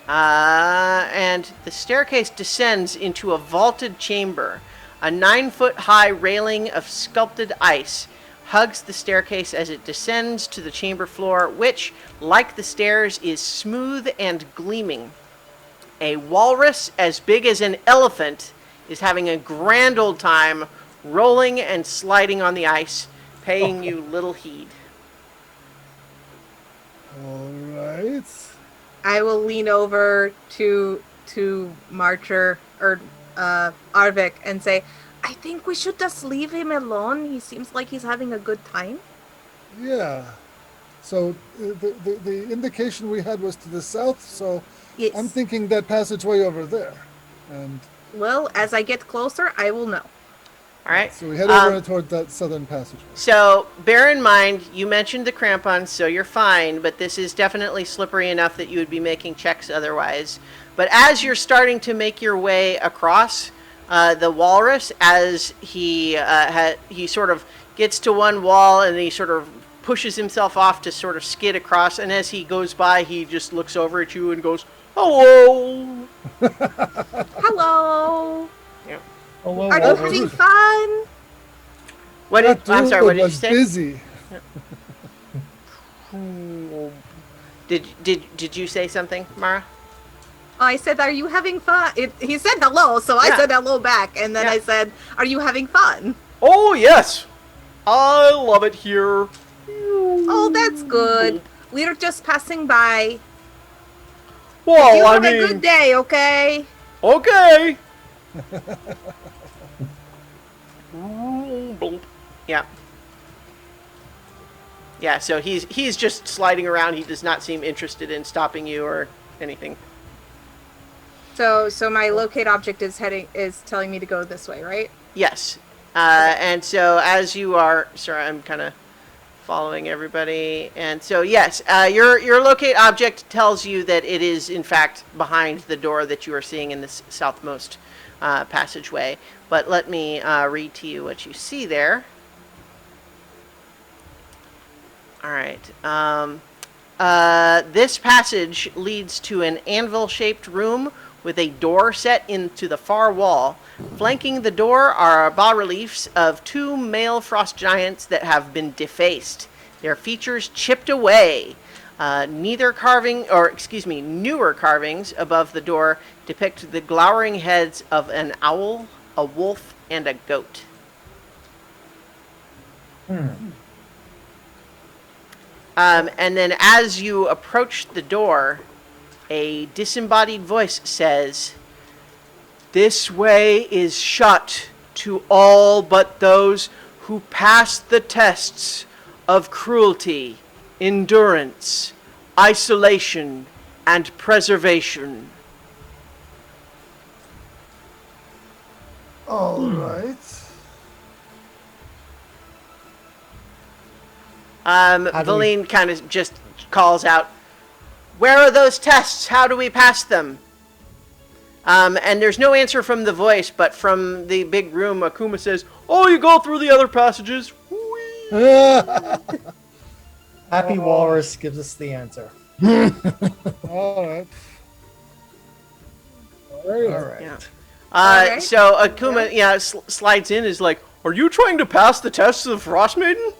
And the staircase descends into a vaulted chamber. A 9-foot-high railing of sculpted ice hugs the staircase as it descends to the chamber floor, which, like the stairs, is smooth and gleaming. A walrus as big as an elephant is having a grand old time rolling and sliding on the ice, paying you little heed. All right. I will lean over to Marcher or Arvik and say, I think we should just leave him alone. He seems like he's having a good time. Yeah. So the indication we had was to the south, so Yes. I'm thinking that passageway over there. And Well, as I get closer, I will know. All right. so we head over toward that southern passageway. So bear in mind, you mentioned the crampons, so you're fine, but this is definitely slippery enough that you would be making checks otherwise. But as you're starting to make your way across the walrus, as he sort of gets to one wall and he sort of pushes himself off to sort of skid across, and as he goes by, he just looks over at you and goes, "Hello." Hello. Yeah. Hello, Are you Walrus. having fun? What did, That I'm sorry, what did you was say? busy. Did you say something, Mara? I said, are you having fun? He said hello, so I Yeah. said hello back. And then Yeah. I said, are you having fun? Oh, yes. I love it here. Oh, that's good. We're just passing by. Well, You I have a mean, good day, okay? okay. Yeah. Yeah, so he's just sliding around. He does not seem interested in stopping you or anything. So my locate object is telling me to go this way, right? Yes. And so as you are, sorry, I'm kind of following everybody. And so, yes, your locate object tells you that it is, in fact, behind the door that you are seeing in this southmost passageway. But let me read to you what you see there. All right. This passage leads to an anvil-shaped room with a door set into the far wall. Flanking the door are bas-reliefs of two male frost giants that have been defaced, their features chipped away. Newer carvings above the door depict the glowering heads of an owl, a wolf, and a goat. And then as you approach the door, a disembodied voice says, "This way is shut to all but those who pass the tests of cruelty, endurance, isolation, and preservation." All right. Valine kind of just calls out, "Where are those tests? How do we pass them?" And there's no answer from the voice, but from the big room, Akuma says, "Oh, you go through the other passages." Happy Walrus gives us the answer. All right. All right. Yeah. Alright. So Akuma, slides in, is like, "Are you trying to pass the tests of Frostmaiden?"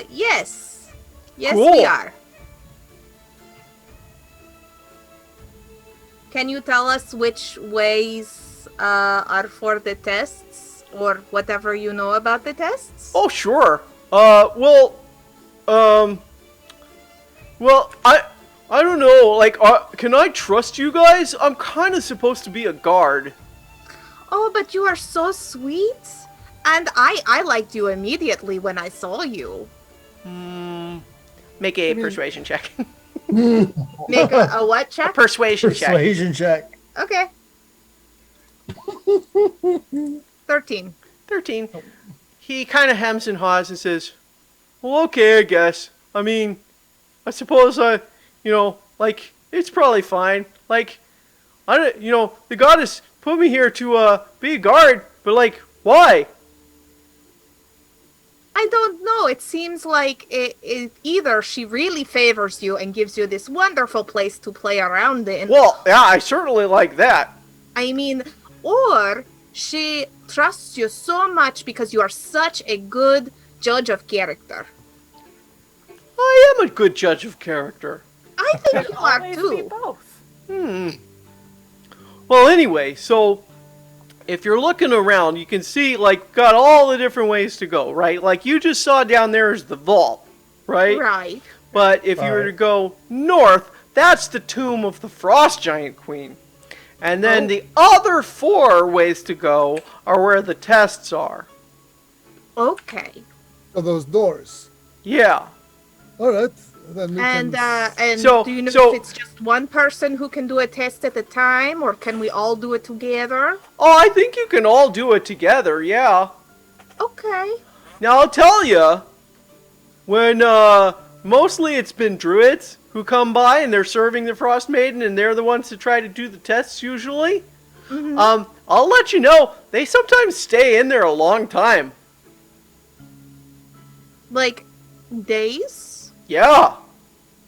Yes. Yes, Cool. we are. Can you tell us which ways are for the tests, or whatever you know about the tests? Oh, sure. I don't know. Like, can I trust you guys? I'm kind of supposed to be a guard. Oh, but you are so sweet. And I liked you immediately when I saw you. Make a persuasion check. Make a what check? Persuasion check. Persuasion check. Okay. 13. 13. He kind of hems and haws and says, "Well, okay, I guess. I mean, I suppose it's probably fine. Like, the goddess put me here to be a guard, but like, why?" I don't know. It seems like either she really favors you and gives you this wonderful place to play around in. Well, yeah, I certainly like that. I mean, or she trusts you so much because you are such a good judge of character. I am a good judge of character. I think you are Always be too. both. Well, anyway, so if you're looking around, you can see, like, got all the different ways to go, right? Like, you just saw down there is the vault, right? Right. But if you were to Right. go north, that's the tomb of the Frost Giant Queen. And then the other 4 ways to go are where the tests are. Okay. So those doors. Yeah. All right. Then we And can. do you know if it's just one person who can do a test at a time, or can we all do it together? Oh, I think you can all do it together, yeah. Okay. Now, I'll tell you, when mostly it's been druids who come by and they're serving the Frostmaiden and they're the ones to try to do the tests usually, I'll let you know, they sometimes stay in there a long time. Like, days? Yeah.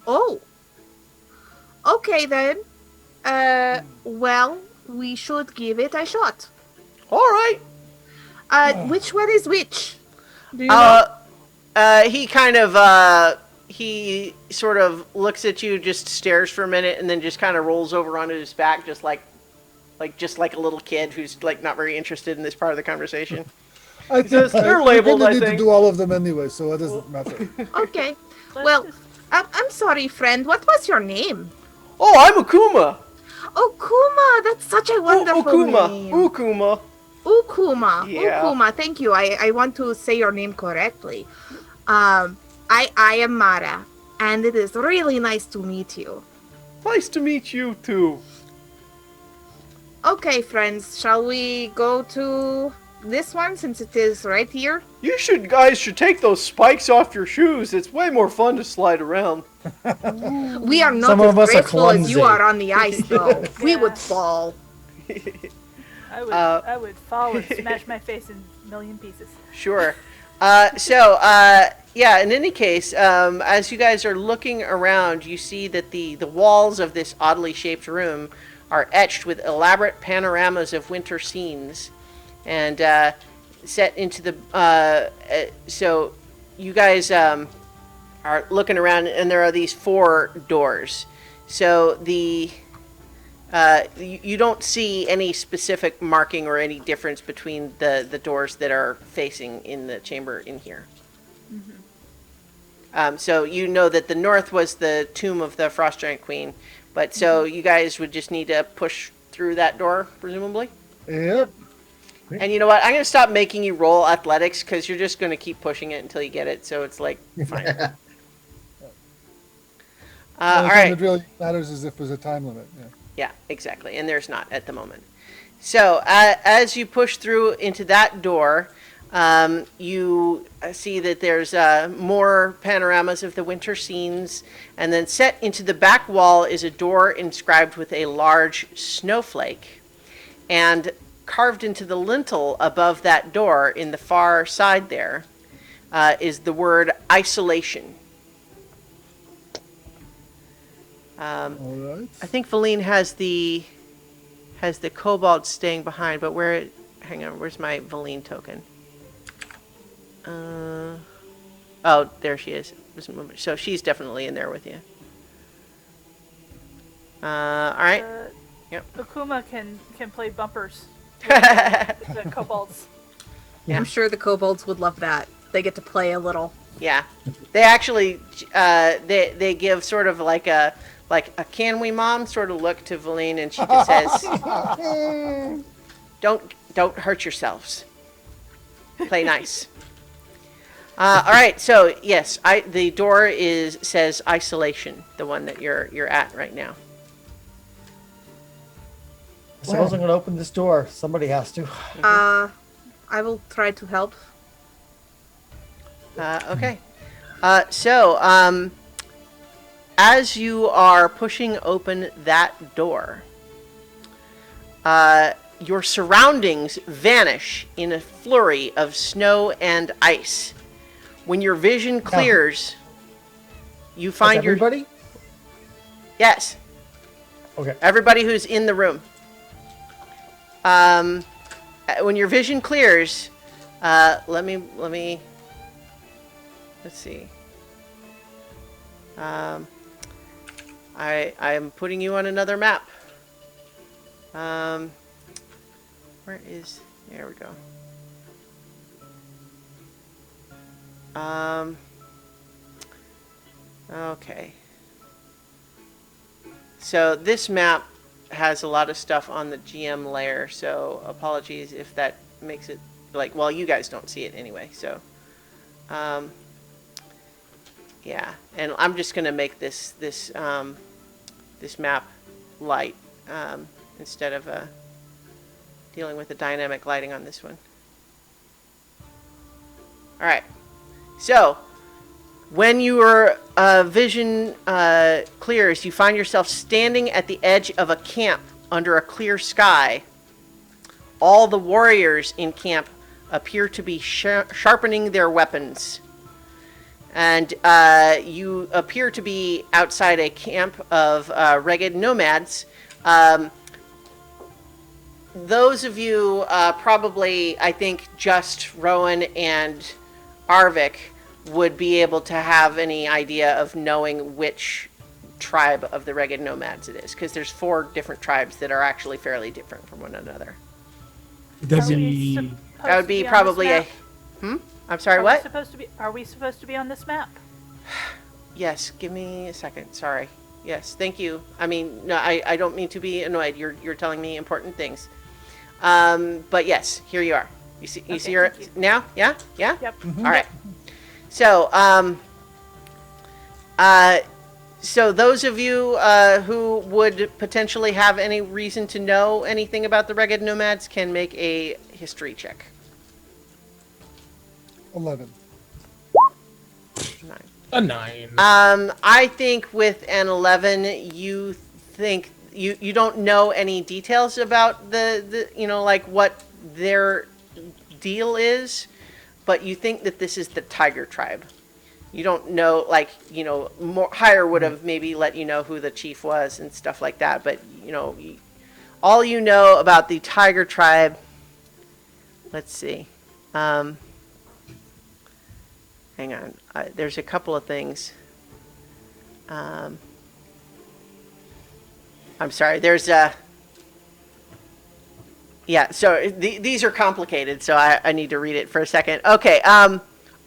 Oh. Okay, then. Well, we should give it a shot. All right. Which one is which? Do you know? He kind of, he sort of looks at you, just stares for a minute, and then just kind of rolls over onto his back, just like a little kid who's like not very interested in this part of the conversation. I think they're labeled, I need think. to do all of them anyway, so it doesn't matter. Okay. Let's Well, just- I'm sorry, friend. What was your name? Oh, I'm Akuma. Oh, Kuma. That's such a wonderful Ukuma. name. Ukuma. Ukuma. Yeah. Ukuma. Thank you. I want to say your name correctly. I am Mara, and it is really nice to meet you. Nice to meet you too. Okay, friends, shall we go to this one since it is right here? You guys should take those spikes off your shoes. It's way more fun to slide around. We are not Some as of us are graceful as you clumsy. are on the ice, though. We Yeah. would fall. I would fall and smash my face in a million pieces. Sure. Yeah, in any case, as you guys are looking around, you see that the walls of this oddly shaped room are etched with elaborate panoramas of winter scenes. And set into the... so you guys are looking around, and there are these 4 doors. So you don't see any specific marking or any difference between the doors that are facing in the chamber in here. So you know that the north was the tomb of the Frost Giant Queen, but so you guys would just need to push through that door, presumably? Yep. And you know what? I'm going to stop making you roll athletics because you're just going to keep pushing it until you get it, so it's like, fine. The All only thing right. that really matters is if there's a time limit. Yeah. Yeah, exactly. And there's not at the moment. So as you push through into that door, you see that there's more panoramas of the winter scenes. And then set into the back wall is a door inscribed with a large snowflake. And carved into the lintel above that door in the far side there is the word isolation. All right. I think Valine has the kobold staying behind, but hang on, where's my Valine token? Oh, there she is. So she's definitely in there with you. All right. Yep. Akuma can play bumpers with the kobolds. Yeah. I'm sure the kobolds would love that. They get to play a little. Yeah, they actually they give sort of like a can we mom sort of look to Valine, and she just says, don't hurt yourselves. Play nice. All right, so yes, the door says isolation, the one that you're at right now. I suppose I'm going to open this door. Somebody has to. I will try to help. Okay. So, as you are pushing open that door, your surroundings vanish in a flurry of snow and ice. When your vision clears, you find everybody? Yes, Okay. everybody who's in the room. When your vision clears, let's see. I am putting you on another map. There we go. Okay. So this map has a lot of stuff on the GM layer, so apologies if that makes it like, well, you guys don't see it anyway, so yeah, and I'm just gonna make this map light instead of dealing with the dynamic lighting on this one. All right, so when your vision clears, you find yourself standing at the edge of a camp under a clear sky. All the warriors in camp appear to be sharpening their weapons. And you appear to be outside a camp of ragged nomads. Those of you probably, I think, just Rowan and Arvik would be able to have any idea of knowing which tribe of the ragged nomads it is, because there's 4 different tribes that are actually fairly different from one another. Does Are he? we supposed That would to be on probably this a... map? I'm sorry, Are what? we supposed to be on this map? Yes, give me a second. Sorry. Yes, thank you. I mean, no, I don't mean to be annoyed. You're telling me important things. But yes, here you are. You see Okay, her thank you. now? Yeah? Yeah? Yep. All right. So, so those of you who would potentially have any reason to know anything about the ragged nomads can make a history check. 11. 9. A 9. I think with an 11, you think you don't know any details about the like what their deal is, but you think that this is the Tiger Tribe. You don't know, like, more higher would have maybe let you know who the chief was and stuff like that, but all you know about the Tiger Tribe. Let's see. Hang on. There's a couple of things. I'm sorry. There's a... Yeah, so these are complicated, so I need to read it for a second. Okay, all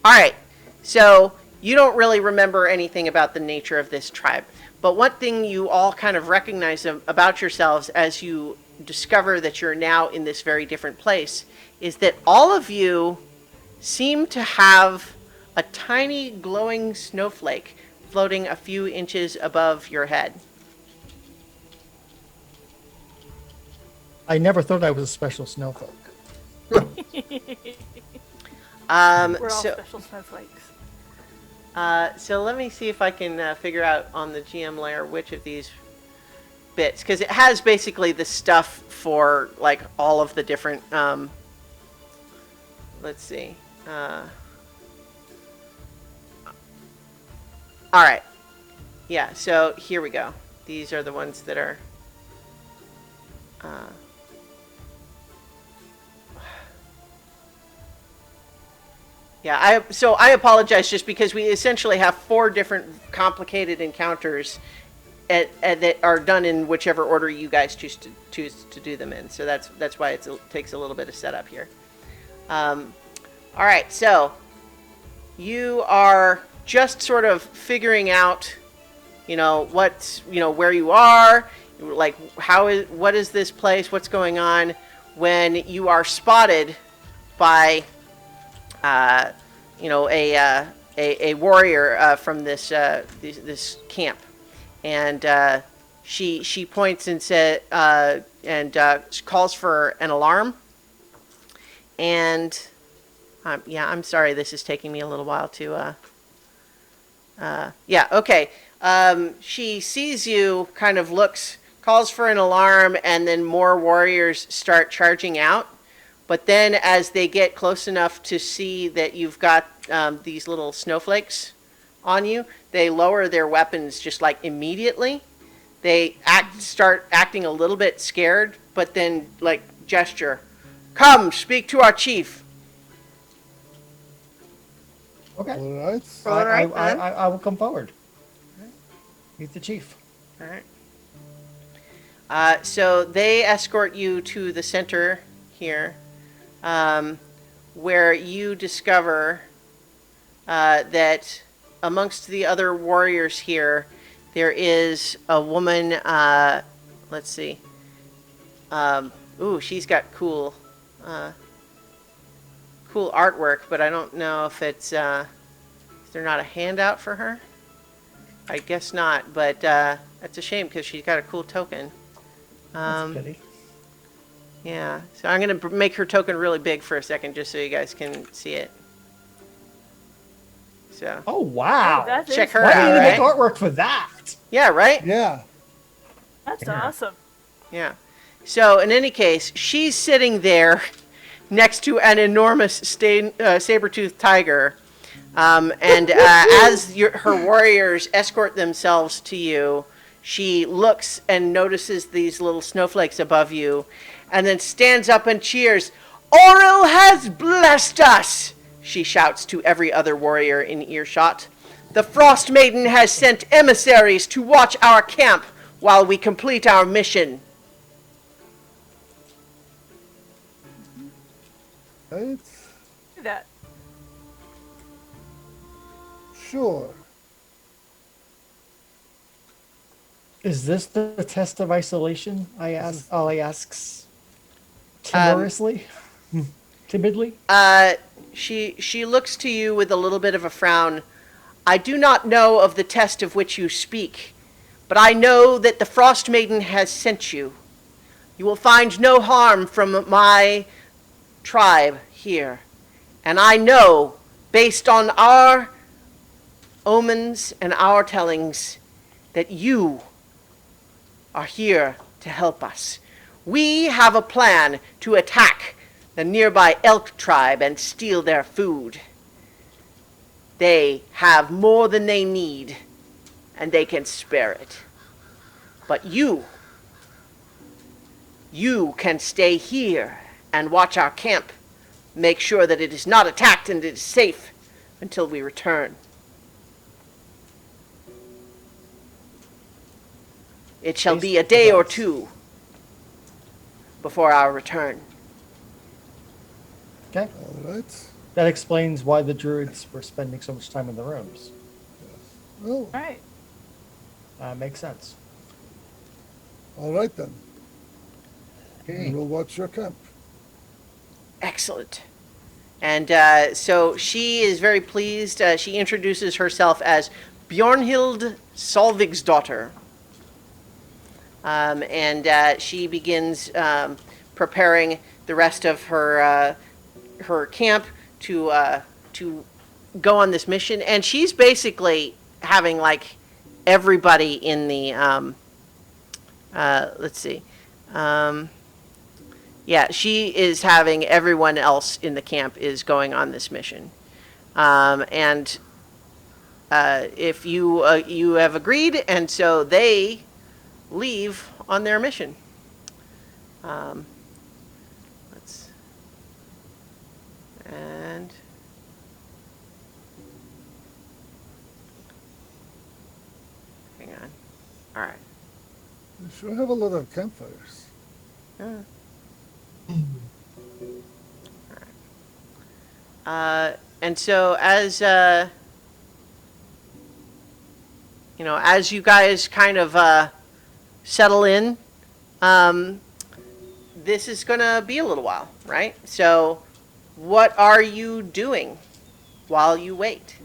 right. So you don't really remember anything about the nature of this tribe. But one thing you all kind of recognize about yourselves as you discover that you're now in this very different place is that all of you seem to have a tiny glowing snowflake floating a few inches above your head. I never thought I was a special snowflake. We're all So, special snowflakes. so let me see if I can figure out on the GM layer which of these bits, because it has basically the stuff for like all of the different. Let's see. All right. Yeah. So here we go. These are the ones that are. Yeah, so I apologize just because we essentially have 4 different complicated encounters that are done in whichever order you guys choose to do them in. So that's why it takes a little bit of setup here. All right, so you are just sort of figuring out, where you are, like what is this place, what's going on, when you are spotted by a warrior from this camp, and she points and calls for an alarm. And I'm sorry, this is taking me a little while to. Okay. She sees you, kind of looks, calls for an alarm, and then more warriors start charging out. But then as they get close enough to see that you've got these little snowflakes on you, they lower their weapons just like immediately. They start acting a little bit scared, but then like gesture, "Come, speak to our chief." Okay. All right. All right, then. I will come forward. Meet the chief. All right. So they escort you to the center here, where you discover that amongst the other warriors here, There is a woman, let's see. Ooh, she's got cool artwork, but I don't know if it's, is there not a handout for her? I guess not, but that's a shame because she's got a cool token. That's a pity. Yeah, so I'm going to make her token really big for a second just so you guys can see it. So. Oh, wow. That is Check her Why out, do you right? make artwork for that? Yeah, right? Yeah. That's awesome. Yeah. So in any case, she's sitting there next to an enormous saber-toothed tiger. And as her warriors escort themselves to you, she looks and notices these little snowflakes above you, and then stands up and cheers. "Auril has blessed us!" she shouts to every other warrior in earshot. "The Frostmaiden has sent emissaries to watch our camp while we complete our mission." Right? Do that. Sure. Is this the test of isolation? Ollie asks timorously. Timidly. She looks to you with a little bit of a frown. "I do not know of the test of which you speak, but I know that the Frostmaiden has sent you. You will find no harm from my tribe here. And I know, based on our omens and our tellings, that you are here to help us. We have a plan to attack the nearby elk tribe and steal their food. They have more than they need, and they can spare it. But you can stay here and watch our camp. Make sure that it is not attacked and it is safe until we return. It shall be a day or two before our return." Okay. All right. That explains why the druids were spending so much time in the rooms. Well, Right. Makes sense. all right then. Okay. We'll watch your camp. Excellent. And so she is very pleased. She introduces herself as Bjornhild Solvig's daughter. And she begins preparing the rest of her camp to go on this mission. And she's basically having like everybody in the let's see. Yeah, she is having everyone else in the camp is going on this mission. And if you have agreed, and so they leave on their mission. And hang on. All right. We sure have a lot of campfires. And so as as you guys kind of settle in, this is gonna be a little while, right? So, what are you doing while you wait?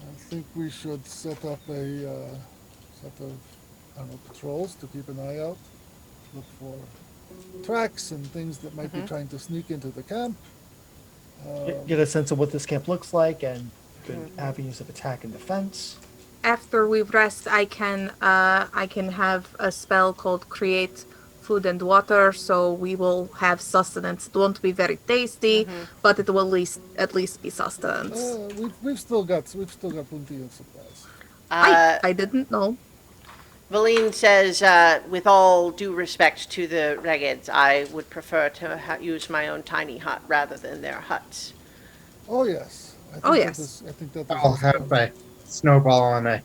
I think we should set up a set of, I don't know, patrols to keep an eye out. Look for tracks and things that might be trying to sneak into the camp. Get a sense of what this camp looks like and good avenues of attack and defense. After we rest, I can have a spell called Create Food and Water, so we will have sustenance. It won't be very tasty, but it will at least be sustenance. We've still got plenty of supplies. I didn't know. Valine says, with all due respect to the Regids, I would prefer to use my own tiny hut rather than their huts. Oh yes. Yes. I think that I'll have a snowball on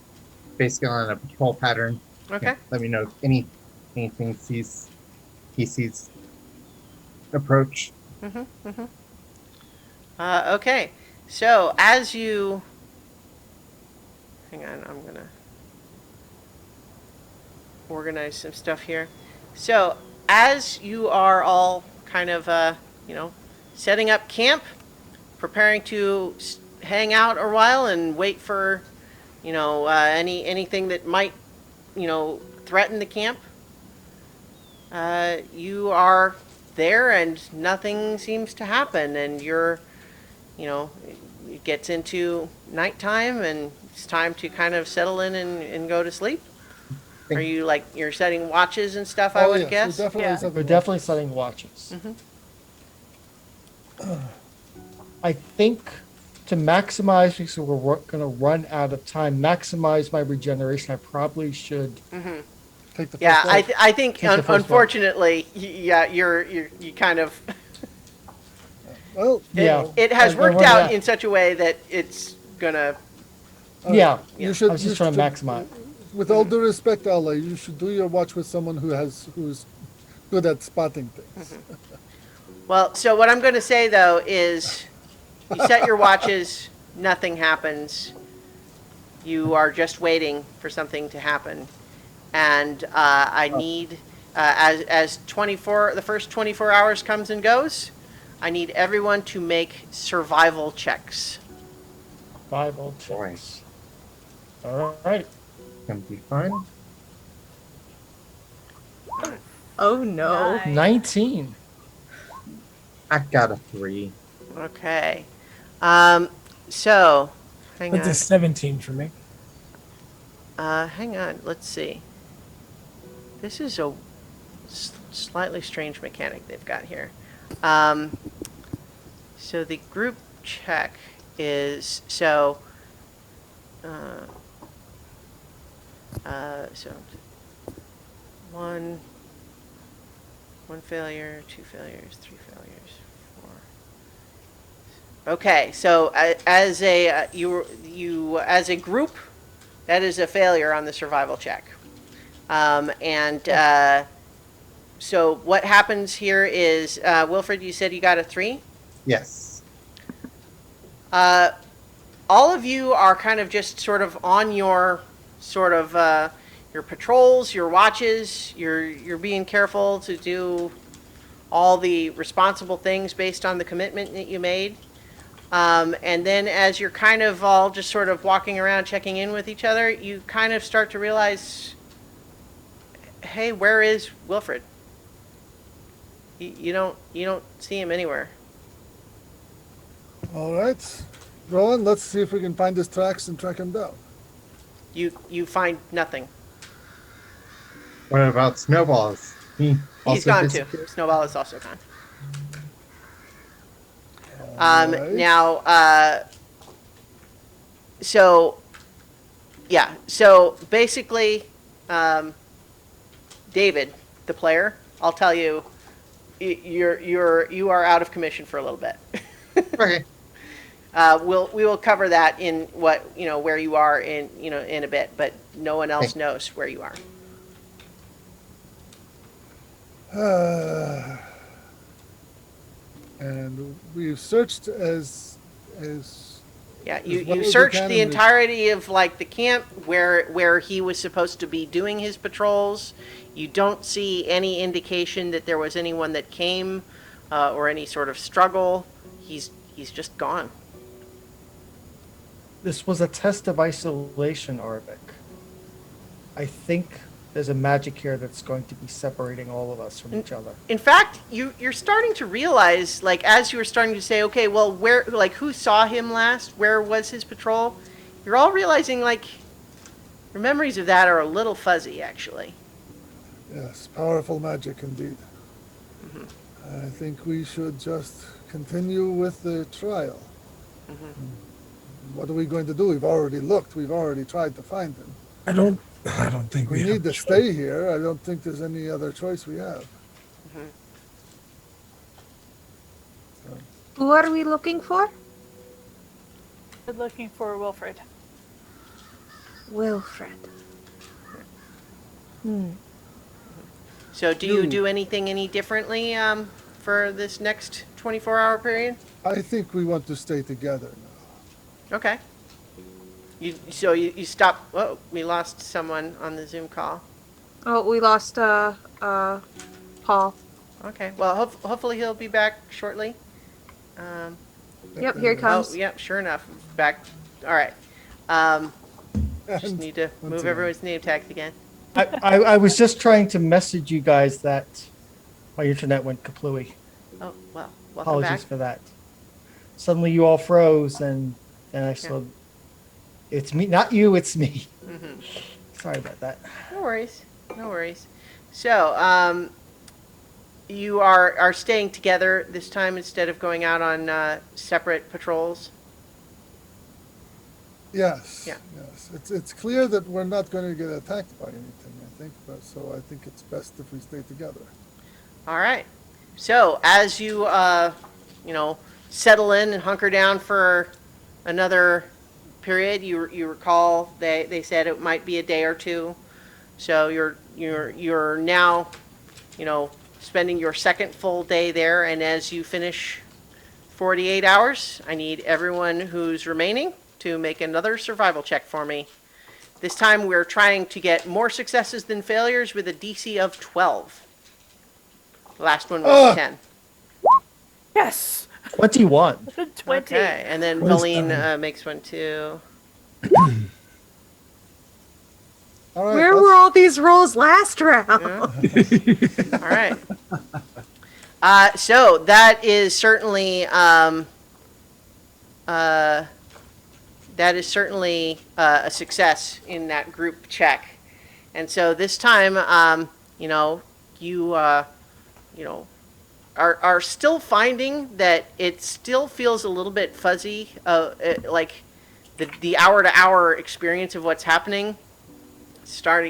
basically on a patrol pattern. Okay. Yeah, let me know anything he sees approach. Okay. So as you, hang on, I'm gonna. organize some stuff here. So, as you are all kind of, setting up camp, preparing to hang out a while and wait for, anything that might, threaten the camp, you are there and nothing seems to happen, and it gets into nighttime and it's time to kind of settle in and go to sleep. Are you you're setting watches and stuff, I would yes, guess? We're definitely Yeah. setting We're definitely setting watches. I think to maximize, because we're going to run out of time, maximize my regeneration, I probably should. Take the first Yeah, one. I think Take the first one. unfortunately, you kind of Well, Yeah. it has I'm worked running out out. in such a way that it's gonna. Yeah. you should. I was you just trying to should- maximize. With all due respect, Allah, you should do your watch with someone who's good at spotting things. Well, so what I'm going to say though is, you set your watches, nothing happens. You are just waiting for something to happen, and I need as the first 24 hours comes and goes, I need everyone to make survival checks. Survival checks. All right. Gonna be fun. Oh no. Nice. 19. I got a 3. Okay. So, hang That's a on. 17 for me. Hang on. Let's see. This is a slightly strange mechanic they've got here. So the group check is so. So one failure, 2 failures, 3 failures, 4. Okay, so as a you as a group, that is a failure on the survival check. So what happens here is, Wilfred, you said you got a 3? Yes. All of you are kind of just sort of on your your patrols, your watches. You're being careful to do all the responsible things based on the commitment that you made. And then as you're kind of all just sort of walking around checking in with each other, you kind of start to realize, hey, where is Wilfred? You don't see him anywhere. All right, Rowan, let's see if we can find his tracks and track him down. You find nothing. What about Snowballs? He He's also gone too. disappeared? Snowball is also gone. Alright. Now, so basically, David, the player, I'll tell you, you are out of commission for a little bit. Okay. We will cover that in where you are in a bit, but no one else knows where you are. And we've searched as Yeah, As well you as we searched can the and we- entirety of the camp where he was supposed to be doing his patrols. You don't see any indication that there was anyone that came or any sort of struggle. He's just gone. This was a test of isolation, Arvik. I think there's a magic here that's going to be separating all of us from each other. In fact, you're starting to realize, as you were starting to say, okay, well, where, who saw him last? Where was his patrol? You're all realizing, your memories of that are a little fuzzy, actually. yes, powerful magic indeed. I think we should just continue with the trial. What are we going to do? We've already looked. We've already tried to find him. I don't think We we need have to a stay here. I don't think there's any other choice we have. Who are we looking for? We're looking for Wilfred. Wilfred. So do you do anything any differently for this next 24-hour period? I think we want to stay together now. Okay. You stop. Whoa, we lost someone on the Zoom call. Oh, we lost Paul. Okay. Well, hopefully he'll be back shortly. Yep, here he comes. Oh, yep. Sure enough, back. All right. Um, just And need to once move again. everyone's name tags again. I was just trying to message you guys that my internet went kaplooey. Oh well. Welcome Apologies back. for that. Suddenly you all froze, and then I saw it's me, not you, it's me. Mm-hmm. Sorry about that. No worries. No worries. So, you are staying together this time instead of going out on separate patrols. Yes. Yeah. Yes. It's clear that we're not going to get attacked by anything. I think, but so I think it's best if we stay together. All right. So as you settle in and hunker down for another period, you recall they said it might be a day or two. So you're now, spending your second full day there, and as you finish 48 hours, I need everyone who's remaining to make another survival check for me. This time we're trying to get more successes than failures with a DC of 12. The last one was 10. Yes. 21. 20. Okay, and then Well Valine makes one too. All right. Where were all these rolls last round? Yeah. All right. So that is certainly a success in that group check, and so this time, you are still finding that it still feels a little bit fuzzy, like the hour to hour experience of what's happening.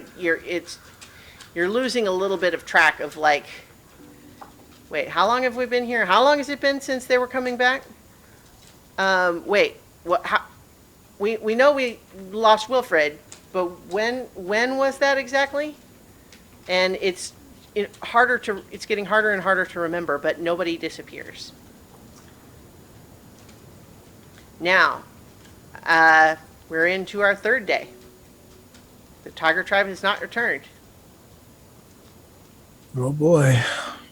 You're losing a little bit of track of like, wait, how long have we been here? How long has it been since they were coming back? Wait, what? How? We know we lost Wilfred, but when was that exactly? And it's getting harder and harder to remember, but nobody disappears. Now, we're into our third day. The Tiger Tribe has not returned. Oh boy,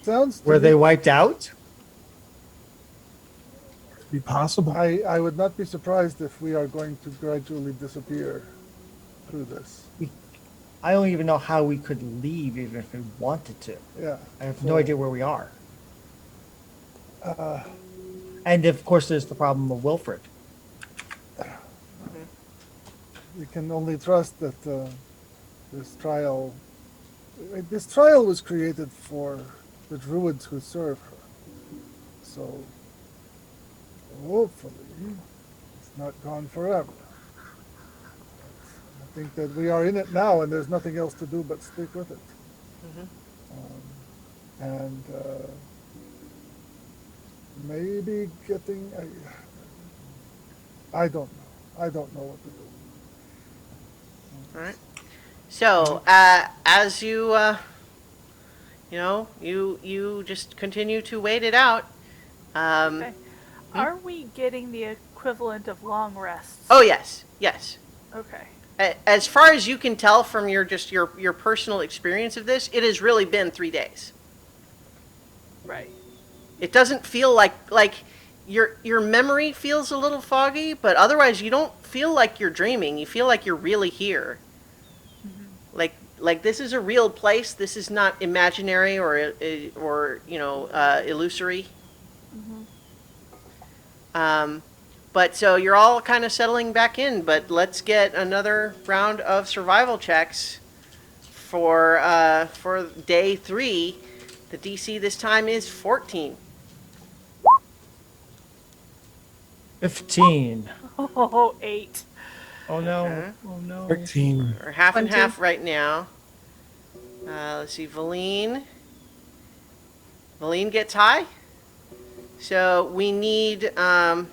Sounds. Were they wiped out? be possible. I would not be surprised if we are going to gradually disappear through this. I don't even know how we could leave even if we wanted to. Yeah. I have So, no idea where we are. Uh, And of course, there's the problem of Wilfred. we can only trust that this trial was created for the druids who serve her. So hopefully it's not gone forever. I think that we are in it now, and there's nothing else to do but stick with it. And maybe getting. I don't know. I don't know what to do. All right. So, as you, you just continue to wait it out. Okay. Are we getting the equivalent of long rests? Oh yes, yes. Okay. As far as you can tell from your personal experience of this, it has really been 3 days. Right. It doesn't feel like your memory feels a little foggy, but otherwise you don't feel like you're dreaming. You feel like you're really here. Mm-hmm. Like this is a real place. This is not imaginary or illusory. Mm-hmm. But so you're all kind of settling back in. But let's get another round of survival checks for day 3. The DC this time is 14. 15. Oh, 8. Oh no. Okay. Oh no. 13. Or half and 20. half right now. Let's see, Valine. Valine gets high. So we need. I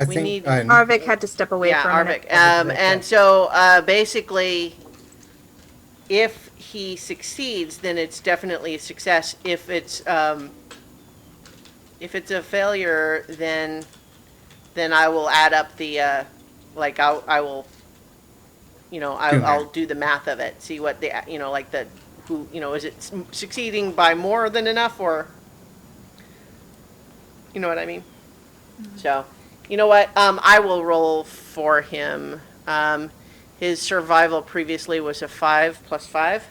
We think need- Arvik had to step away Yeah, for a minute. Arvik. And so basically, if he succeeds, then it's definitely a success. If it's a failure, then I will add up the I will I'll do the math of it, see what like is it succeeding by more than enough, or, you know what I mean? So, you know what? I will roll for him. His survival previously was a 5 plus 5.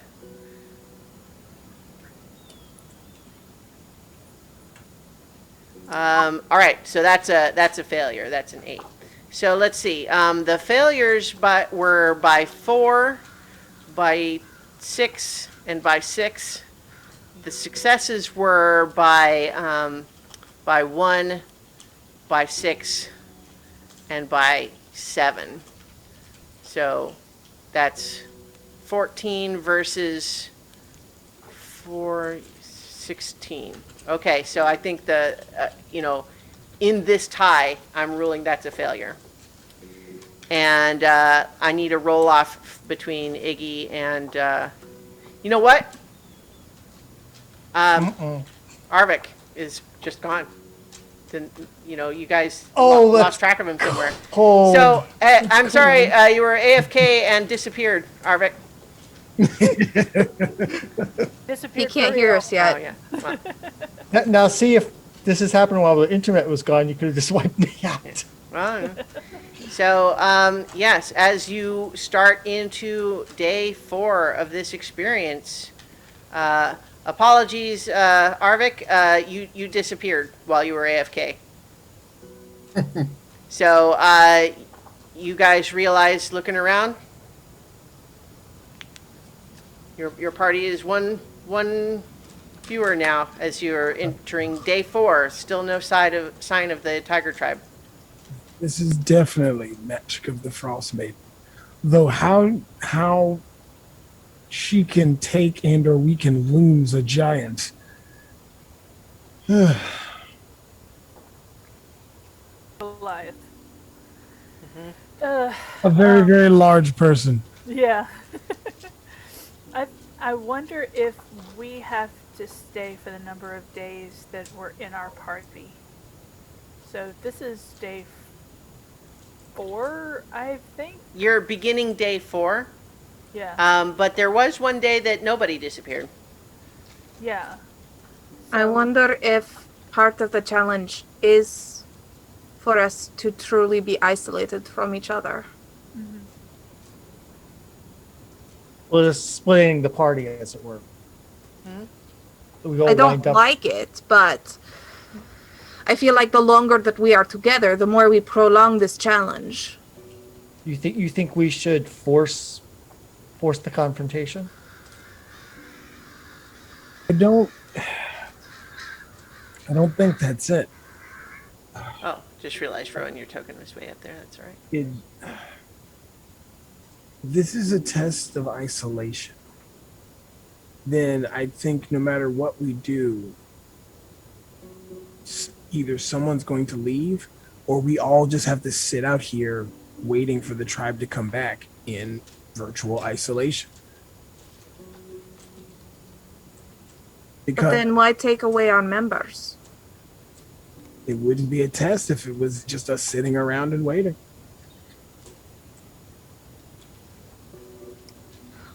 All right, so that's a failure. That's an 8. So let's see. The failures were by 4, by 6, and by 6. The successes were by 1, by 6, and by 7. So that's 14 versus 16. Okay, so I think in this tie, I'm ruling that's a failure. And I need a roll off between Iggy and, you know what? Arvik is just gone. Then, you guys lost track of him somewhere. So, I'm sorry, you were AFK and disappeared, Arvik. He can't hear us yet. Oh, yeah. Well, Now, see if this is happening while the internet was gone. You could have just wiped me out. well, so, yes, as you start into day 4 of this experience, apologies, Arvik, you disappeared while you were AFK. So, you guys realize, looking around, your party is one fewer now as you're entering day 4. Still no sign of the tiger tribe. This is definitely magic of the Frostmaiden. Though how she can take and or we can lose a giant. Goliath. A very, very large person. Yeah. I wonder if we have to stay for the number of days that we're in our party. So this is day 4, I think. You're beginning day 4. Yeah. But there was one day that nobody disappeared. Yeah. I wonder if part of the challenge is for us to truly be isolated from each other. Well, just splitting the party, as it were. We all I don't lined up. like it, but I feel like the longer that we are together, the more we prolong this challenge. You think we should force the confrontation? I don't think that's it. Oh, just realized, Rowan, your token was way up there. That's all right. This is a test of isolation. Then I think no matter what we do, either someone's going to leave or we all just have to sit out here waiting for the tribe to come back in virtual isolation. But Because then why take away our members? it wouldn't be a test if it was just us sitting around and waiting.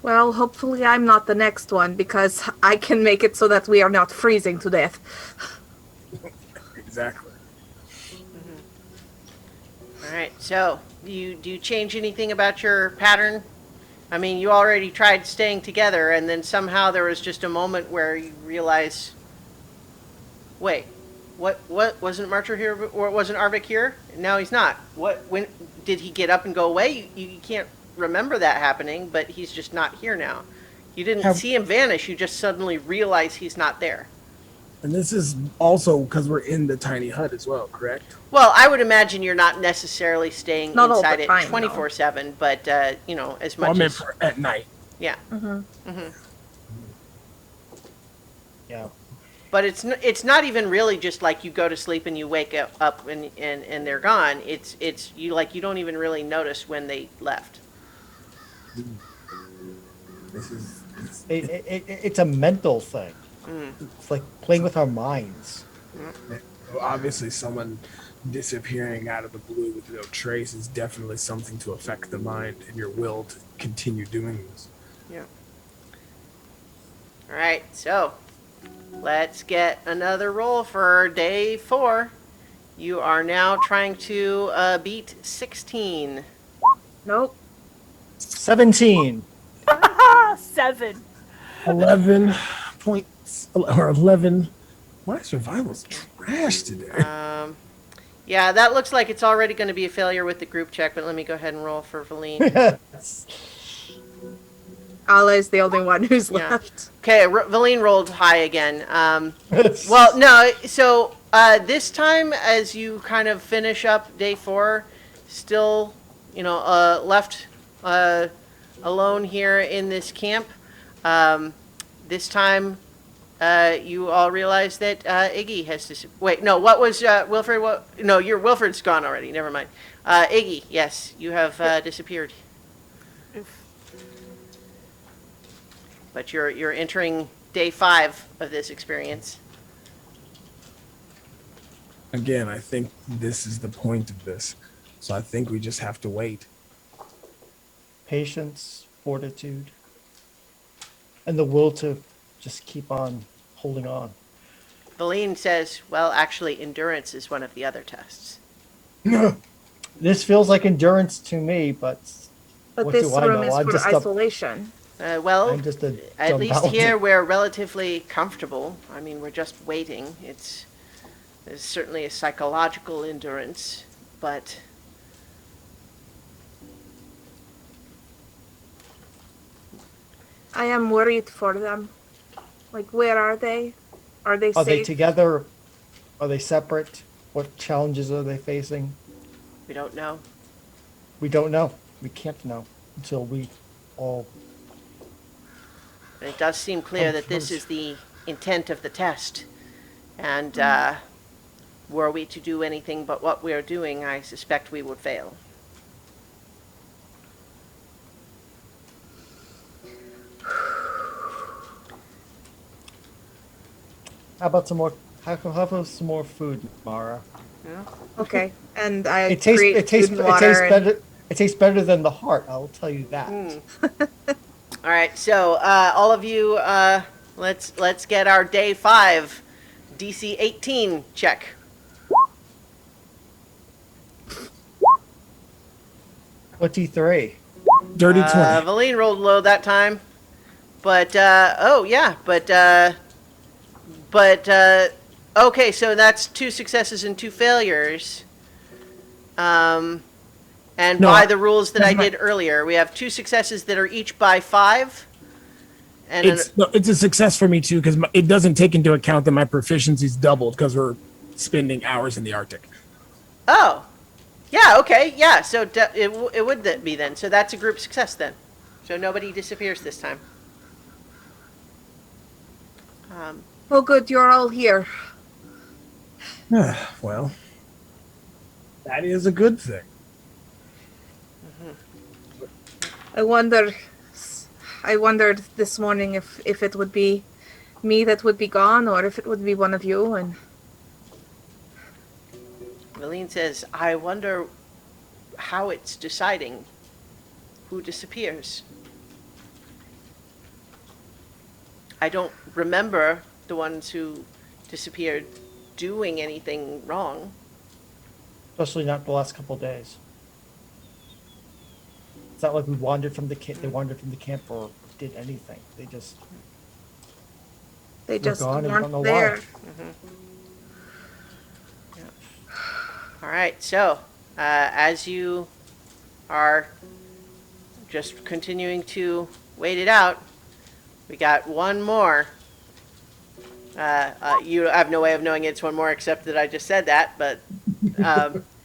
Well, hopefully I'm not the next one, because I can make it so that we are not freezing to death. Exactly. All right. So, do you change anything about your pattern? I mean, you already tried staying together, and then somehow there was just a moment where you realize, wait, what wasn't Marcher here, or wasn't Arvik here? Now he's not. When did he get up and go away? You can't remember that happening, but he's just not here now. You didn't see him vanish. You just suddenly realize he's not there. And this is also because we're in the tiny hut as well, correct? Well, I would imagine you're not necessarily staying Not all inside the it time, 24/7, but as much Well, I meant as for at night. yeah. Yeah. But it's not even really just like you go to sleep and you wake up and they're gone. It's you don't even really notice when they left. It's a mental thing. It's like playing with our minds. Obviously, someone disappearing out of the blue with no trace is definitely something to affect the mind and your will to continue doing this. Yeah. All right, so let's get another roll for day 4. You are now trying to beat 16. Nope. 17. 7. 11 points, or 11. My survival's trash today. Yeah, that looks like it's already going to be a failure with the group check, but let me go ahead and roll for Valine. Yes. Ala is the only one who's Yeah. left. Okay, Valine rolled high again. Well, no, so this time, as you kind of finish up day 4, still, left alone here in this camp, this time you all realize that Iggy has wait, no, what was Wilfred? No, Wilfred's gone already. Never mind. Iggy, yes, you have disappeared. Oof. But you're entering day 5 of this experience. Again, I think this is the point of this. So I think we just have to wait. Patience, fortitude, and the will to just keep on holding on. Valine says, well, actually, endurance is one of the other tests. This feels like endurance to me, but But what this do I room know? is I'm for just a- isolation. Well, I'm just a at dumb least paladin. here we're relatively comfortable. I mean, we're just waiting. There's certainly a psychological endurance, but I am worried for them. Like, where are they? Are they Are they safe? together? Are they separate? What challenges are they facing? we don't know. We don't know. We can't know until we all. But it does seem clear that this is the intent of the test. And were we to do anything but what we're doing, I suspect we would fail. How about some more? How about some more food, Mara? Okay, and I It tastes. create It tastes. food It and water tastes and- better. It tastes better than the heart. I will tell you that. All right, so all of you, let's get our day 5 DC 18 check. Twenty-three. Dirty 20. Valine rolled low that time, but okay, so that's 2 successes and 2 failures. And No, by the rules that I that's right. did earlier, we have 2 successes that are each by 5. And It's a success for me too because it doesn't take into account that my proficiency's doubled because we're spending hours in the Arctic. oh, yeah, okay, yeah. So it would be then. So that's a group success then. So nobody disappears this time. Oh, good, you're all here. Well, that is a good thing. I wondered this morning if it would be me that would be gone or if it would be one of you. And Valine says, I wonder how it's deciding who disappears. I don't remember the ones who disappeared doing anything wrong. Especially not the last couple of days. It's not like we wandered from the camp. They wandered from the camp or did anything. They just they just gone and we don't know weren't there. why. All right, so as you are just continuing to wait it out, we got one more. You have no way of knowing it's one more except that I just said that, but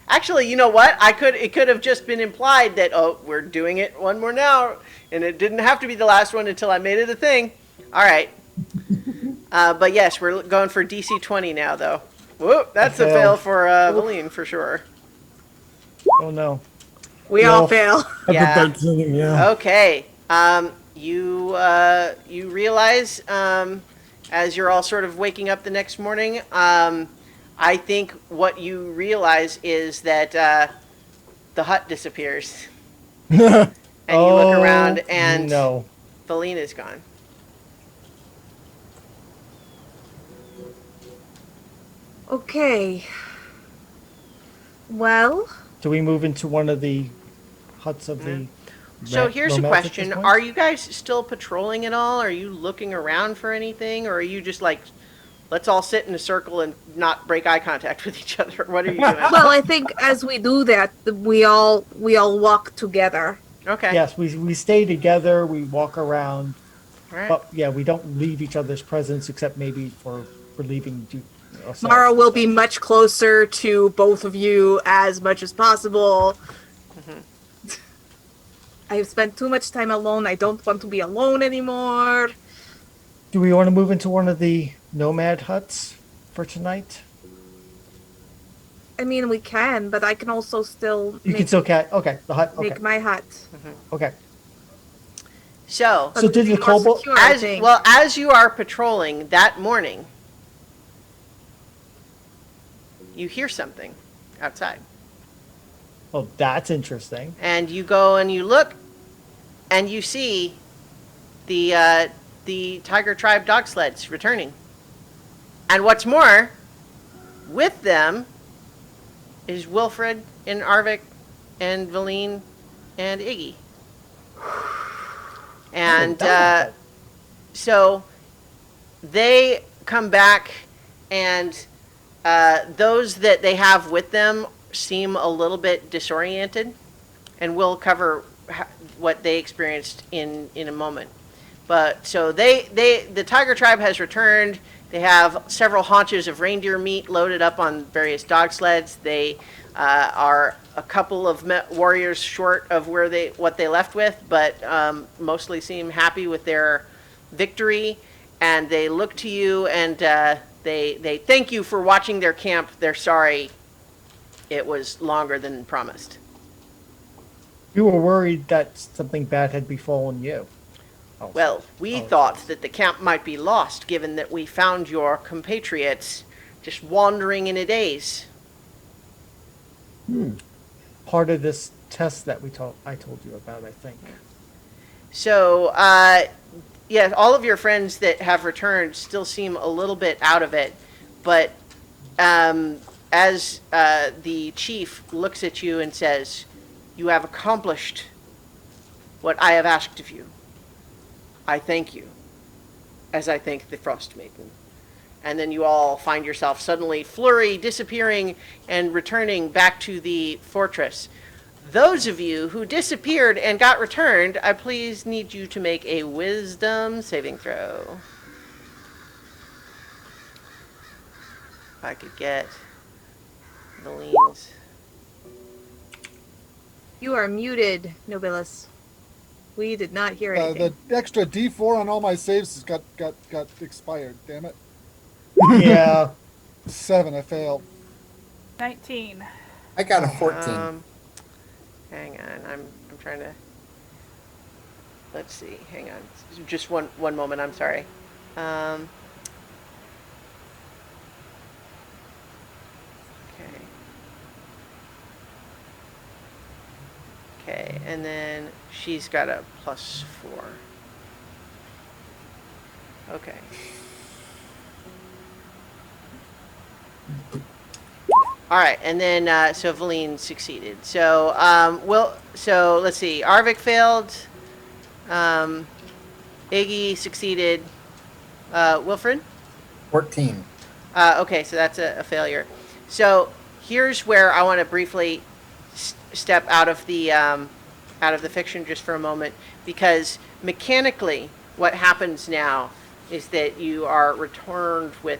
actually, you know what? It could have just been implied that, oh, we're doing it one more now, and it didn't have to be the last one until I made it a thing. All right. But yes, we're going for DC 20 now, though. Whoop, that's a fail for Valine for sure. Oh no. We No. all fail. Yeah. 13, yeah. Okay. You realize as you're all sort of waking up the next morning, I think what you realize is that the hut disappears. And you look around and no. Valine is gone. Okay. Well, Do we move into one of the huts of the? So here's a nomads at this question. point? Are you guys still patrolling at all? Are you looking around for anything? Or are you just like, let's all sit in a circle and not break eye contact with each other? What are you doing? well, I think as we do that, we all walk together. Okay. Yes, we stay together. We walk around, All right. but yeah, we don't leave each other's presence except maybe for relieving. Ourselves. Mara will be much closer to both of you as much as possible. I've spent too much time alone. I don't want to be alone anymore. Do we want to move into one of the nomad huts for tonight? I mean, we can, but I can also still You can still okay, the hut. Okay, make my hut. okay. So, So did the kobold? as you are patrolling that morning, you hear something outside. Oh, that's interesting. And you go and you look, and you see the Tiger Tribe dog sleds returning. And what's more, with them is Wilfred and Arvik and Valine and Iggy. And so they come back, and those that they have with them seem a little bit disoriented, and we'll cover what they experienced in a moment. But so the Tiger Tribe has returned. They have several haunches of reindeer meat loaded up on various dog sleds. They are a couple of warriors short of what they left with, but mostly seem happy with their victory. And they look to you, and they thank you for watching their camp. They're sorry it was longer than promised. We were worried that something bad had befallen you. Oh, Well, we thought that the camp might be lost, given that we found your compatriots just wandering in a daze. part of this test that I told you about, I think. So, yeah, all of your friends that have returned still seem a little bit out of it, but as the chief looks at you and says, "You have accomplished what I have asked of you. I thank you, as I thank the Frostmaiden." And then you all find yourself suddenly flurry, disappearing, and returning back to the fortress. Those of you who disappeared and got returned, I please need you to make a wisdom saving throw. If I could get Valine's. You are muted, Nobilis. We did not hear anything. The extra D4 on all my saves got expired. Damn it. Yeah. 7. I failed. 19. I got a 14. Hang on, I'm trying to. Let's see. Hang on, just one moment. I'm sorry. Okay. Okay, and then she's got a +4. Okay. All right, and then so Valine succeeded. So so let's see. Arvik failed. Iggy succeeded. Wilfred. 14. Okay, so that's a failure. So here's where I want to briefly step out of the fiction just for a moment, because mechanically, what happens now is that you are returned with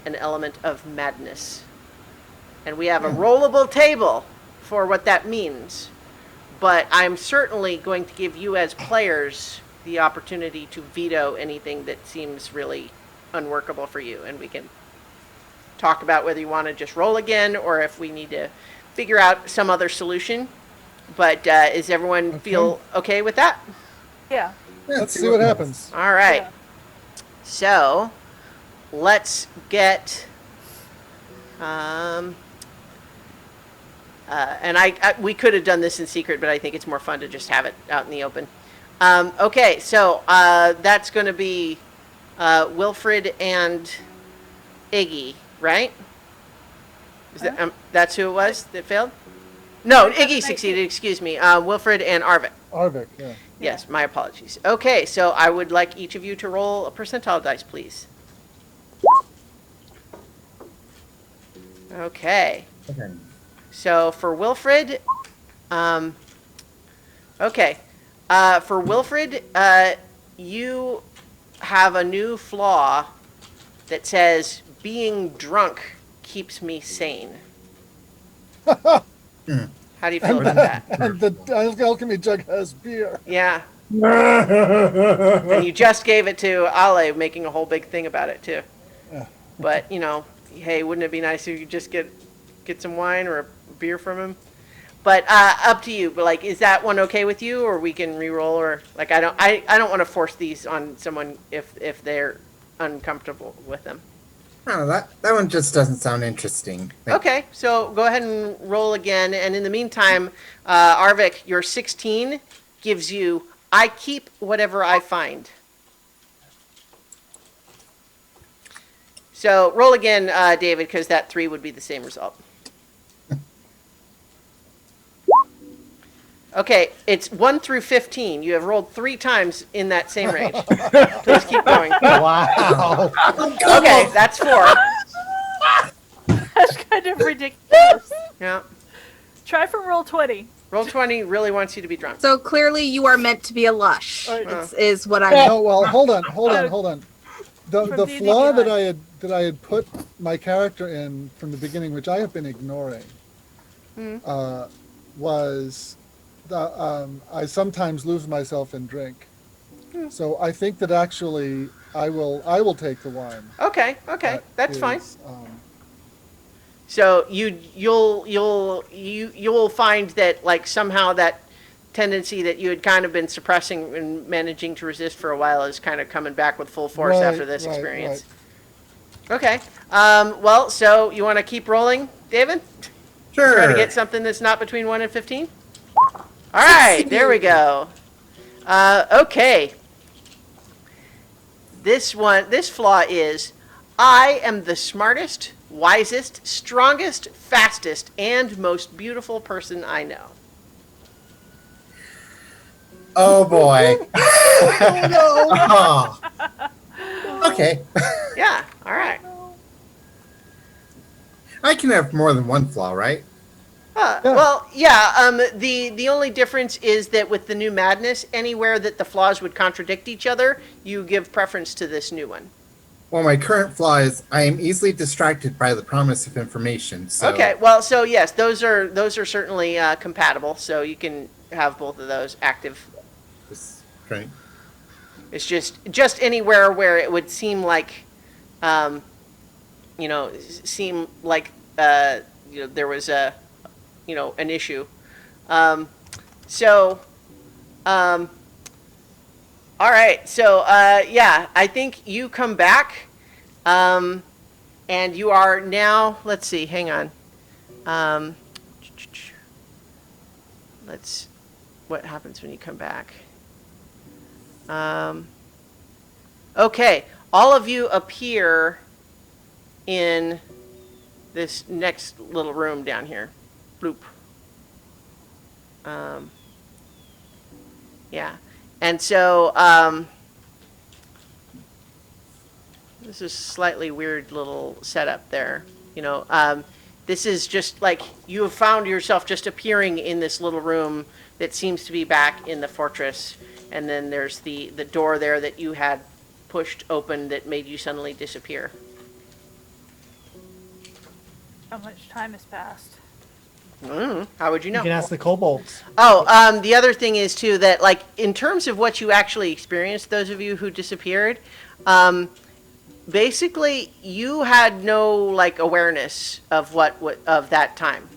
an element of madness. And we have a rollable table for what that means. But I'm certainly going to give you as players the opportunity to veto anything that seems really unworkable for you. And we can talk about whether you want to just roll again or if we need to figure out some other solution. But does everyone feel okay with that? Yeah. Yeah, let's see what happens. All right. Yeah. So let's get And we could have done this in secret, but I think it's more fun to just have it out in the open. Okay, so that's going to be Wilfred and Iggy, right? That's who it was that failed? No, Iggy succeeded, excuse me. Wilfred and Arvik. Arvik, yeah. Yes, my apologies. Okay, so I would like each of you to roll a percentile dice, please. Okay. So for Wilfred, okay. For Wilfred, you have a new flaw that says, being drunk keeps me sane. How do you feel about that? And the alchemy jug has beer. Yeah. And you just gave it to Ale, making a whole big thing about it, too. But, you know, hey, wouldn't it be nice if you could just get some wine or a beer from him? But up to you. But like, is that one okay with you, or we can re-roll, or like I don't want to force these on someone if they're uncomfortable with them. Oh, that one just doesn't sound interesting. Okay, so go ahead and roll again. And in the meantime, Arvik, your 16 gives you, I keep whatever I find. So roll again, David, because that 3 would be the same result. Okay, it's 1 through 15. You have rolled 3 times in that same range. Please keep going. Wow. Okay, that's 4. That's kind of ridiculous. Yeah. Try from roll 20. Roll 20 really wants you to be drunk. So clearly, you are meant to be a lush. Is what I. No, well, hold on. The From flaw D&D that I had put my character in from the beginning, which I have been ignoring, was I sometimes lose myself in drink. So I think that actually I will take the wine. Okay, that's fine. Is, So you'll find that like somehow that tendency that you had kind of been suppressing and managing to resist for a while is kind of coming back with full force after this experience. Right. Okay. Well, so you want to keep rolling, David? Sure. Try to get something that's not between 1 and 15? All right, there we go. Okay. This flaw is, I am the smartest, wisest, strongest, fastest, and most beautiful person I know. Oh boy. Oh. Okay. Yeah, all right. I can have more than one flaw, right? Well, yeah, the only difference is that with the new madness, anywhere that the flaws would contradict each other, you give preference to this new one. Well, my current flaw is I am easily distracted by the promise of information. So. Okay, well, so yes, those are certainly compatible, so you can have both of those active. Right. It's just anywhere where it would seem like, there was an issue. All right, so yeah, I think you come back, and you are now. Let's see, hang on. What happens when you come back? Okay, all of you appear in this next little room down here. Bloop. Yeah. And so, this is slightly weird little setup there. This is just like you have found yourself just appearing in this little room that seems to be back in the fortress. And then there's the door there that you had pushed open that made you suddenly disappear. How much time has passed? How would you know? You can ask the kobolds. Oh, the other thing is too that like in terms of what you actually experienced, those of you who disappeared, basically you had no like awareness of what of that time.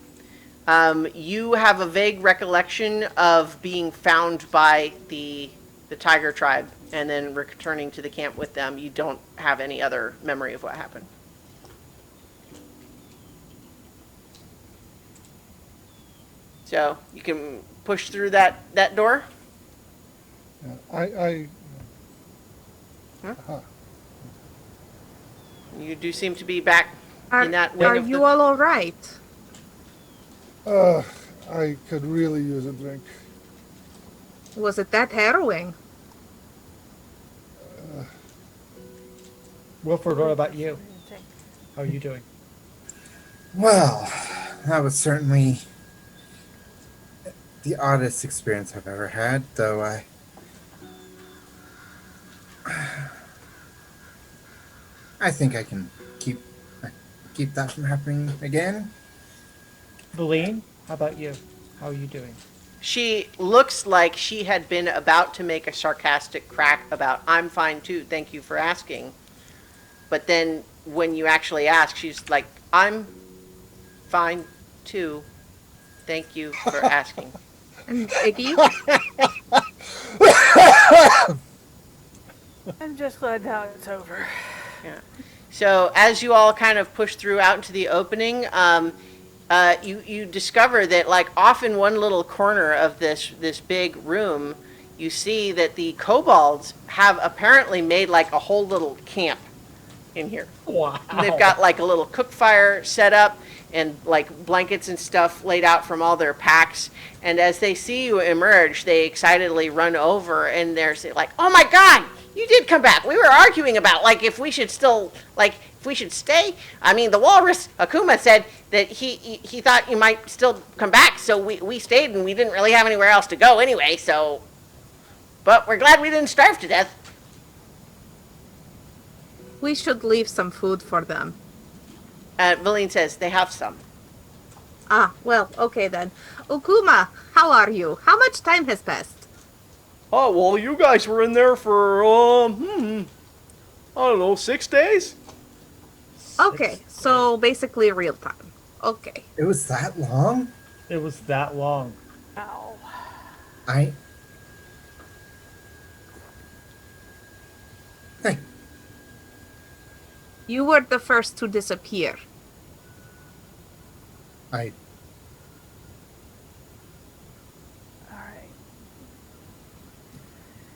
You have a vague recollection of being found by the tiger tribe and then returning to the camp with them. You don't have any other memory of what happened. So you can push through that door. Yeah, You do seem to be back Are, in that wing are of you the... all right? I could really use a drink. Was it that harrowing? Wilford, what about you? How are you doing? Well, that was certainly the oddest experience I've ever had, though I think I can keep that from happening again. Valine, how about you? How are you doing? She looks like she had been about to make a sarcastic crack about, I'm fine too, thank you for asking. But then when you actually ask, she's like, I'm fine too, thank you for asking. And Iggy? I'm just glad now it's over. Yeah. So as you all kind of push through out into the opening, you discover that, like, off in one little corner of this big room, you see that the kobolds have apparently made like a whole little camp in here. Wow. And they've got like a little cook fire set up and like blankets and stuff laid out from all their packs. And as they see you emerge, they excitedly run over and they're like, "Oh my God, you did come back. We were arguing about like if we should still if we should stay. I mean, the Walrus Akuma said that he thought you might still come back, so we stayed and we didn't really have anywhere else to go anyway. So, but we're glad we didn't starve to death." We should leave some food for them. Valine says they have some. Ah, well, okay then. Okuma, how are you? How much time has passed? Oh, well, you guys were in there for, I don't know, 6 days? Okay, so basically real time. Okay. It was that long? It was that long. Ow. I You were the first to disappear. All right.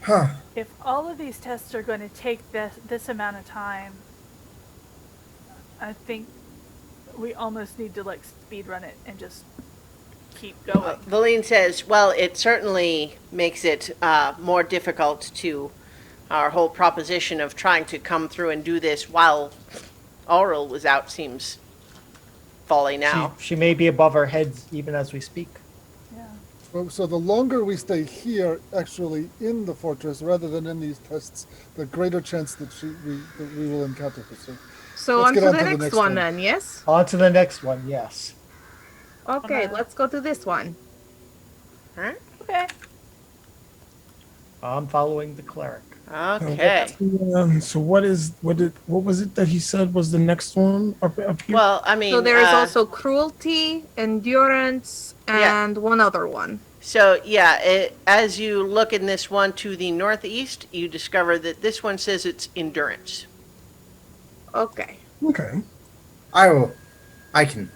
Huh. If all of these tests are going to take this amount of time, I think we almost need to like speed run it and just keep going. Valine says, well, it certainly makes it more difficult to our whole proposition of trying to come through and do this while Auril was out seems folly now. She may be above our heads even as we speak. Yeah. Well, so the longer we stay here, actually in the fortress, rather than in these tests, the greater chance that we will encounter her. So Let's on to get the next one then, yes? On to the next one, yes. Okay, let's go to this one. All right? Okay. I'm following the cleric. Okay. So what was it that he said was the next one up here? Well, I mean, So there is also cruelty, endurance, and one other one. So, yeah, as you look in this one to the northeast, you discover that this one says it's endurance. Okay. Okay. I can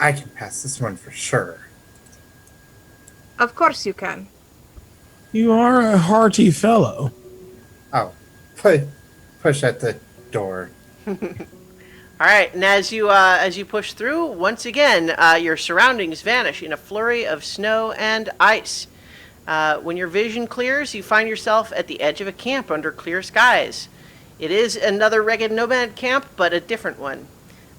pass this one for sure. Of course you can. You are a hearty fellow. Oh, push at the door. All right, and as you push through, once again, your surroundings vanish in a flurry of snow and ice. When your vision clears, you find yourself at the edge of a camp under clear skies. It is another Ragged Nomad camp, but a different one,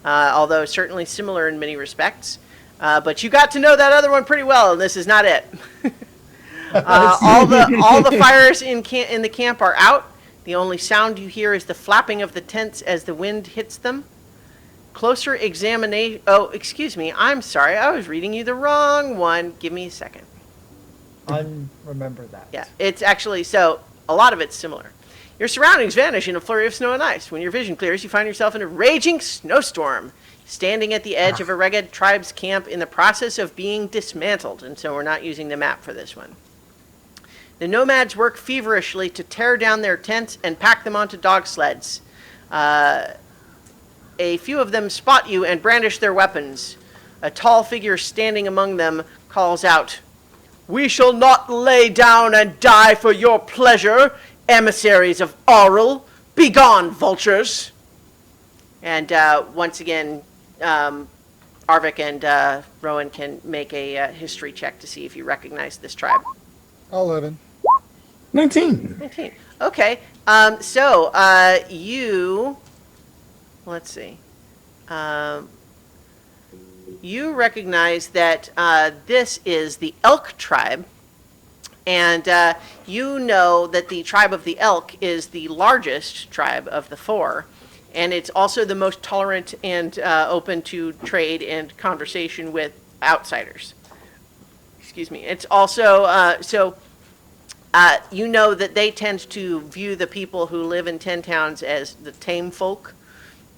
although certainly similar in many respects. But you got to know that other one pretty well, and this is not it. All the fires in the camp are out. The only sound you hear is the flapping of the tents as the wind hits them. Closer examination... Oh, excuse me. I'm sorry. I was reading you the wrong one. Give me a second. Remember that. Yeah, it's actually... So, a lot of it's similar. Your surroundings vanish in a flurry of snow and ice. When your vision clears, you find yourself in a raging snowstorm, standing at the edge of a Ragged tribe's camp in the process of being dismantled. And so we're not using the map for this one. The nomads work feverishly to tear down their tents and pack them onto dog sleds. A few of them spot you and brandish their weapons. A tall figure standing among them calls out, "We shall not lay down and die for your pleasure, emissaries of Auril. Begone, vultures!" And once again, Arvik and Rowan can make a history check to see if you recognize this tribe. 11. 19. 19. Okay. So you, let's see. You recognize that this is the Elk tribe, and you know that the tribe of the Elk is the largest tribe of the four, and it's also the most tolerant and open to trade and conversation with outsiders. Excuse me. It's also you know that they tend to view the people who live in 10 towns as the tame folk,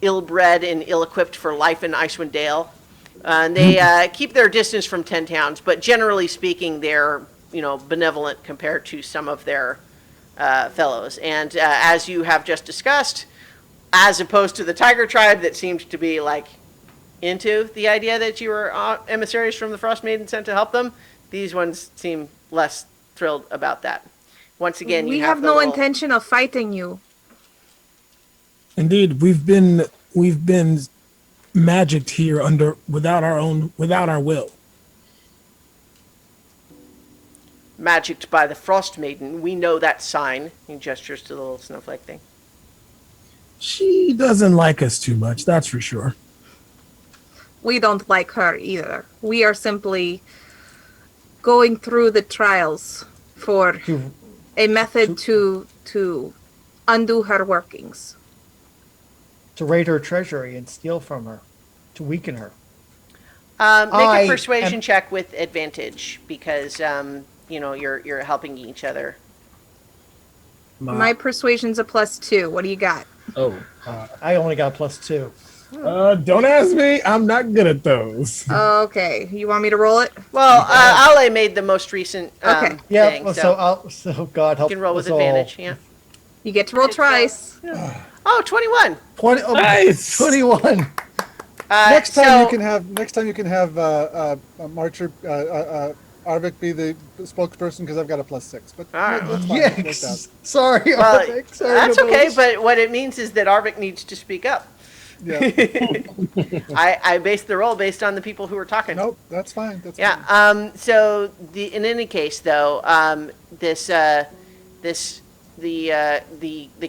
ill-bred and ill-equipped for life in Icewind Dale. And they keep their distance from 10 towns, but generally speaking, they're benevolent compared to some of their fellows. And as you have just discussed, as opposed to the Tiger tribe that seemed to be into the idea that you were emissaries from the Frostmaiden sent to help them, these ones seem less thrilled about that. Once again, We you have the no little- intention of fighting you. Indeed, we've been magicked here without our will. magicked by the Frostmaiden. We know that sign. He gestures to the little snowflake thing. She doesn't like us too much, that's for sure. We don't like her either. We are simply going through the trials for a method to undo her workings. To raid her treasury and steal from her, to weaken her. Make I a persuasion am- check with advantage because you're helping each other. My persuasion's a +2. What do you got? Oh. I only got +2. Don't ask me. I'm not good at those. Okay, you want me to roll it? Well, Ale made the most recent Okay. Yeah, thing, well, so so God help you can roll with us all. advantage. Yeah. You get to roll twice. Oh, 21. 20, oh, Nice. 21. Next time so, you can have Marcher Arvik be the spokesperson because I've got a +6. But All right. that's fine. Yeah, Worked out. sorry. Well, Arvik, sorry that's to okay, boast. but what it means is that Arvik needs to speak up. Yeah. I based the roll based on the people who were talking. Nope. That's fine. That's Yeah. fine. So in any case, though, the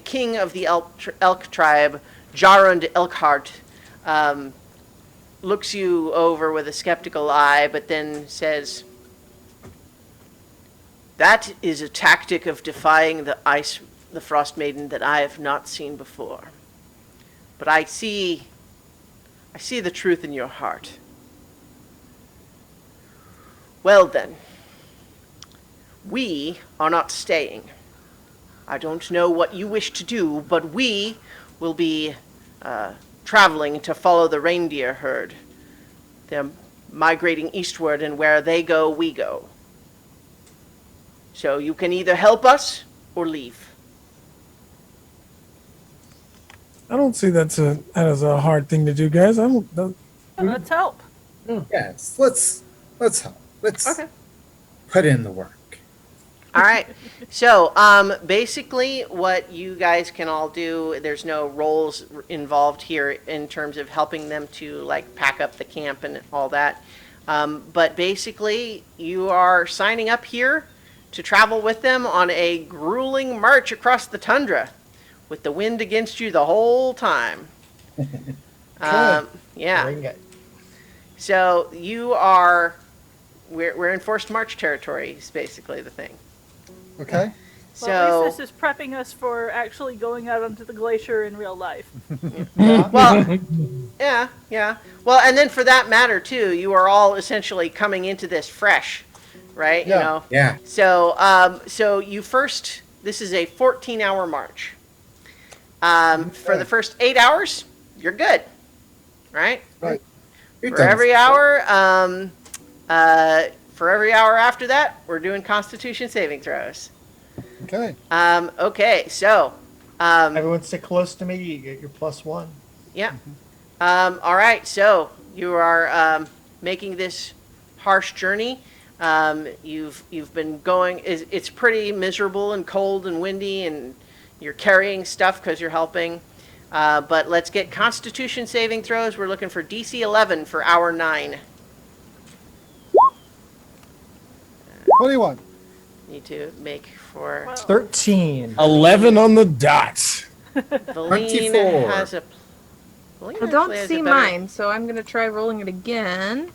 king of the elk tribe, Jarund Elkhart, looks you over with a skeptical eye, but then says, "That is a tactic of defying the Frostmaiden that I have not seen before. But I see the truth in your heart. Well then, we are not staying. I don't know what you wish to do, but we will be traveling to follow the reindeer herd. They're migrating eastward, and where they go, we go. So you can either help us or leave." I don't see that as a hard thing to do, guys. Let's help. Yes, let's help. Let's Okay. put in the work. All right. So, basically, what you guys can all do, there's no roles involved here in terms of helping them to, pack up the camp and all that. But basically, you are signing up here to travel with them on a grueling march across the tundra with the wind against you the whole time. Yeah. Bring it. So, we're in forced march territory, is basically the thing. Okay. So, Well, at least this is prepping us for actually going out onto the glacier in real life. well, yeah. Well, and then for that matter too, you are all essentially coming into this fresh, right? Yeah. You know. Yeah. So you first. This is a 14-hour march. For the first 8 hours, you're good, right? Right. For every hour, after that, we're doing Constitution saving throws. Okay. Okay, so. Everyone stick close to me. You get your +1. Yeah. All right. So you are making this harsh journey. You've been going. It's pretty miserable and cold and windy, and you're carrying stuff because you're helping. But let's get Constitution saving throws. We're looking for DC 11 for hour 9. 21. Need to make for Well, 13. 11 on the dot. Valine 24. has a. Valine I don't actually has see a better- mine, so I'm gonna try rolling it again.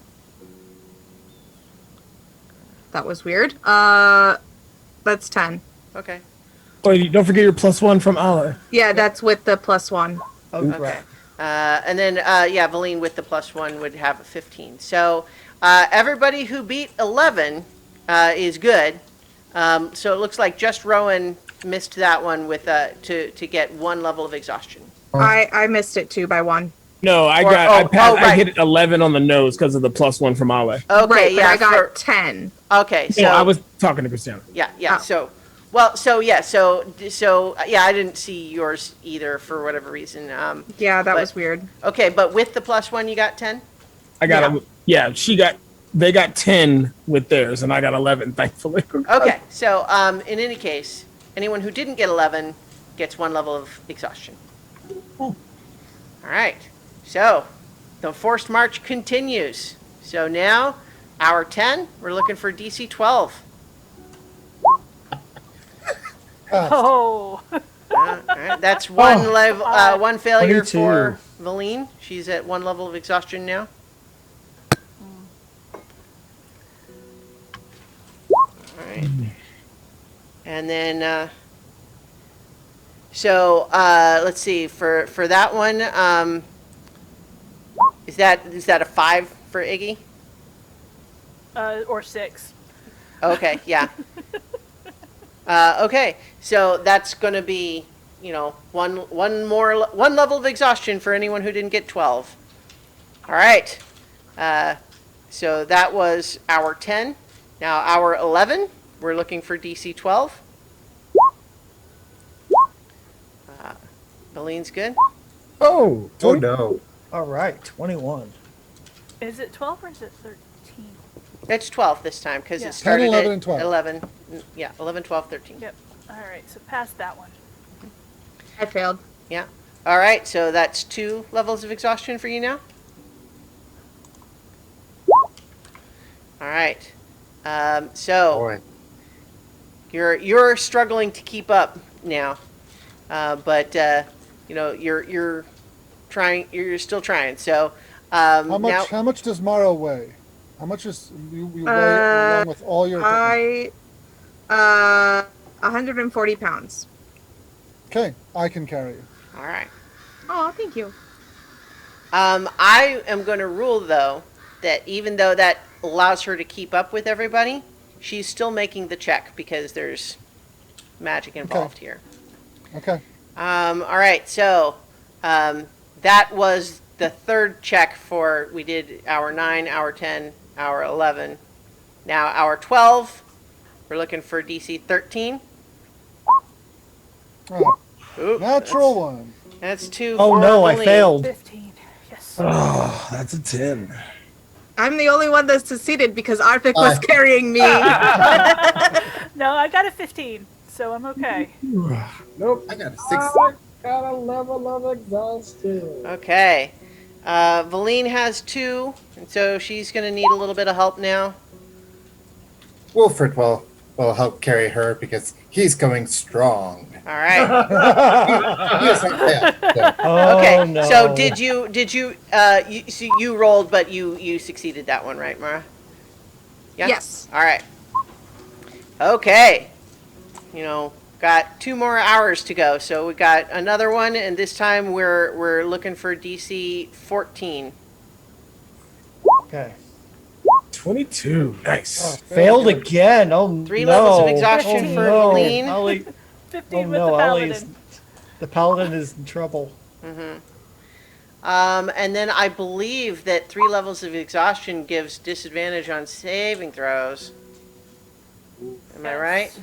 That was weird. That's 10. Okay. Oh, don't forget your +1 from Allah. Yeah, that's with the +1. Oh, Okay. crap. And then, Valine with the +1 would have a 15. So everybody who beat 11 is good. So it looks like just Rowan missed that one with to get 1 level of exhaustion. I missed it too by 1. No, I right. hit 11 on the nose because of the +1 from Allah. Okay, Right, but yeah. I got 10. Okay, so No, I was talking to Christiana. yeah. Oh. So I didn't see yours either for whatever reason. Yeah, that But- was weird. Okay, but with the +1, you got 10. I got they got 10 with theirs, and I got 11, thankfully. Okay, so in any case, anyone who didn't get 11 gets 1 level of exhaustion. All right, so the forced march continues. So now, hour 10, we're looking for DC 12. Oh, All right, that's one level, one failure 22. for Valine. She's at 1 level of exhaustion now. All right, and then let's see for that one. Is that a 5 for Iggy? or 6. Okay, yeah. Okay, so that's going to be, one level of exhaustion for anyone who didn't get 12. All right. So that was hour 10. Now hour 11, we're looking for DC 12. Valine's good. Oh, Oh no. All right, 21. Is it 12 or is it 13? It's 12 this time because Yeah. it started 10, 11, at and 12. 11. Yeah, 11, 12, 13. Yep. All right, so past that one. I failed. Yeah. All right, so that's 2 levels of exhaustion for you now. All right. So Boy. you're struggling to keep up now, but you're trying. You're still trying. So How much? now, How much does Mara weigh? How much is you weigh along with all your? equipment? 140 pounds. Okay, I can carry you. all right. Oh, thank you. I am going to rule though that even though that allows her to keep up with everybody, she's still making the check because there's magic involved here. Okay. All right, so that was the 3rd check for, we did hour 9, hour 10, hour 11. Now hour 12, we're looking for DC 13. Oh, Ooh, natural one. That's 2 Oh for no, I Valine. failed. 15. Yes. Oh, that's a 10. I'm the only one that succeeded because Arthur was carrying me. No, I got a 15, so I'm okay. Nope. I got a 6. Got a level of exhaustion. Okay. Valine has 2, and so she's going to need a little bit of help now. Wilfred will help carry her because he's going strong. All right. He is not bad, so. Oh Okay. no. So did you rolled, but you succeeded that one, right, Mara? Yeah? Yes. All right. Okay. Got 2 more hours to go, so we got another one, and this time we're looking for DC 14. Okay. 22. Nice. Failed again. Oh 3 no. levels of exhaustion Oh, for no. Valine. Ollie, 15 oh with no, the Ollie's, paladin. the paladin is in trouble. And then I believe that 3 levels of exhaustion gives disadvantage on saving throws. Am I right?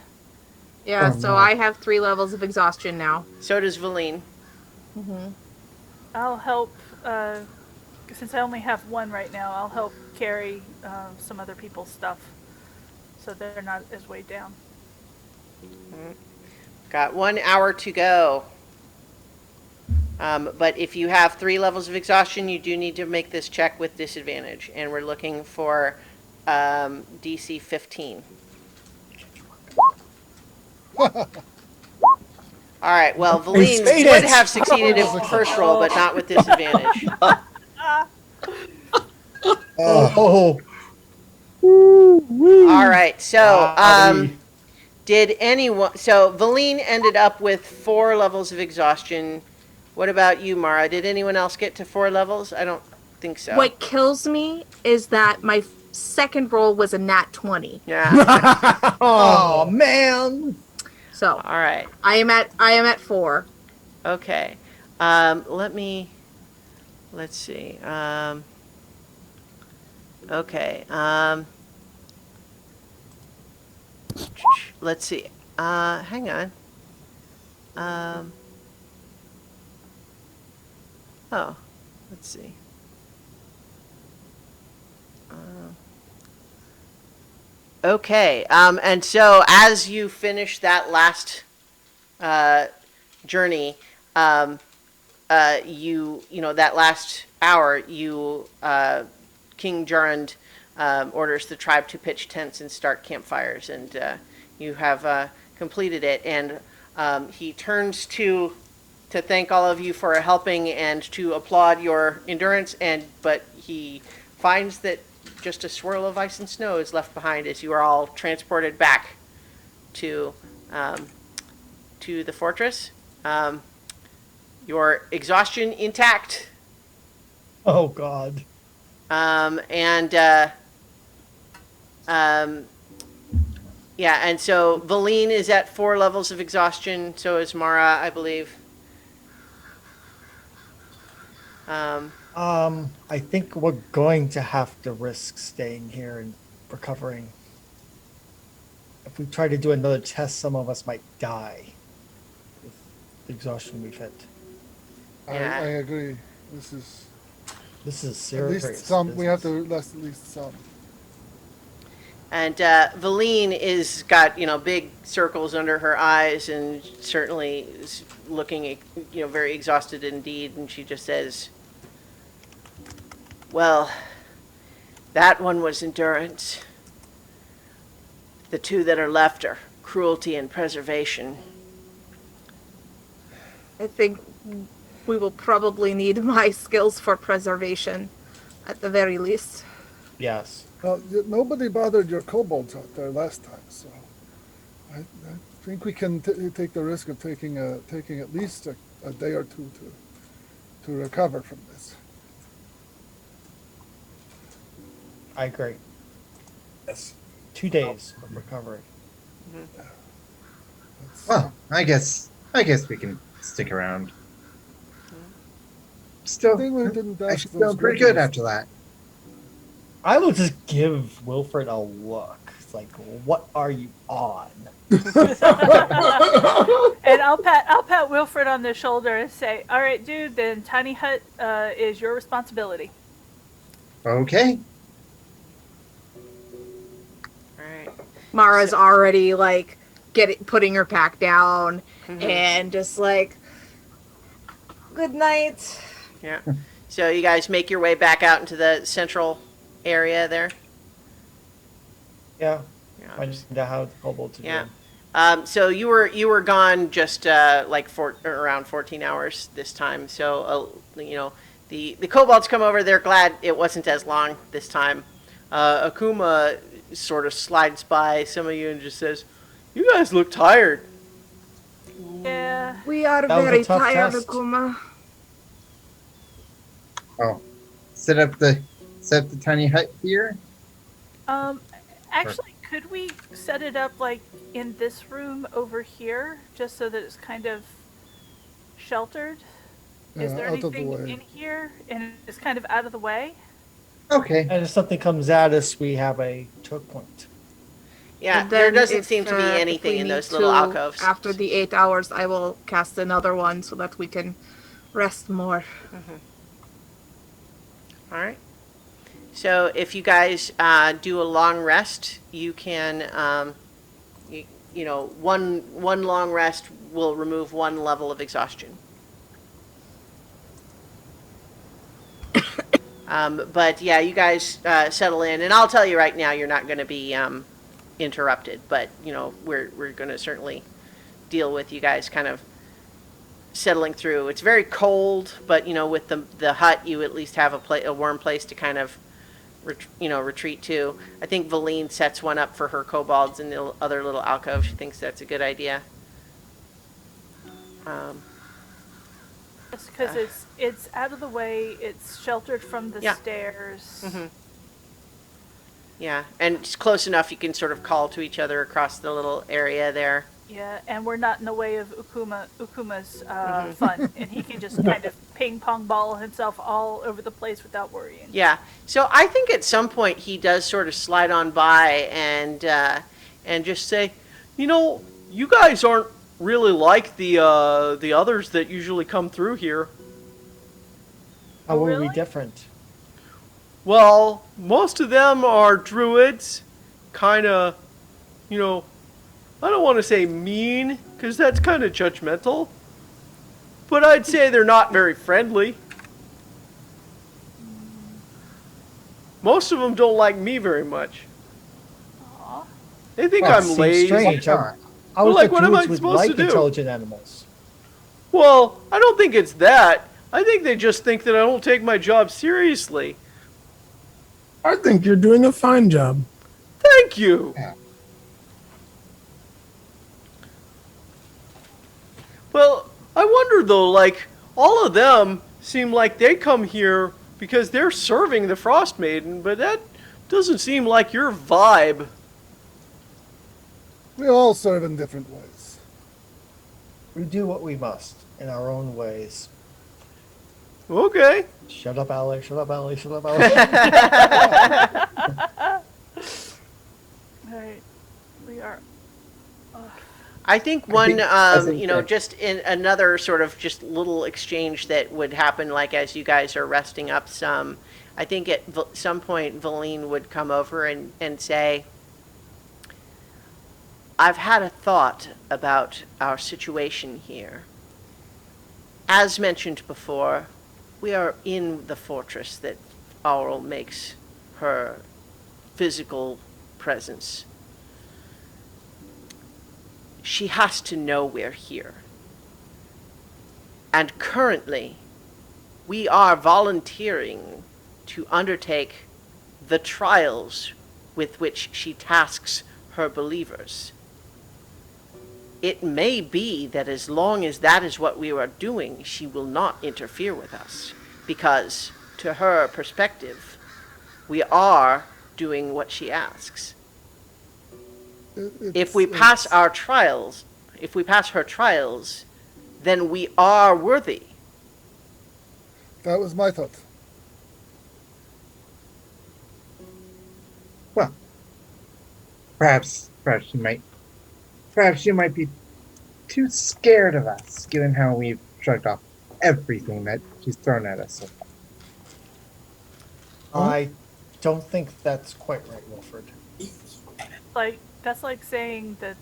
Yeah, Oh, so no. I have 3 levels of exhaustion now. So does Valine. I'll help, since I only have 1 right now, I'll help carry some other people's stuff. so they're not as weighed down. Got 1 hour to go. But if you have 3 levels of exhaustion, you do need to make this check with disadvantage. And we're looking for DC 15. All right, well, Valine made would it! have succeeded in first roll, but not with disadvantage. Oh, All right, so Wowie. did anyone? So Valine ended up with 4 levels of exhaustion. What about you, Mara? Did anyone else get to 4 levels? I don't think so. What kills me is that my second roll was a nat 20. Yeah. Oh man. So All right. I am at 4. Okay. Let's see. Okay. Let's see. Hang on. Oh, let's see. Okay. And so as you finish that last journey, that last hour, King Jarund orders the tribe to pitch tents and start campfires, and you have completed it. And he turns to thank all of you for helping and to applaud your endurance. But he finds that just a swirl of ice and snow is left behind as you are all transported back to the fortress. Your exhaustion intact. Oh God. And so Valine is at 4 levels of exhaustion. So is Mara, I believe. I think we're going to have to risk staying here and recovering. If we try to do another test, some of us might die with the exhaustion we've hit. Yeah. I agree. This is at serious. least some. We have business. to last at least some. And Valine is got big circles under her eyes and certainly is looking very exhausted indeed. And she just says, "Well, that one was endurance. The 2 that are left are cruelty and preservation." I think we will probably need my skills for preservation, at the very least. Yes. Well, nobody bothered your kobolds out there last time, so I think we can take the risk of taking at least a day or 2 to recover from this. I agree. Yes. 2 days of recovery. Well, I guess we can stick around. Still, I think we didn't I ask should those feel pretty good questions. after that. I will just give Wilfred a look. It's like, what are you on? And I'll pat Wilfred on the shoulder and say, "All right, dude, then tiny hut is your responsibility." Okay. All right. Mara's already like putting her pack down and just like, good night. Yeah. So you guys make your way back out into the central area there. Yeah. Yeah. I just know how the kobold to Yeah. do. So you were gone just around 14 hours this time. So the kobolds come over. They're glad it wasn't as long this time. Akuma sort of slides by some of you and just says, "You guys look tired." Yeah. We are That was a very tough tired, test. Akuma. Oh, set up the tiny hut here. Actually, could we set it up like in this room over here, just so that it's kind of sheltered? Is there out of the anything way. in here and it's kind of out of the way? Okay. And if something comes at us, we have a choke point. Yeah, And there then doesn't if, seem to be if anything we in need those little to, alcoves. After the 8 hours, I will cast another one so that we can rest more. All right. So if you guys do a long rest, you can, one long rest will remove one level of exhaustion. But yeah, you guys settle in, and I'll tell you right now, you're not going to be interrupted. But we're going to certainly deal with you guys kind of settling through. It's very cold, but with the hut, you at least have a warm place to kind of retreat to. I think Valine sets one up for her kobolds in the other little alcove. She thinks that's a good idea. Just because it's out of the way, it's sheltered from the stairs. Mm-hmm. Yeah, and it's close enough you can sort of call to each other across the little area there. Yeah, and we're not in the way of Ukuma's fun, and he can just kind of ping pong ball himself all over the place without worrying. Yeah, so I think at some point he does sort of slide on by and just say, you guys aren't really like the others that usually come through here. How were really? we different? Well, most of them are druids, kind of, I don't want to say mean, because that's kind of judgmental. But I'd say they're not very friendly. Most of them don't like me very much. Aww. They think Well, I'm seems lazy. strange. I Well, was like, the what am I druids would supposed like to do? intelligent animals. Well, I don't think it's that. I think they just think that I don't take my job seriously. I think you're doing a fine job. Thank you. Yeah. Well, I wonder though, like, all of them seem like they come here because they're serving the Frostmaiden, but that doesn't seem like your vibe. We all serve in different ways. We do what we must in our own ways. Okay. Shut up, Alex. Shut up, Alex. Shut up, Alex. Alright. We are. I think one, I think that- just in another sort of just little exchange that would happen, like as you guys are resting up some, I think at some point Valine would come over and say, I've had a thought about our situation here. As mentioned before, we are in the fortress that Aurel makes her physical presence. She has to know we're here. And currently, we are volunteering to undertake the trials with which she tasks her believers. It may be that as long as that is what we are doing, she will not interfere with us, because to her perspective, we are doing what she asks. If we pass our trials, if we pass her trials, then we are worthy. That was my thought. Well, perhaps you might be too scared of us, given how we've shrugged off everything that she's thrown at us so far. I don't think that's quite right, Wilfred. That's like saying that.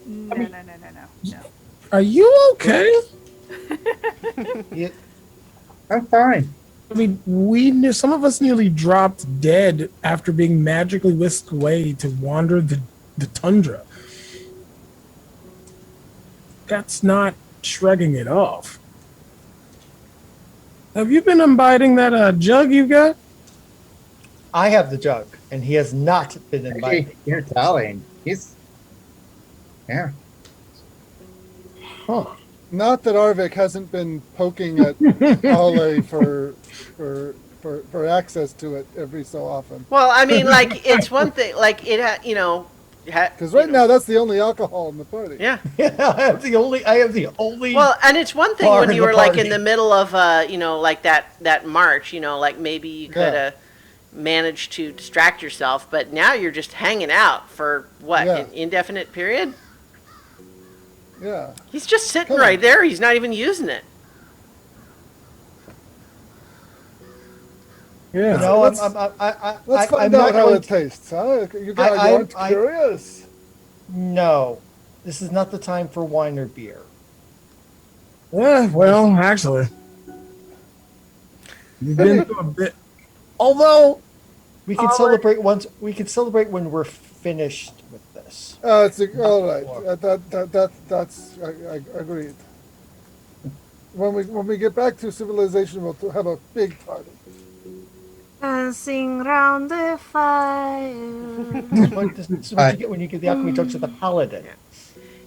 No. Are you okay? I'm fine. I mean, some of us nearly dropped dead after being magically whisked away to wander the tundra. That's not shrugging it off. Have you been imbibing that jug you got? I have the jug, and he has not been Hey, invited. you're telling. Yeah. Huh. Not that Arvik hasn't been poking at Ale for access to it every so often. Well, I mean, like, it's one thing, like, Because right now that's the only alcohol in the party. Yeah. Yeah, I have the only. Well, and it's one thing Bar when in you the were like in party. the middle of like that march, like maybe you could have managed to distract yourself, but now you're just hanging out for what, Yeah. an indefinite period? Yeah. He's just sitting Come right on. there. He's not even using it. Yeah. No, Let's- Let's find out how it tastes, huh? You aren't curious? No, this is not the time for wine or beer. Yeah, well, actually, you've been through a bit. Although, We can celebrate once. We can celebrate when we're finished with this. All right. That's I agreed. When we get back to civilization, we'll have a big party. Dancing round the fire. This is what you get when you give the alchemy drugs to the paladin.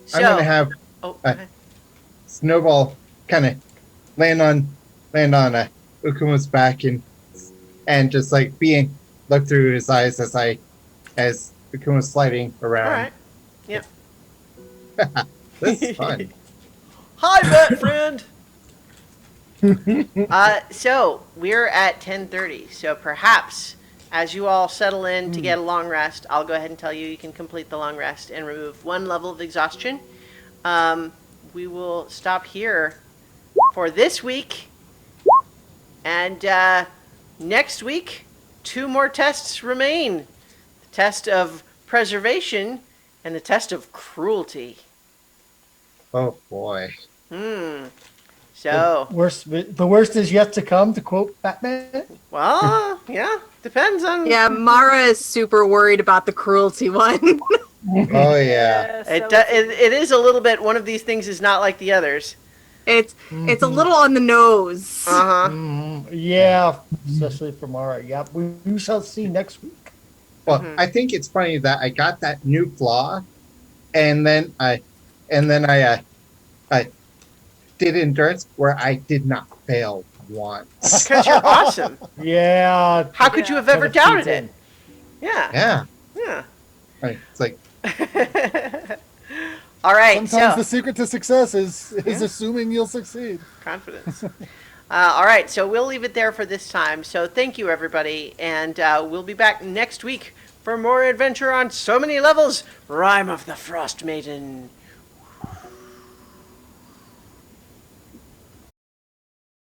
So, I'm gonna have oh, okay. Snowball kind of land on Ukuma's back and just like look through his eyes as Ukuma's sliding around. All right. Yep. This is fun. Hi, vet friend. So we're at 10:30. So perhaps as you all settle in to get a long rest, I'll go ahead and tell you can complete the long rest and remove 1 level of exhaustion. We will stop here for this week, and next week 2 more tests remain: the test of preservation and the test of cruelty. Oh boy. So, The worst is yet to come, to quote Batman. well, yeah, depends on. Yeah, Mara is super worried about the cruelty one. Oh yeah. It is a little bit. One of these things is not like the others. It's a little on the nose. Yeah, especially for Mara. Yep, we shall see next week. Well, I think it's funny that I got that new flaw, and then I did endurance where I did not fail once. Because you're awesome. Yeah. How could you have ever doubted it? Yeah. Yeah. It's like All right. Sometimes So the secret to success is assuming you'll succeed. confidence. All right. So we'll leave it there for this time. So thank you, everybody, and we'll be back next week for more adventure on so many levels. Rime of the Frostmaiden.